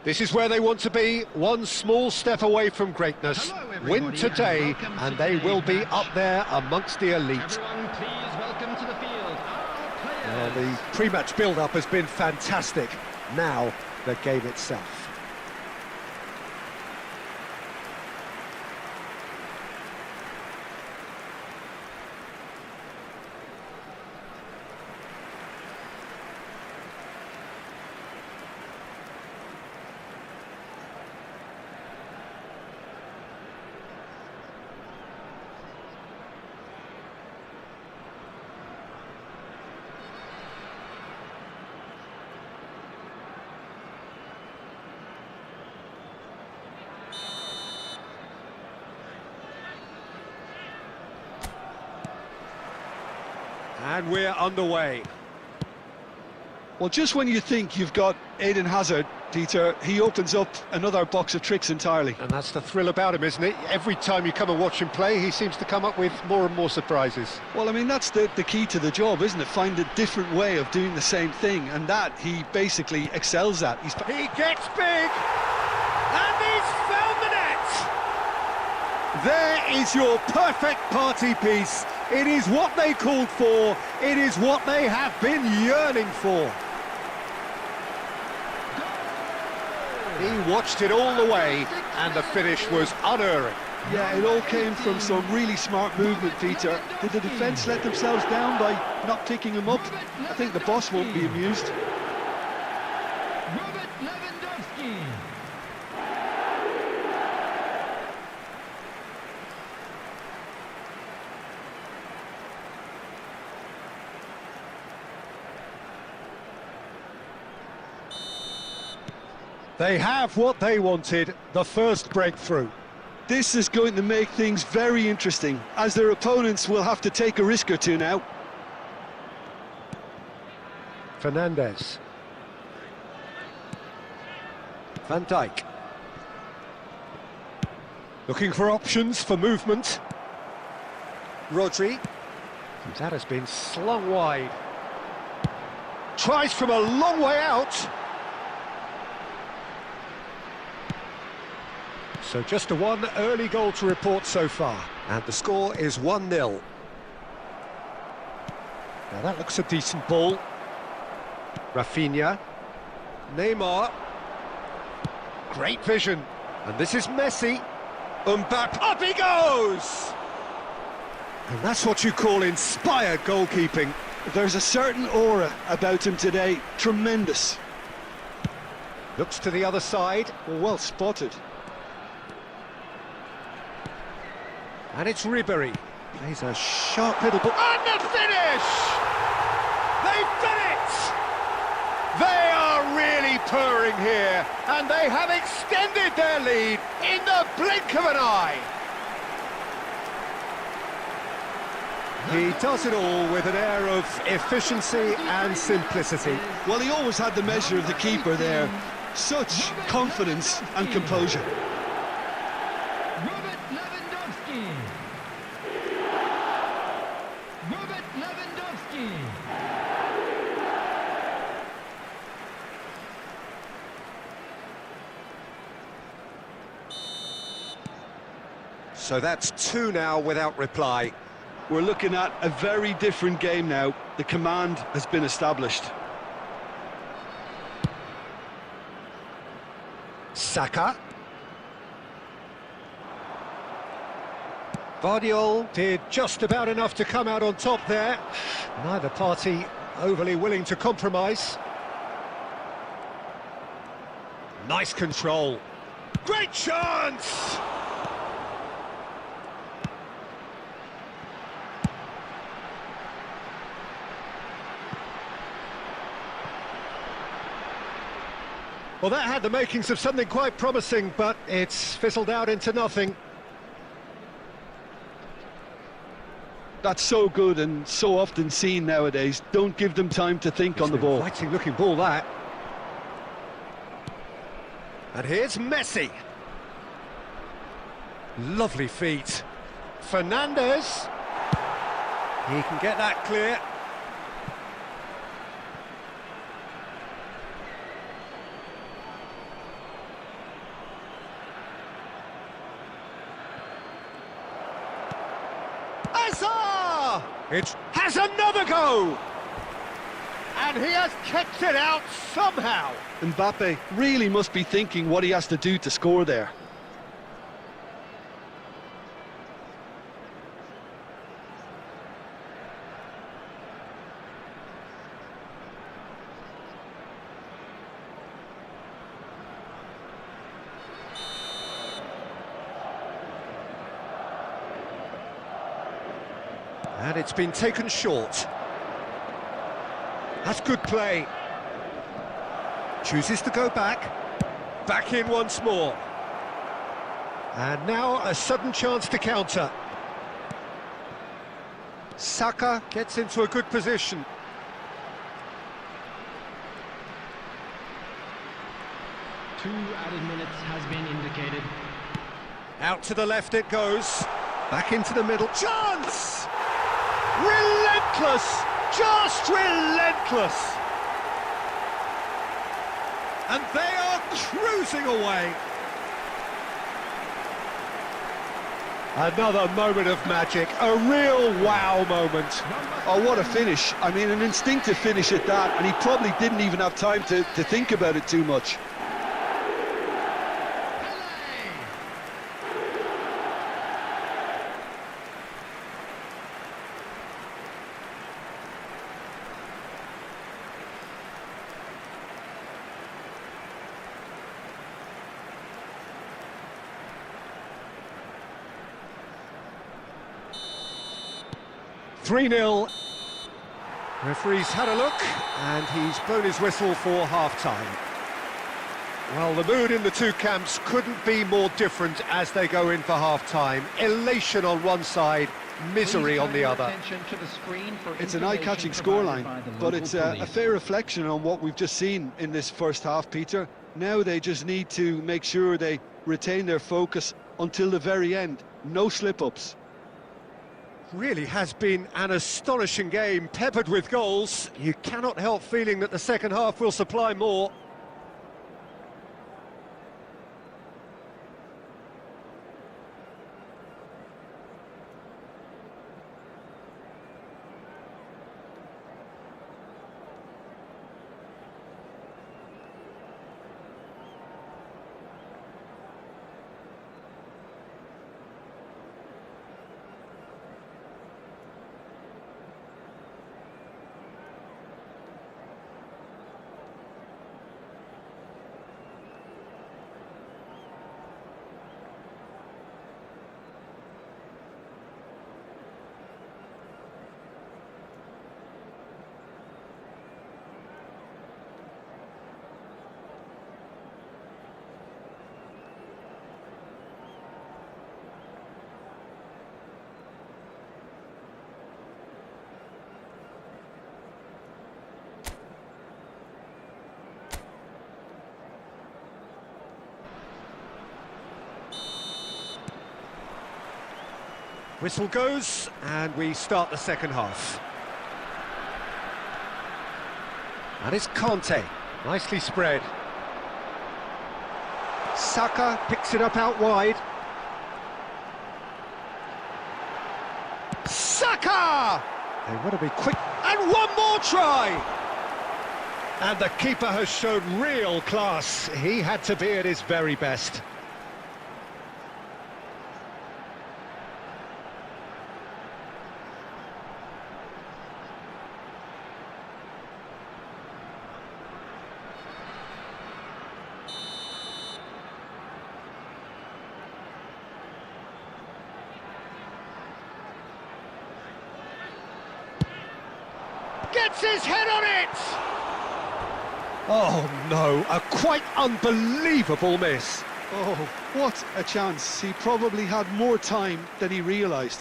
This is where they want to be, one small step away from greatness. Win today, and they will be up there amongst the elite. Everyone, please welcome to the field our players. Well, the pre-match build-up has been fantastic. Now, the game itself. And we're underway. Well, just when you think you've got Eden Hazard, Peter, he opens up another box of tricks entirely. And that's the thrill about him, isn't it? Every time you come and watch him play, he seems to come up with more and more surprises. Well, I mean, that's the key to the job, isn't it? Find a different way of doing the same thing, and that he basically excels at. He gets big, and he's found the net! there is your perfect party piece. It is what they called for. It is what they have been yearning for. He watched it all the way, and the finish was unerring. Yeah, it all came from some really smart movement, Peter. Did the defence let themselves down by not picking him up? I think the boss won't be amused. Robert Lewandowski. They have what they wanted, the first breakthrough. This is going to make things very interesting, as their opponents will have to take a risk or two now. Fernandes. Van Dijk. Looking for options for movement. Rodri. That has been slung wide. Tries from a long way out. So just a one early goal to report so far. And the score is 1-0. Now that looks a decent ball. Rafinha. Neymar. Great vision. And this is Messi. Mbappe. Up he goes! And that's what you call inspired goalkeeping. There's a certain aura about him today. Tremendous. Looks to the other side. Well spotted. And it's Ribéry. Plays a sharp little ball. And the finish! They've done it! They are really purring here, and they have extended their lead in the blink of an eye. He does it all with an air of efficiency and simplicity. Well, he always had the measure of the keeper there. Such confidence and composure. Robert Lewandowski. Robert Lewandowski. So that's two now without reply. We're looking at a very different game now. The command has been established. Saka. Vardiol did just about enough to come out on top there. Neither party overly willing to compromise. Nice control. Great chance! Well, that had the makings of something quite promising, but it's fizzled out into nothing. That's so good and so often seen nowadays. Don't give them time to think on the ball. Exciting looking ball, that. And here's Messi. Lovely feet. Fernandes. He can get that clear. It has another go! And he has kept it out somehow! Mbappe really must be thinking what he has to do to score there. And it's been taken short. That's good play. Chooses to go back. Back in once more. And now a sudden chance to counter. Saka gets into a good position. Two added minutes has been indicated. Out to the left it goes. Back into the middle. Chance! Relentless! Just relentless! And they are cruising away. Another moment of magic, a real wow moment. Oh, what a finish. I mean, an instinctive finish at that, and he probably didn't even have time to think about it too much. Pele. 3-0. Referee's had a look, and he's blown his whistle for half-time. Well, the mood in the two camps couldn't be more different as they go in for half-time. Elation on one side, misery on the other. It's an eye-catching scoreline, but it's a fair reflection on what we've just seen in this first half, Peter. Now they just need to make sure they retain their focus until the very end. No slip-ups. Really has been an astonishing game, peppered with goals. You cannot help feeling that the second half will supply more. Whistle goes, and we start the second half. And it's Conte, nicely spread. Saka picks it up out wide. Saka! They want to be quick, and one more try! And the keeper has shown real class. He had to be at his very best. Gets his head on it! Oh no, a quite unbelievable miss. Oh, what a chance. He probably had more time than he realised.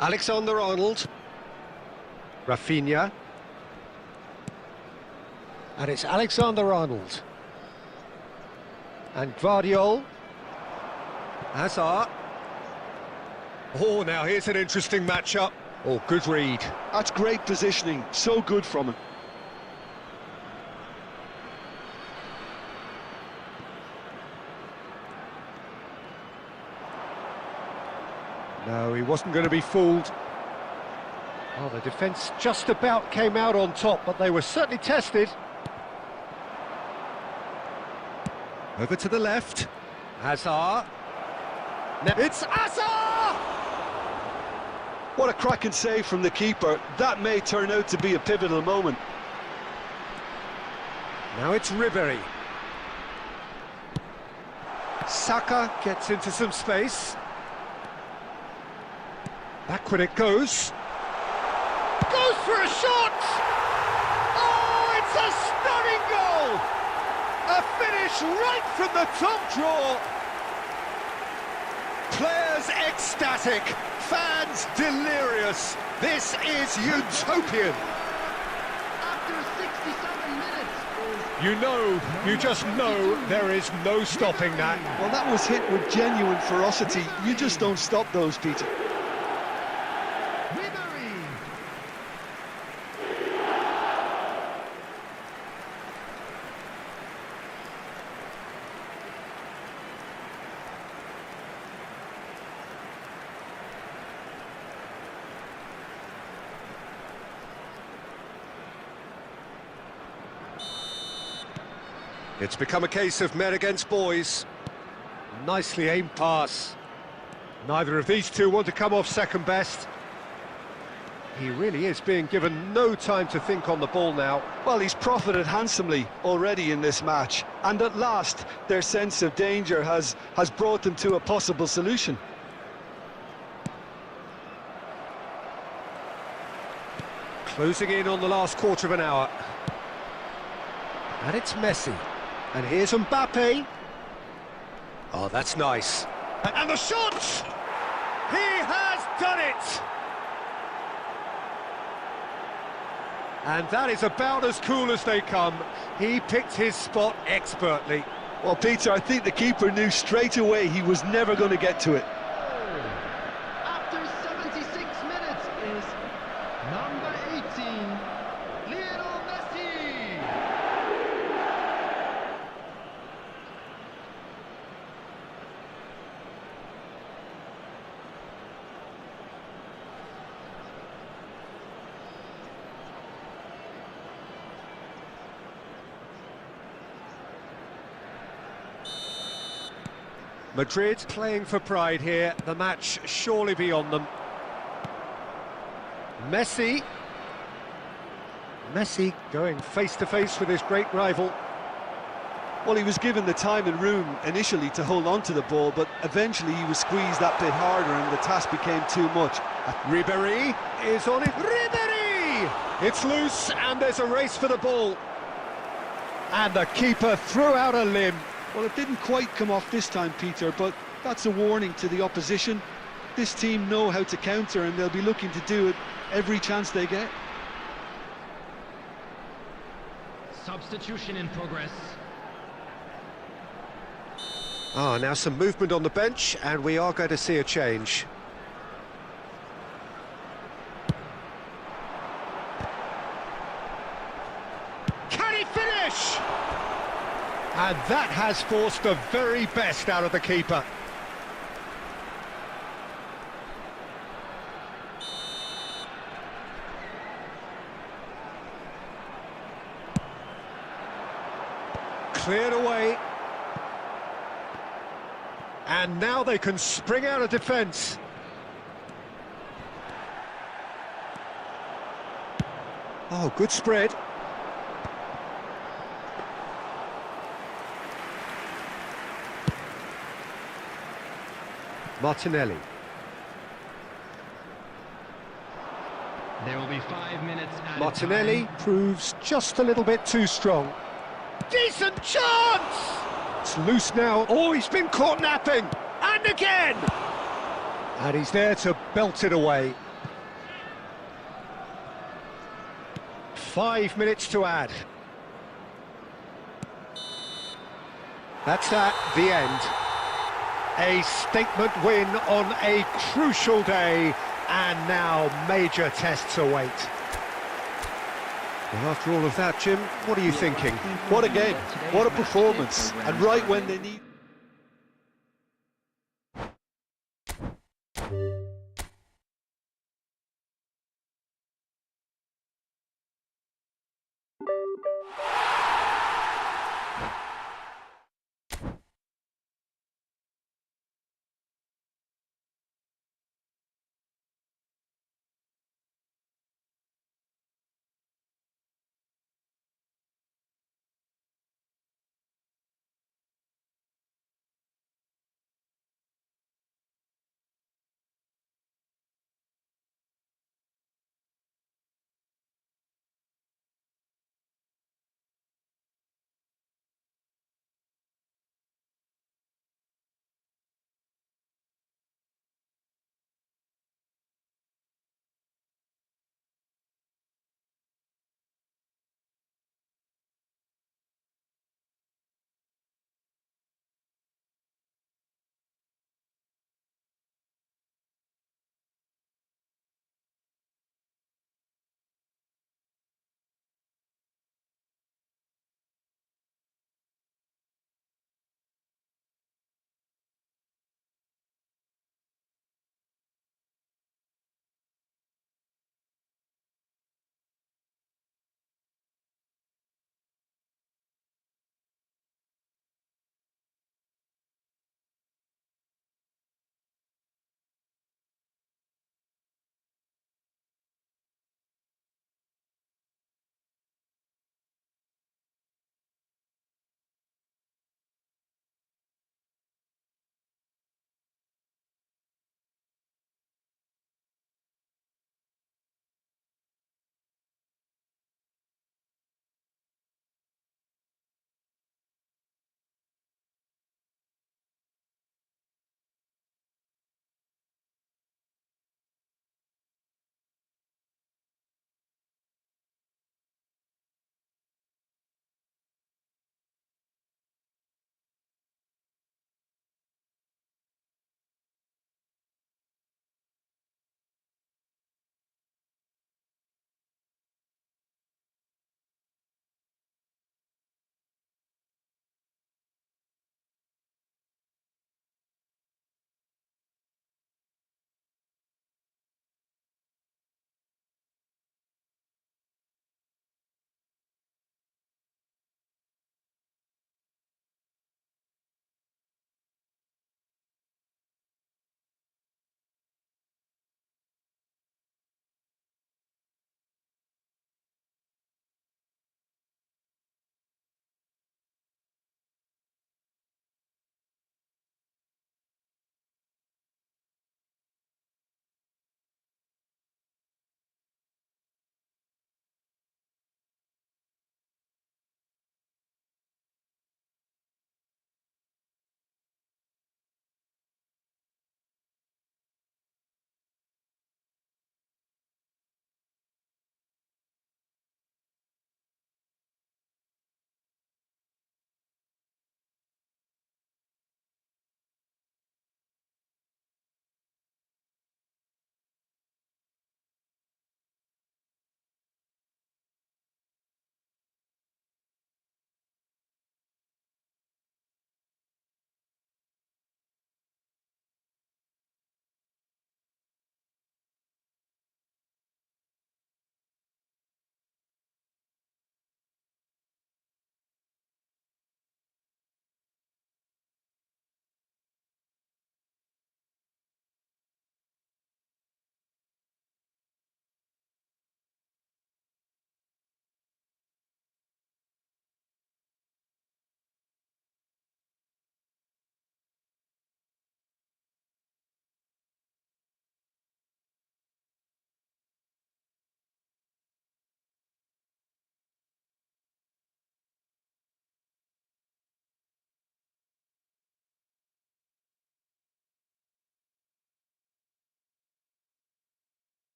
Alexander-Arnold. Rafinha. And it's Alexander-Arnold. And Guardiol. Hazard. Oh, now here's an interesting matchup. Oh, good read. That's great positioning, so good from him. No, he wasn't going to be fooled. Well, the defence just about came out on top, but they were certainly tested. Over to the left. Hazard. It's Hazard! What a cracking save from the keeper. That may turn out to be a pivotal moment. Now it's Ribery. Saka gets into some space. Backward it goes. Goes for a shot! Oh, it's a stunning goal! A finish right from the top draw. Players ecstatic, fans delirious. This is utopian. After 67 minutes, You just know there is no stopping that. Well, that was hit with genuine ferocity. You just don't stop those, Peter. It's become a case of men against boys. Nicely aimed pass. Neither of these two want to come off second best. He really is being given no time to think on the ball now. Well, he's profited handsomely already in this match, and at last their sense of danger has brought them to a possible solution. Closing in on the last quarter of an hour. And it's Messi. And here's Mbappe. Oh, that's nice. And the shot! He has done it! And that is about as cool as they come. He picked his spot expertly. Well, Peter, I think the keeper knew straight away he was never going to get to it. After 76 minutes is number 18, Lionel Messi. Madrid playing for pride here. The match surely beyond them. Messi. Messi going face-to-face with his great rival. Well, he was given the time and room initially to hold on to the ball, but eventually he was squeezed that bit harder and the task became too much. Ribéry is on it. Ribéry! It's loose and there's a race for the ball. And the keeper threw out a limb. Well, it didn't quite come off this time, Peter, but that's a warning to the opposition. This team know how to counter and they'll be looking to do it every chance they get. Substitution in progress. Now some movement on the bench, and we are going to see a change. Can he finish? And that has forced the very best out of the keeper. Cleared away. And now they can spring out of defence. Oh, good spread. Martinelli. There will be 5 minutes added Martinelli time. proves just a little bit too strong. Decent chance! It's loose now. Oh, he's been caught napping. And again! And he's there to belt it away. 5 minutes to add. That's that, the end. A statement win on a crucial day, and now major tests await. Well, after all of that, Jim, what are you thinking? What a game, what a performance, and right when they need...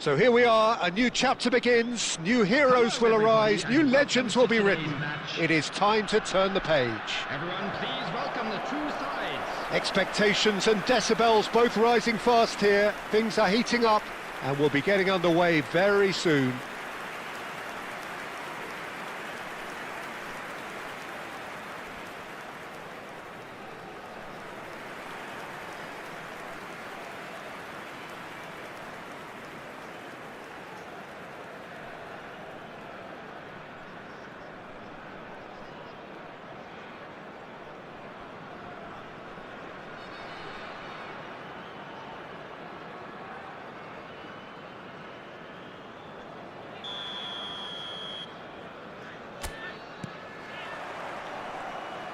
So here we are, a new chapter begins, new heroes will arise, new legends will be written. It is time to turn the page. Everyone, please welcome the two sides. Expectations and decibels both rising fast here. Things are heating up and we'll be getting underway very soon.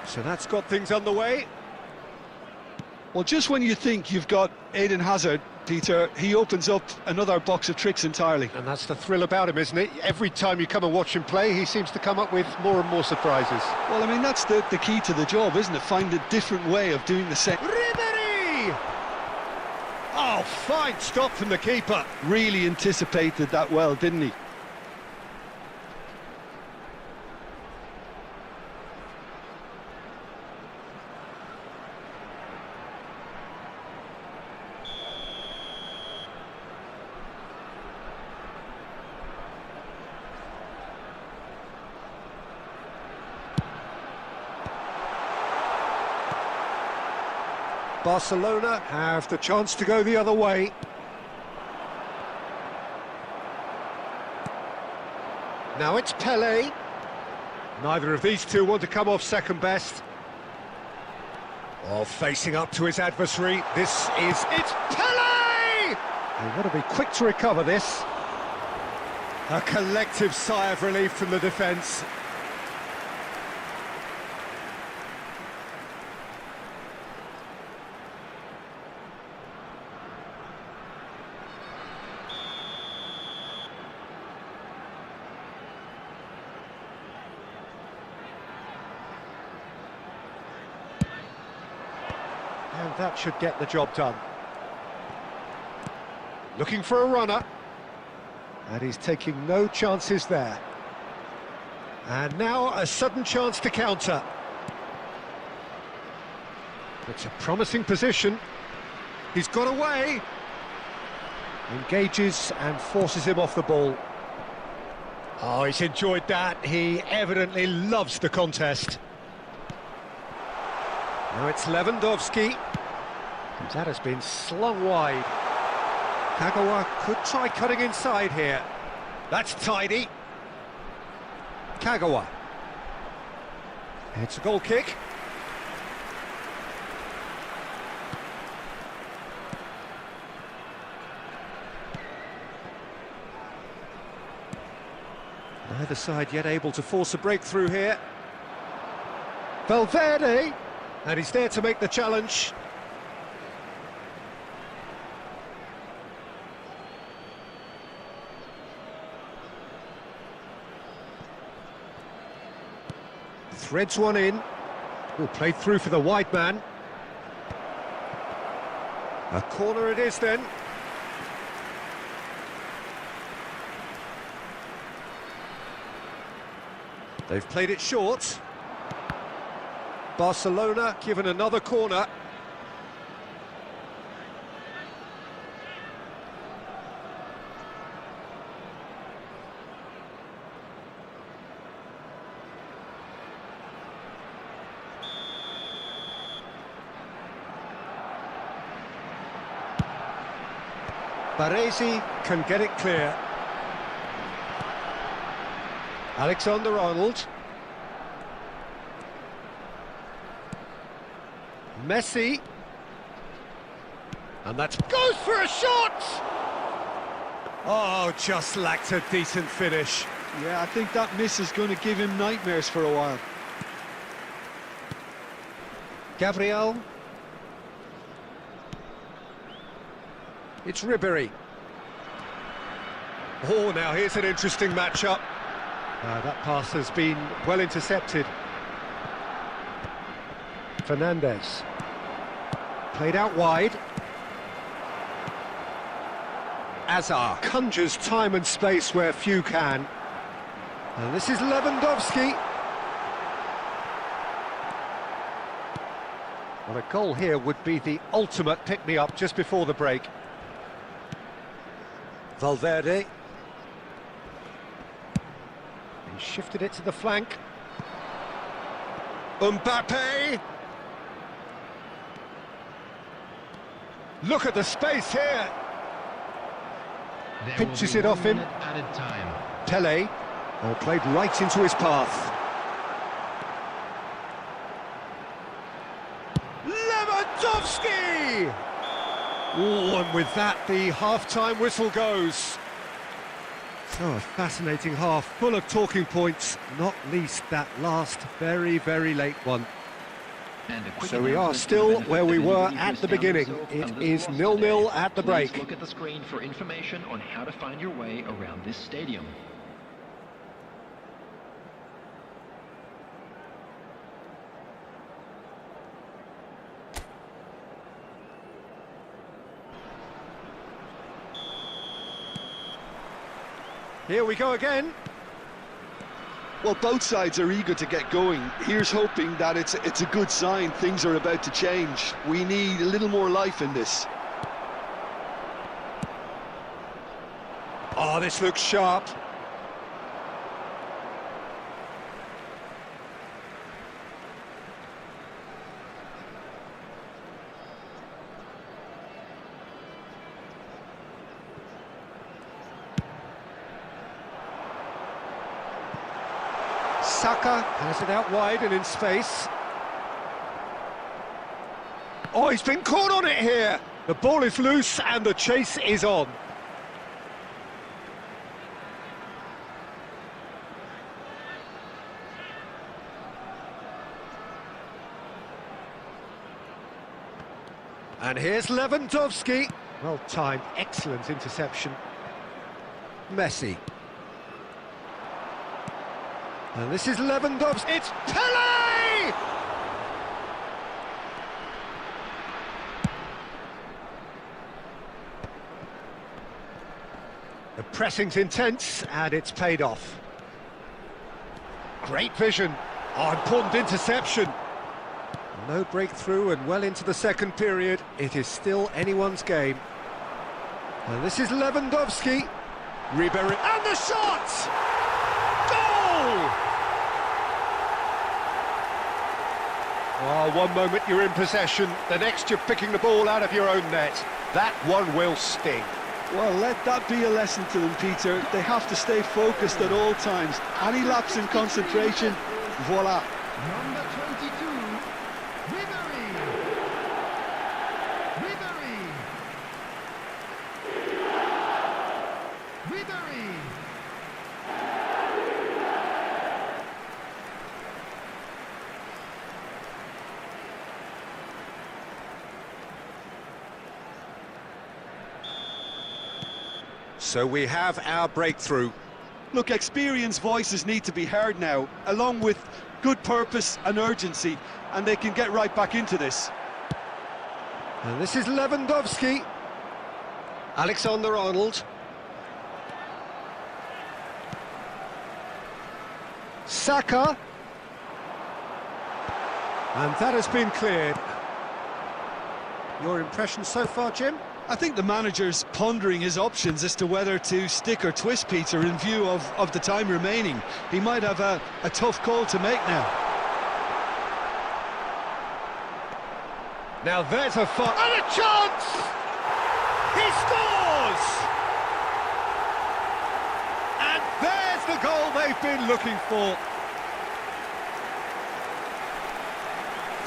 So that's got things underway. Well, just when you think you've got Eden Hazard, Peter, he opens up another box of tricks entirely. And that's the thrill about him, isn't it? Every time you come and watch him play, he seems to come up with more and more surprises. Well, I mean, that's the key to the job, isn't it? Find a different way of doing the same. Ribery! Oh, fine stop from the keeper. Really anticipated that well, didn't he? Barcelona have the chance to go the other way. Now it's Pelé. Neither of these two want to come off second best. Oh, facing up to his adversary. It's Pelé! They want to be quick to recover this. A collective sigh of relief from the defence. And that should get the job done. Looking for a runner. And he's taking no chances there. And now a sudden chance to counter. It's a promising position. He's got away. Engages and forces him off the ball. Oh, he's enjoyed that. He evidently loves the contest. Now it's Lewandowski. That has been slung wide. Kagawa could try cutting inside here. That's tidy. Kagawa. It's a goal kick. Neither side yet able to force a breakthrough here. Valverde. And he's there to make the challenge. Threads one in. Oh, played through for the wide man. A corner it is then. They've played it short. Barcelona given another corner. Baresi can get it clear. Alexander-Arnold. Messi. And that goes for a shot! Oh, just lacked a decent finish. Yeah, I think that miss is going to give him nightmares for a while. Gabriel. It's Ribery. Oh, now here's an interesting matchup. That pass has been well intercepted. Fernandez. Played out wide. Azar conjures time and space where few can. And this is Lewandowski. Well, a goal here would be the ultimate pick-me-up just before the break. Valverde. He shifted it to the flank. Mbappe! Look at the space here! There Pinches will be it off 1 him. minute added time. Pele, played right into his path. Lewandowski! Oh, and with that, the half-time whistle goes. So a fascinating half, full of talking points, not least that last very, very late one. So we are still where we were at the beginning. It is 0-0 at the break. Please look at the screen for information on how to find your way around this stadium. Here we go again. Well, both sides are eager to get going. Here's hoping that it's a good sign. Things are about to change. We need a little more life in this. Oh, this looks sharp. Saka has it out wide and in space. Oh, he's been caught on it here. The ball is loose and the chase is on. And here's Lewandowski. Well timed, excellent interception. Messi. And this is Lewandowski. It's Pele! The pressing's intense and it's paid off. Great vision. Oh, important interception. No breakthrough and well into the second period. It is still anyone's game. And this is Lewandowski. Ribery. And the shot! Goal! Oh, one moment you're in possession, the next you're picking the ball out of your own net. That one will sting. Well, let that be a lesson to them, Peter. They have to stay focused at all times. Any lapse in concentration, voila. Number 22, Ribery. Ribery. Ribery. So we have our breakthrough. Look, experienced voices need to be heard now, along with good purpose and urgency, and they can get right back into this. And this is Lewandowski. Alexander-Arnold. Saka. And that has been cleared. Your impression so far, Jim? I think the manager's pondering his options as to whether to stick or twist, Peter, in view of the time remaining. He might have a tough call to make now. Now there's a fun and a chance! He scores! And there's the goal they've been looking for.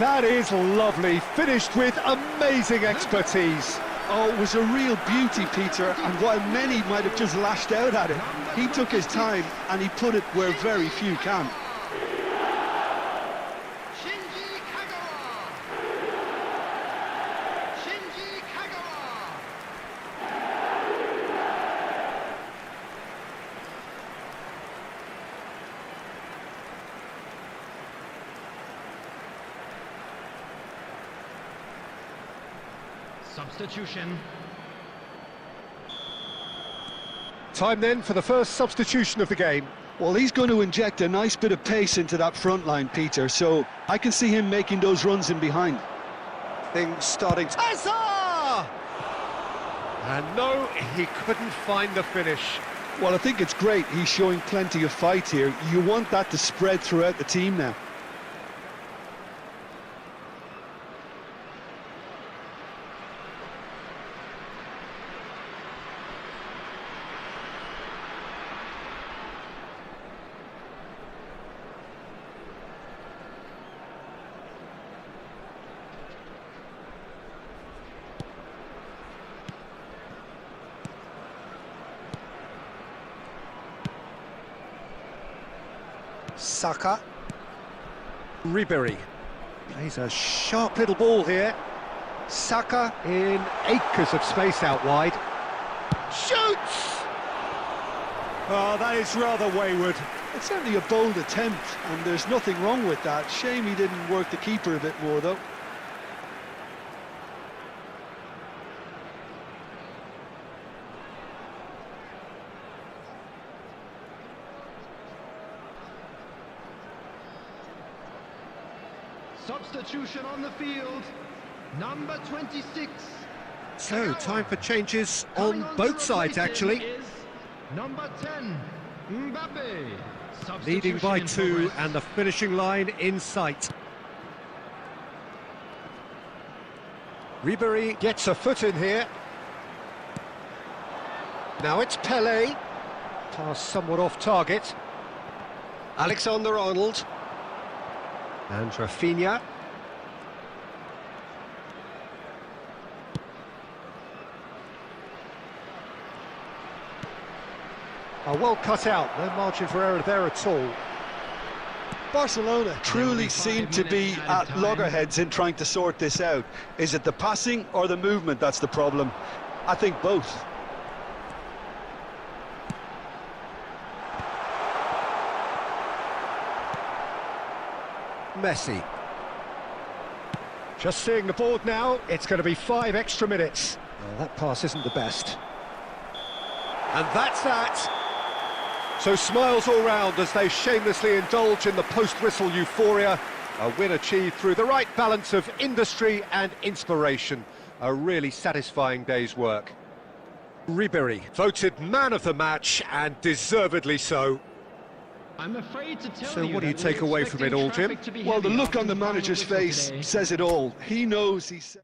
That is lovely, finished with amazing expertise. Oh, it was a real beauty, Peter, and while many might have just lashed out at it, he took his time and he put it where very few can. Shinji Kagawa. Shinji Kagawa. Substitution. Time then for the first substitution of the game. Well, he's going to inject a nice bit of pace into that front line, Peter, so I can see him making those runs in behind. Things starting to... Hazard! And no, he couldn't find the finish. Well, I think it's great. He's showing plenty of fight here. You want that to spread throughout the team now. Saka. Ribery plays a sharp little ball here. Saka in acres of space out wide. Shoots! Oh, that is rather wayward. It's certainly a bold attempt, and there's nothing wrong with that. Shame he didn't work the keeper a bit more, though. Substitution on the field, number 26. So, time for changes on both sides, actually. Is number 10, Mbappe. Leading by Substitution in 2 progress. and the finishing line in sight. Ribery gets a foot in here. Now it's Pelé. Pass somewhat off target. Alexander-Arnold. And Rafinha. Well cut out, no margin for error there at all. Barcelona truly seem to be at loggerheads in trying to sort this out. Is it the passing or the movement that's the problem? I think both. Messi. Just seeing the board now, it's going to be 5 extra minutes. Well, that pass isn't the best. And that's that. So smiles all round as they shamelessly indulge in the post-whistle euphoria. A win achieved through the right balance of industry and inspiration. A really satisfying day's work. Ribery, voted man of the match, and deservedly so. I'm afraid to tell So you what do you that take we're away from it all, Jim? expecting traffic to be Well, the heavy look after on the final manager's whistle face today. says it all. He knows he's...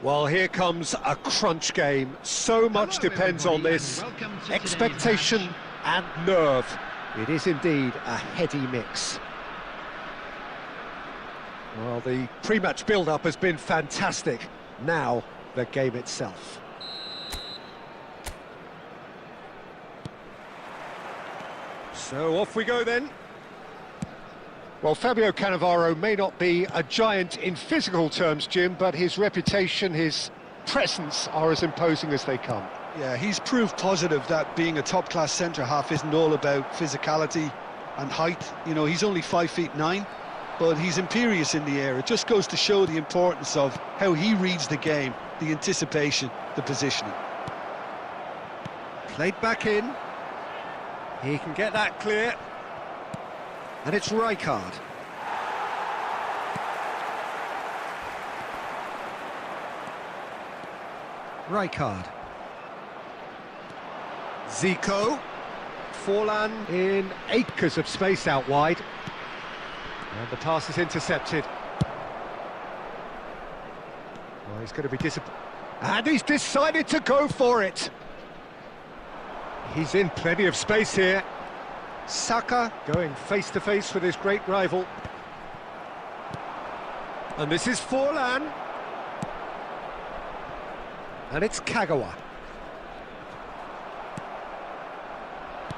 Well, here comes a crunch game. So much Hello, depends on everybody, this. and welcome to today's Expectation match. and nerve. It is indeed a heady mix. Well, the pre-match build-up has been fantastic. Now, the game itself. So off we go then. Well, Fabio Cannavaro may not be a giant in physical terms, Jim, but his reputation, his presence are as imposing as they come. Yeah, he's proved positive that being a top-class centre-half isn't all about physicality and height. You know, he's only 5'9", but he's imperious in the air. It just goes to show the importance of how he reads the game, the anticipation, the positioning. Played back in. He can get that clear. And it's Rijkaard. Rijkaard. Zico. Forlan in acres of space out wide. And the pass is intercepted. Well, he's going to be disappointed. And he's decided to go for it. He's in plenty of space here. Saka going face-to-face with his great rival. And this is Forlan. And it's Kagawa.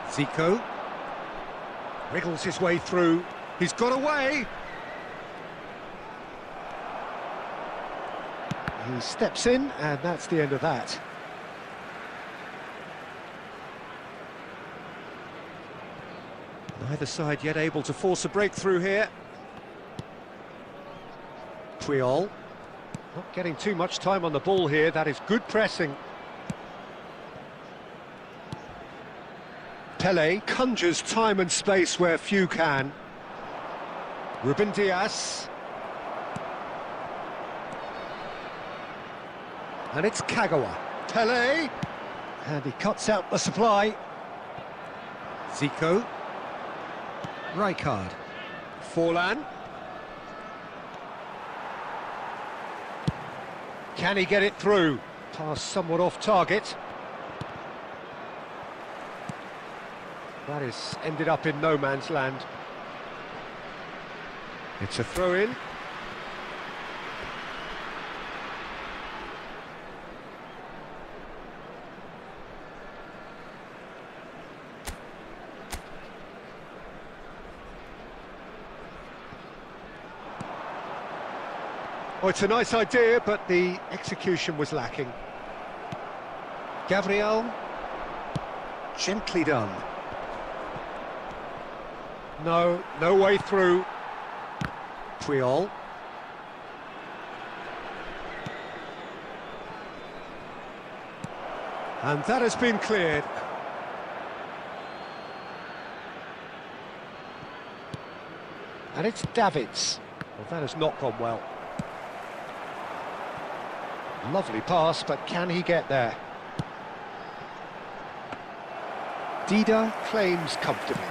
Zico. Wriggles his way through. He's got away. He steps in, and that's the end of that. Neither side yet able to force a breakthrough here. Puyol. Not getting too much time on the ball here. That is good pressing. Pele conjures time and space where few can. Ruben Dias. And it's Kagawa. Pele. And he cuts out the supply. Zico. Rijkaard. Forlan. Can he get it through? Pass somewhat off target. That is ended up in no man's land. It's a throw-in. Oh, it's a nice idea, but the execution was lacking. Gabriel. Gently done. No way through. Puyol. And that has been cleared. And it's Davids. Well, that has not gone well. Lovely pass, but can he get there? Dida claims comfortably.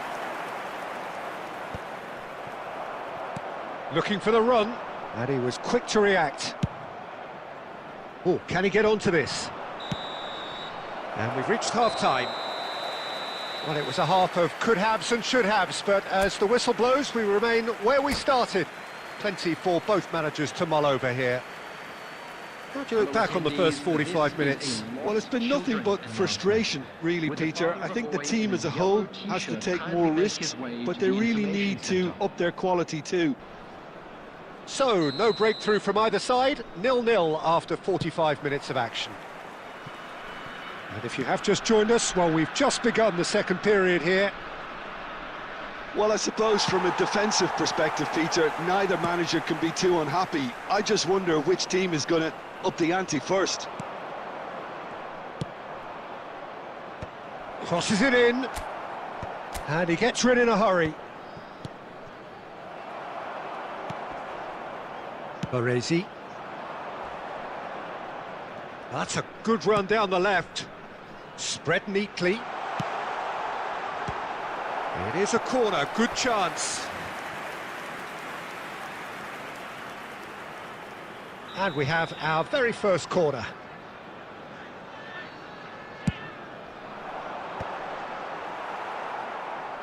Looking for the run, and he was quick to react. Oh, can he get onto this? And we've reached half-time. Well, it was a half of could-haves and should-haves, but as the whistle blows, we remain where we started. Plenty for both managers to mull over here. How do you look back on the first 45 minutes? Well, it's been nothing but frustration, really, Peter. I think the team as a whole has to take more risks, but they really need to up their quality too. So, no breakthrough from either side, 0-0 after 45 minutes of action. And if you have just joined us, well, we've just begun the second period here. Well, I suppose from a defensive perspective, Peter, neither manager can be too unhappy. I just wonder which team is going to up the ante first. Crosses it in. And he gets rid in a hurry. Baresi. That's a good run down the left. Spread neatly. It is a corner, good chance. And we have our very first corner.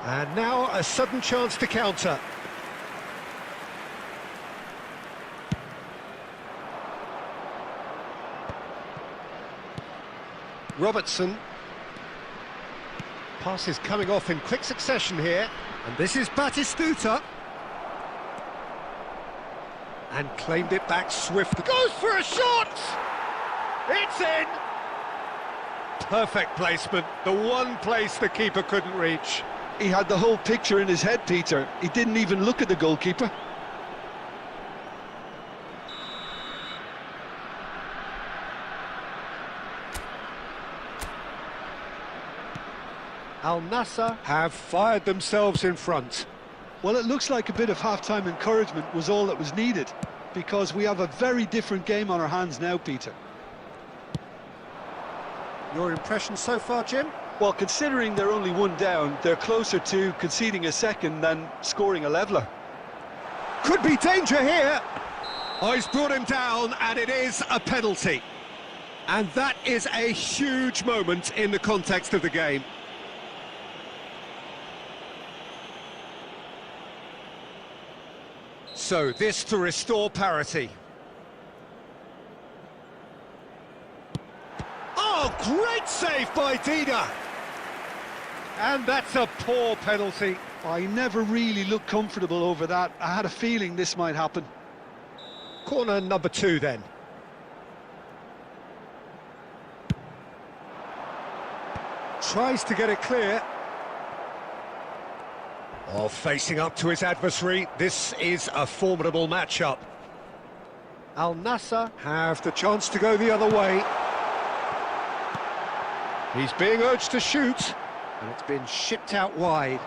And now a sudden chance to counter. Robertson. Passes coming off in quick succession here. And this is Batistuta. And claimed it back swiftly. Goes for a shot! It's in! Perfect placement, the one place the keeper couldn't reach. He had the whole picture in his head, Peter. He didn't even look at the goalkeeper. Al Nassr have fired themselves in front. Well, it looks like a bit of half-time encouragement was all that was needed, because we have a very different game on our hands now, Peter. Your impression so far, Jim? Well, considering they're only one down, they're closer to conceding a second than scoring a leveller. Could be danger here. Oh, he's brought him down, and it is a penalty. And that is a huge moment in the context of the game. So, this to restore parity. Oh, great save by Dida! And that's a poor penalty. I never really looked comfortable over that. I had a feeling this might happen. Corner number 2 then. Tries to get it clear. Oh, facing up to his adversary, this is a formidable matchup. Al Nassr have the chance to go the other way. He's being urged to shoot, and it's been shipped out wide.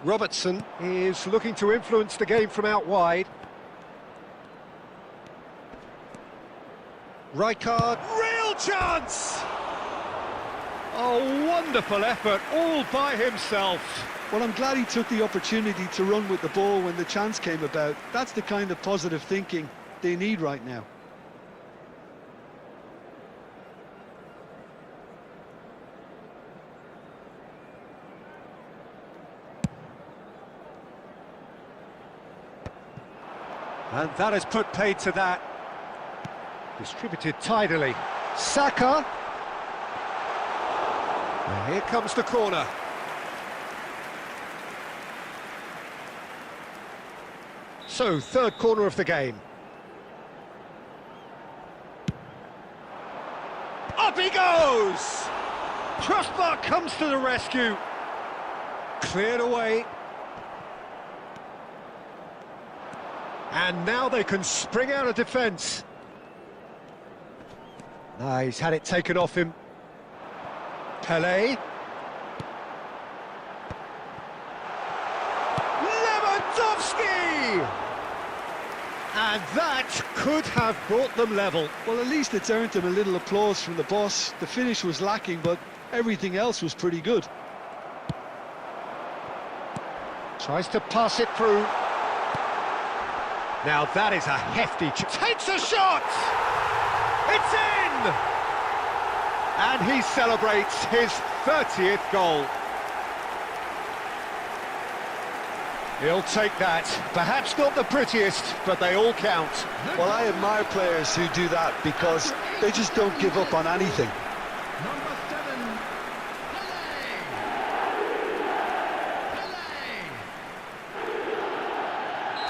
Robertson is looking to influence the game from out wide. Rijkaard, real chance! Oh, wonderful effort, all by himself. Well, I'm glad he took the opportunity to run with the ball when the chance came about. That's the kind of positive thinking they need right now. And that has put paid to that. Distributed tidily. Saka. And here comes the corner. So, third corner of the game. Up he goes! Crossbar comes to the rescue. Cleared away. And now they can spring out of defence. No, he's had it taken off him. Pelé. Lewandowski! And that could have brought them level. Well, at least it's earned him a little applause from the boss. The finish was lacking, but everything else was pretty good. Tries to pass it through. Now that is a hefty takes a shot! It's in! And he celebrates his 30th goal. He'll take that. Perhaps not the prettiest, but they all count. Well, I admire players who do that because they just don't give up on anything. Number 7,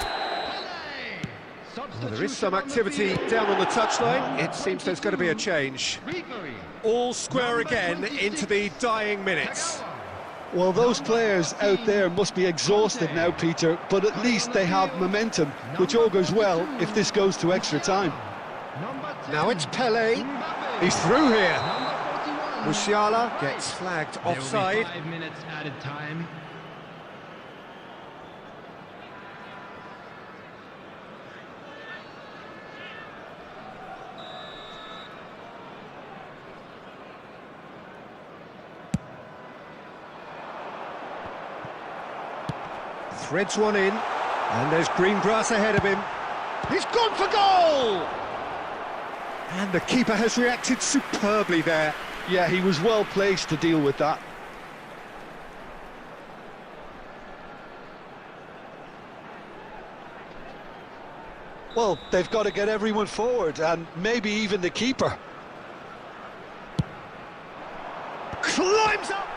Pelé. Well, there is some activity down on the touchline. It seems there's going to be a change. All square again into the dying minutes. Well, those players out there must be exhausted now, Peter, but at least they have momentum, which augurs well if this goes to extra time. Now it's Pelé. He's through here. Musiala gets flagged offside. 5 minutes added time. Threads one in, and there's green grass ahead of him. He's gone for goal! And the keeper has reacted superbly there. Yeah, he was well placed to deal with that. Well, they've got to get everyone forward, and maybe even the keeper. climbs up!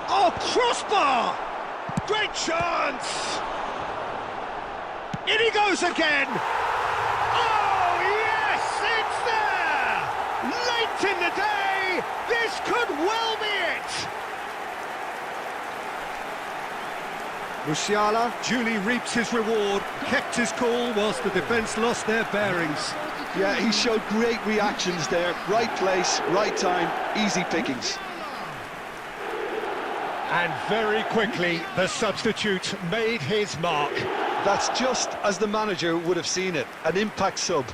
Oh, crossbar! Great chance! In he goes again! Oh, yes, it's there! Late in the day, this could well be it! Musiala duly reaps his reward, kept his cool whilst the defence lost their bearings. Yeah, he showed great reactions there. Right place, right time, easy pickings. And very quickly, the substitute made his mark. That's just as the manager would have seen it, an impact sub.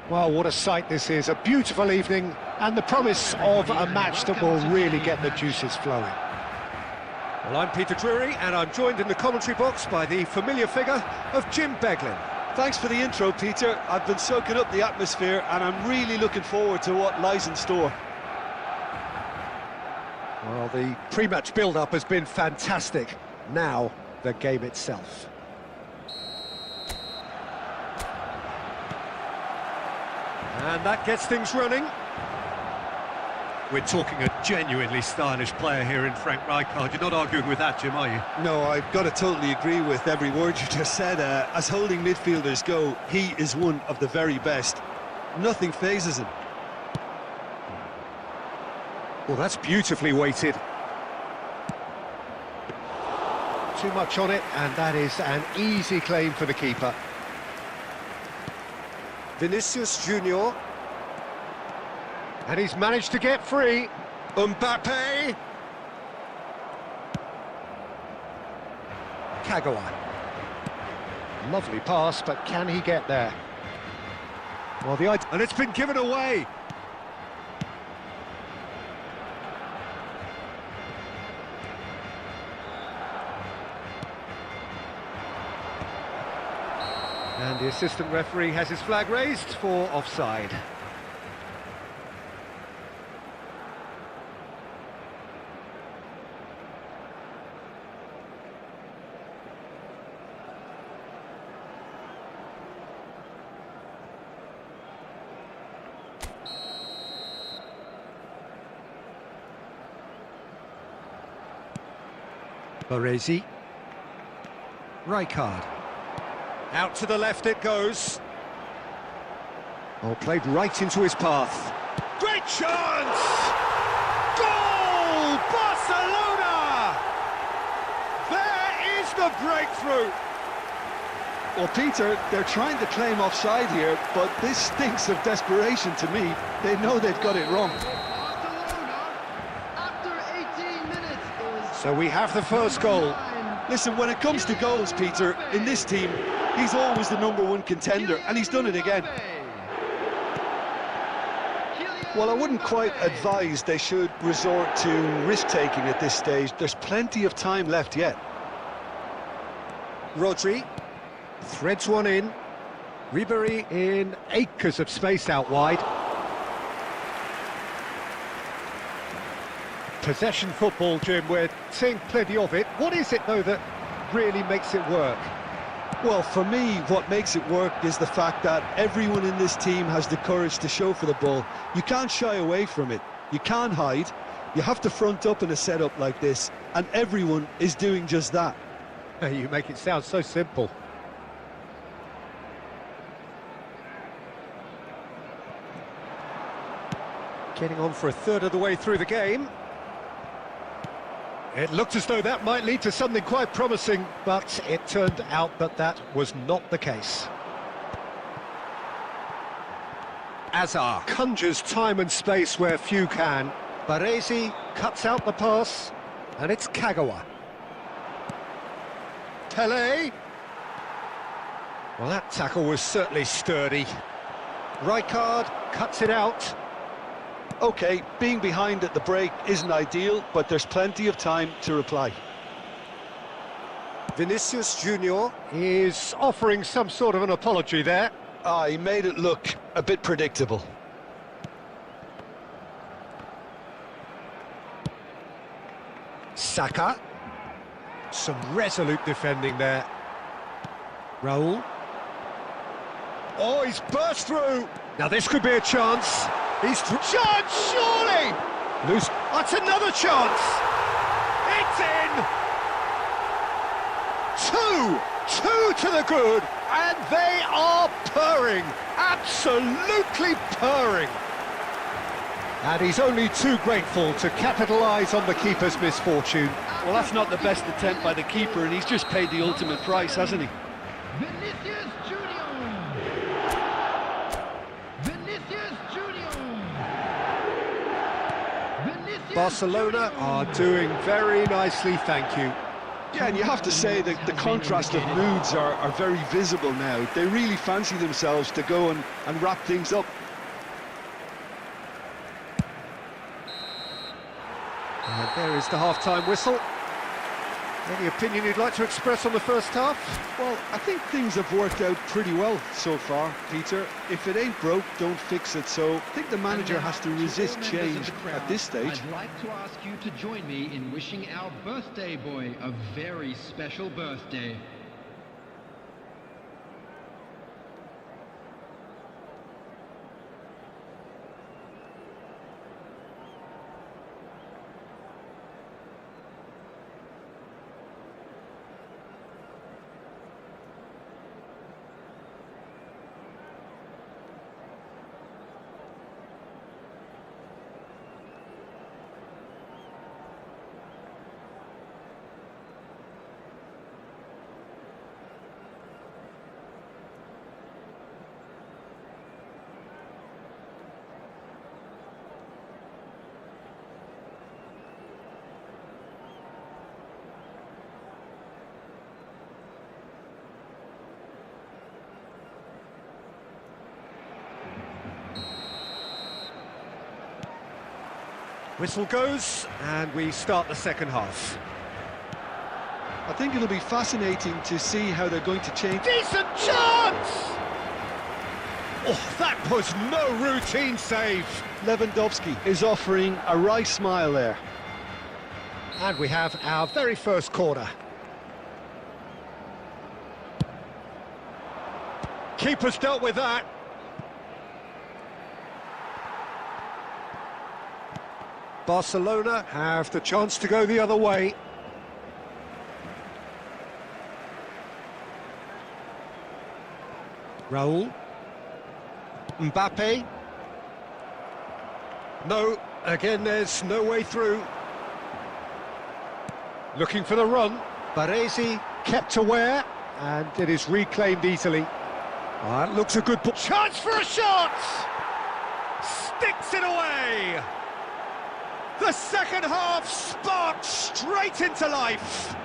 Well, what a sight this is, a beautiful evening and the promise of a match that will really get the juices flowing. Well, I'm Peter Drury, and I'm joined in the commentary box by the familiar figure of Jim Beglin. Thanks for the intro, Peter. I've been soaking up the atmosphere and I'm really looking forward to what lies in store. Well, the pre-match build-up has been fantastic. Now, the game itself. And that gets things running. We're talking a genuinely stylish player here in Frank Rijkaard. You're not arguing with that, Jim, are you? No, I've got to totally agree with every word you just said. As holding midfielders go, he is one of the very best. Nothing phases him. Well, that's beautifully weighted. Too much on it, and that is an easy claim for the keeper. Vinicius Junior. And he's managed to get free. Mbappe. Kagawa. Lovely pass, but can he get there? Well, and it's been given away. And the assistant referee has his flag raised for offside. Baresi. Rijkaard. Out to the left it goes. Oh, played right into his path. Great chance! Goal! Barcelona! There is the breakthrough! Well, Peter, they're trying to claim offside here, but this stinks of desperation to me. They know they've got it wrong. Barcelona, after 18 minutes, is So we have the first goal. Listen, when it comes to goals, Peter, in this team, he's always the #1 contender, and he's done it again. Well, I wouldn't quite advise they should resort to risk-taking at this stage. There's plenty of time left yet. Rodri threads one in. Ribéry in acres of space out wide. Possession football, Jim, we're seeing plenty of it. What is it, though, that really makes it work? Well, for me, what makes it work is the fact that everyone in this team has the courage to show for the ball. You can't shy away from it. You can't hide. You have to front up in a setup like this, and everyone is doing just that. You make it sound so simple. Getting on for a third of the way through the game. It looked as though that might lead to something quite promising, but it turned out that that was not the case. Azar conjures time and space where few can. Baresi cuts out the pass, and it's Kagawa. Pele. Well, that tackle was certainly sturdy. Rijkaard cuts it out. OK, being behind at the break isn't ideal, but there's plenty of time to reply. Vinicius Junior is offering some sort of an apology there. He made it look a bit predictable. Saka. Some resolute defending there. Raul. Oh, he's burst through. Now this could be a chance. He's chance, surely! Loose. That's another chance! It's in! Two to the good, and they are purring, absolutely purring. And he's only too grateful to capitalise on the keeper's misfortune. Well, that's not the best attempt by the keeper, and he's just paid the ultimate price, hasn't he? Vinicius Junior. Vinicius Junior. Vinicius Barcelona Junior. are doing very nicely, thank you. Yeah, and you have to say that the contrast of moods are very visible now. They really fancy themselves to go and wrap things up. And there is the half-time whistle. Any opinion you'd like to express on the first half? Well, I think things have worked out pretty well so far, Peter. If it ain't broke, don't fix it. So I think the manager has to resist change at this stage. I'd like to ask you to join me in wishing our birthday boy a very special birthday. Whistle goes, and we start the second half. I think it'll be fascinating to see how they're going to change. Decent chance! Oh, that was no routine save. Lewandowski is offering a wry smile there. And we have our very first corner. Keeper's dealt with that. Barcelona have the chance to go the other way. Raul. Mbappe. No, again there's no way through. Looking for the run. Baresi kept aware, and it is reclaimed easily. That looks a good ball. Chance for a shot! Sticks it away! The second half sparked straight into life.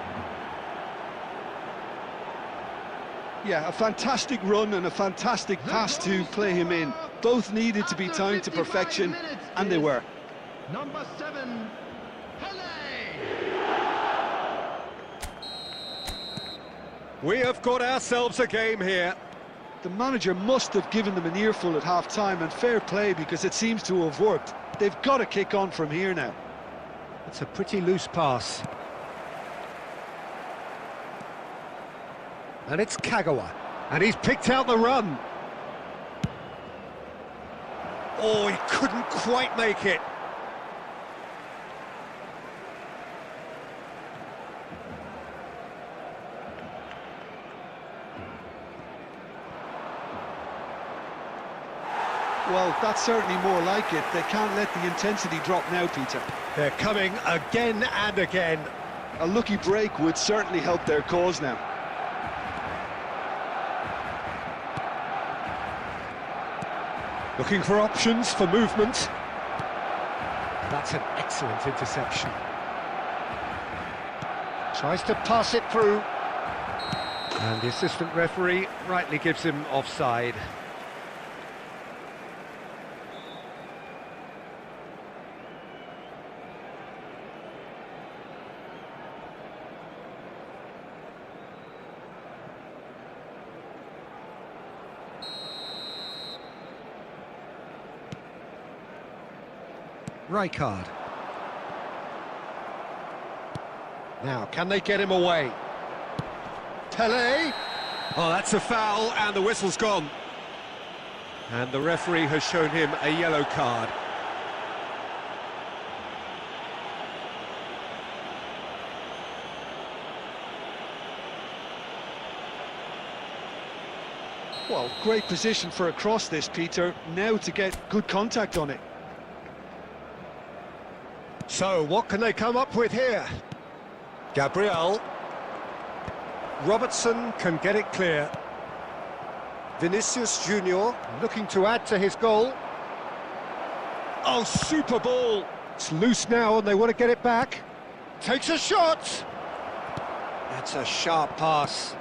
Yeah, a fantastic run and a fantastic pass to play him in. Both needed to be timed to perfection, and they were. Number 7, Pele! We have got ourselves a game here. The manager must have given them an earful at half-time, and fair play, because it seems to have worked. They've got to kick on from here now. It's a pretty loose pass. And it's Kagawa. And he's picked out the run. Oh, he couldn't quite make it. Well, that's certainly more like it. They can't let the intensity drop now, Peter. They're coming again and again. A lucky break would certainly help their cause now. Looking for options for movement. That's an excellent interception. Tries to pass it through. And the assistant referee rightly gives him offside. Rijkaard. Now, can they get him away? Pele! Oh, that's a foul, and the whistle's gone. And the referee has shown him a yellow card. Well, great position for a cross this, Peter. Now to get good contact on it. So, what can they come up with here? Gabriel. Robertson can get it clear. Vinicius Junior looking to add to his goal. Oh, super ball! It's loose now and they want to get it back. Takes a shot! That's a sharp pass.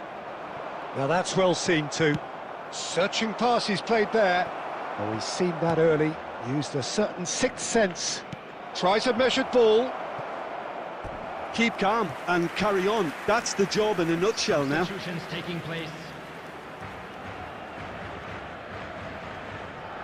Now that's well seen too. Searching pass he's played there. Oh, he's seen that early. Used a certain sixth sense. Tries a measured ball. Keep calm and carry on. That's the job in a nutshell now. Substitutions taking place.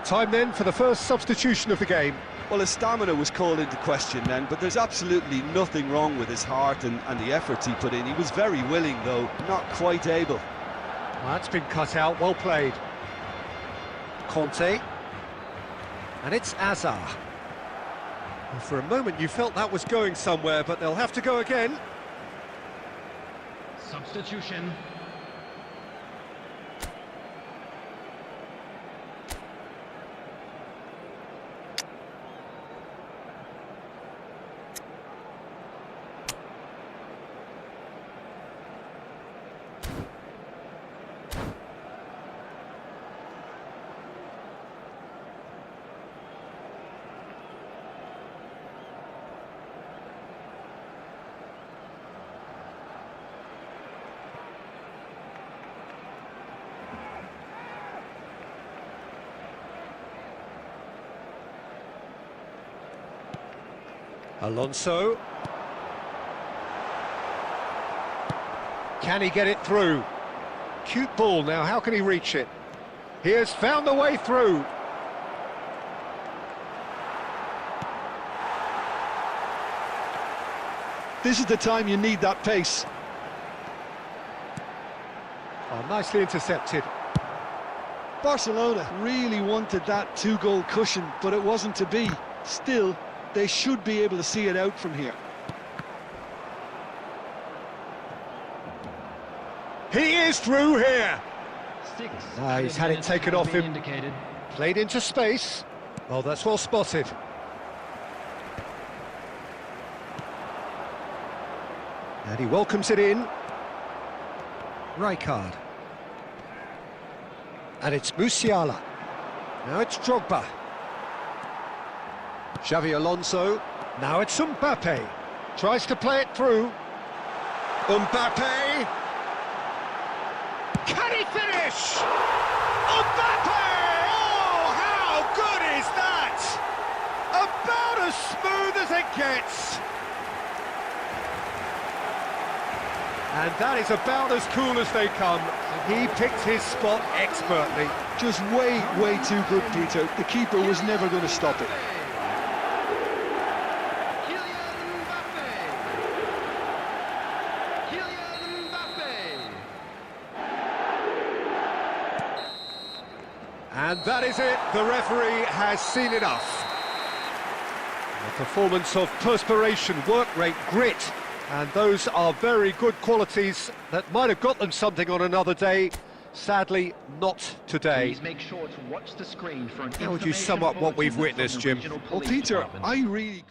Time then for the first substitution of the game. Well, his stamina was called into question then, but there's absolutely nothing wrong with his heart and the efforts he put in. He was very willing, though, not quite able. Well, that's been cut out, well played. Conte. And it's Azar. Well, for a moment you felt that was going somewhere, but they'll have to go again. Substitution. Alonso. Can he get it through? Cute ball now, how can he reach it? He has found the way through. This is the time you need that pace. Oh, nicely intercepted. Barcelona really wanted that two-goal cushion, but it wasn't to be. Still, they should be able to see it out from here. He is through here. He's had it Minutes taken have off been him. indicated. Played into space. Oh, that's well spotted. And he welcomes it in. Rijkaard. And it's Musiala. Now it's Drogba. Xavi Alonso. Now it's Mbappe. Tries to play it through. Mbappe. Can he finish? Mbappe! Oh, how good is that? About as smooth as it gets. And that is about as cool as they come. He picked his spot expertly. Just way too good, Peter. The keeper was never going to stop it. Kylian Mbappe. Kylian Mbappe. And that is it. The referee has seen enough. A performance of perspiration, work rate, grit. And those are very good qualities that might have got them something on another day. Sadly, not today. Please make sure to watch the screen for an How would you sum up what we've witnessed, Jim? Well, Peter, I really...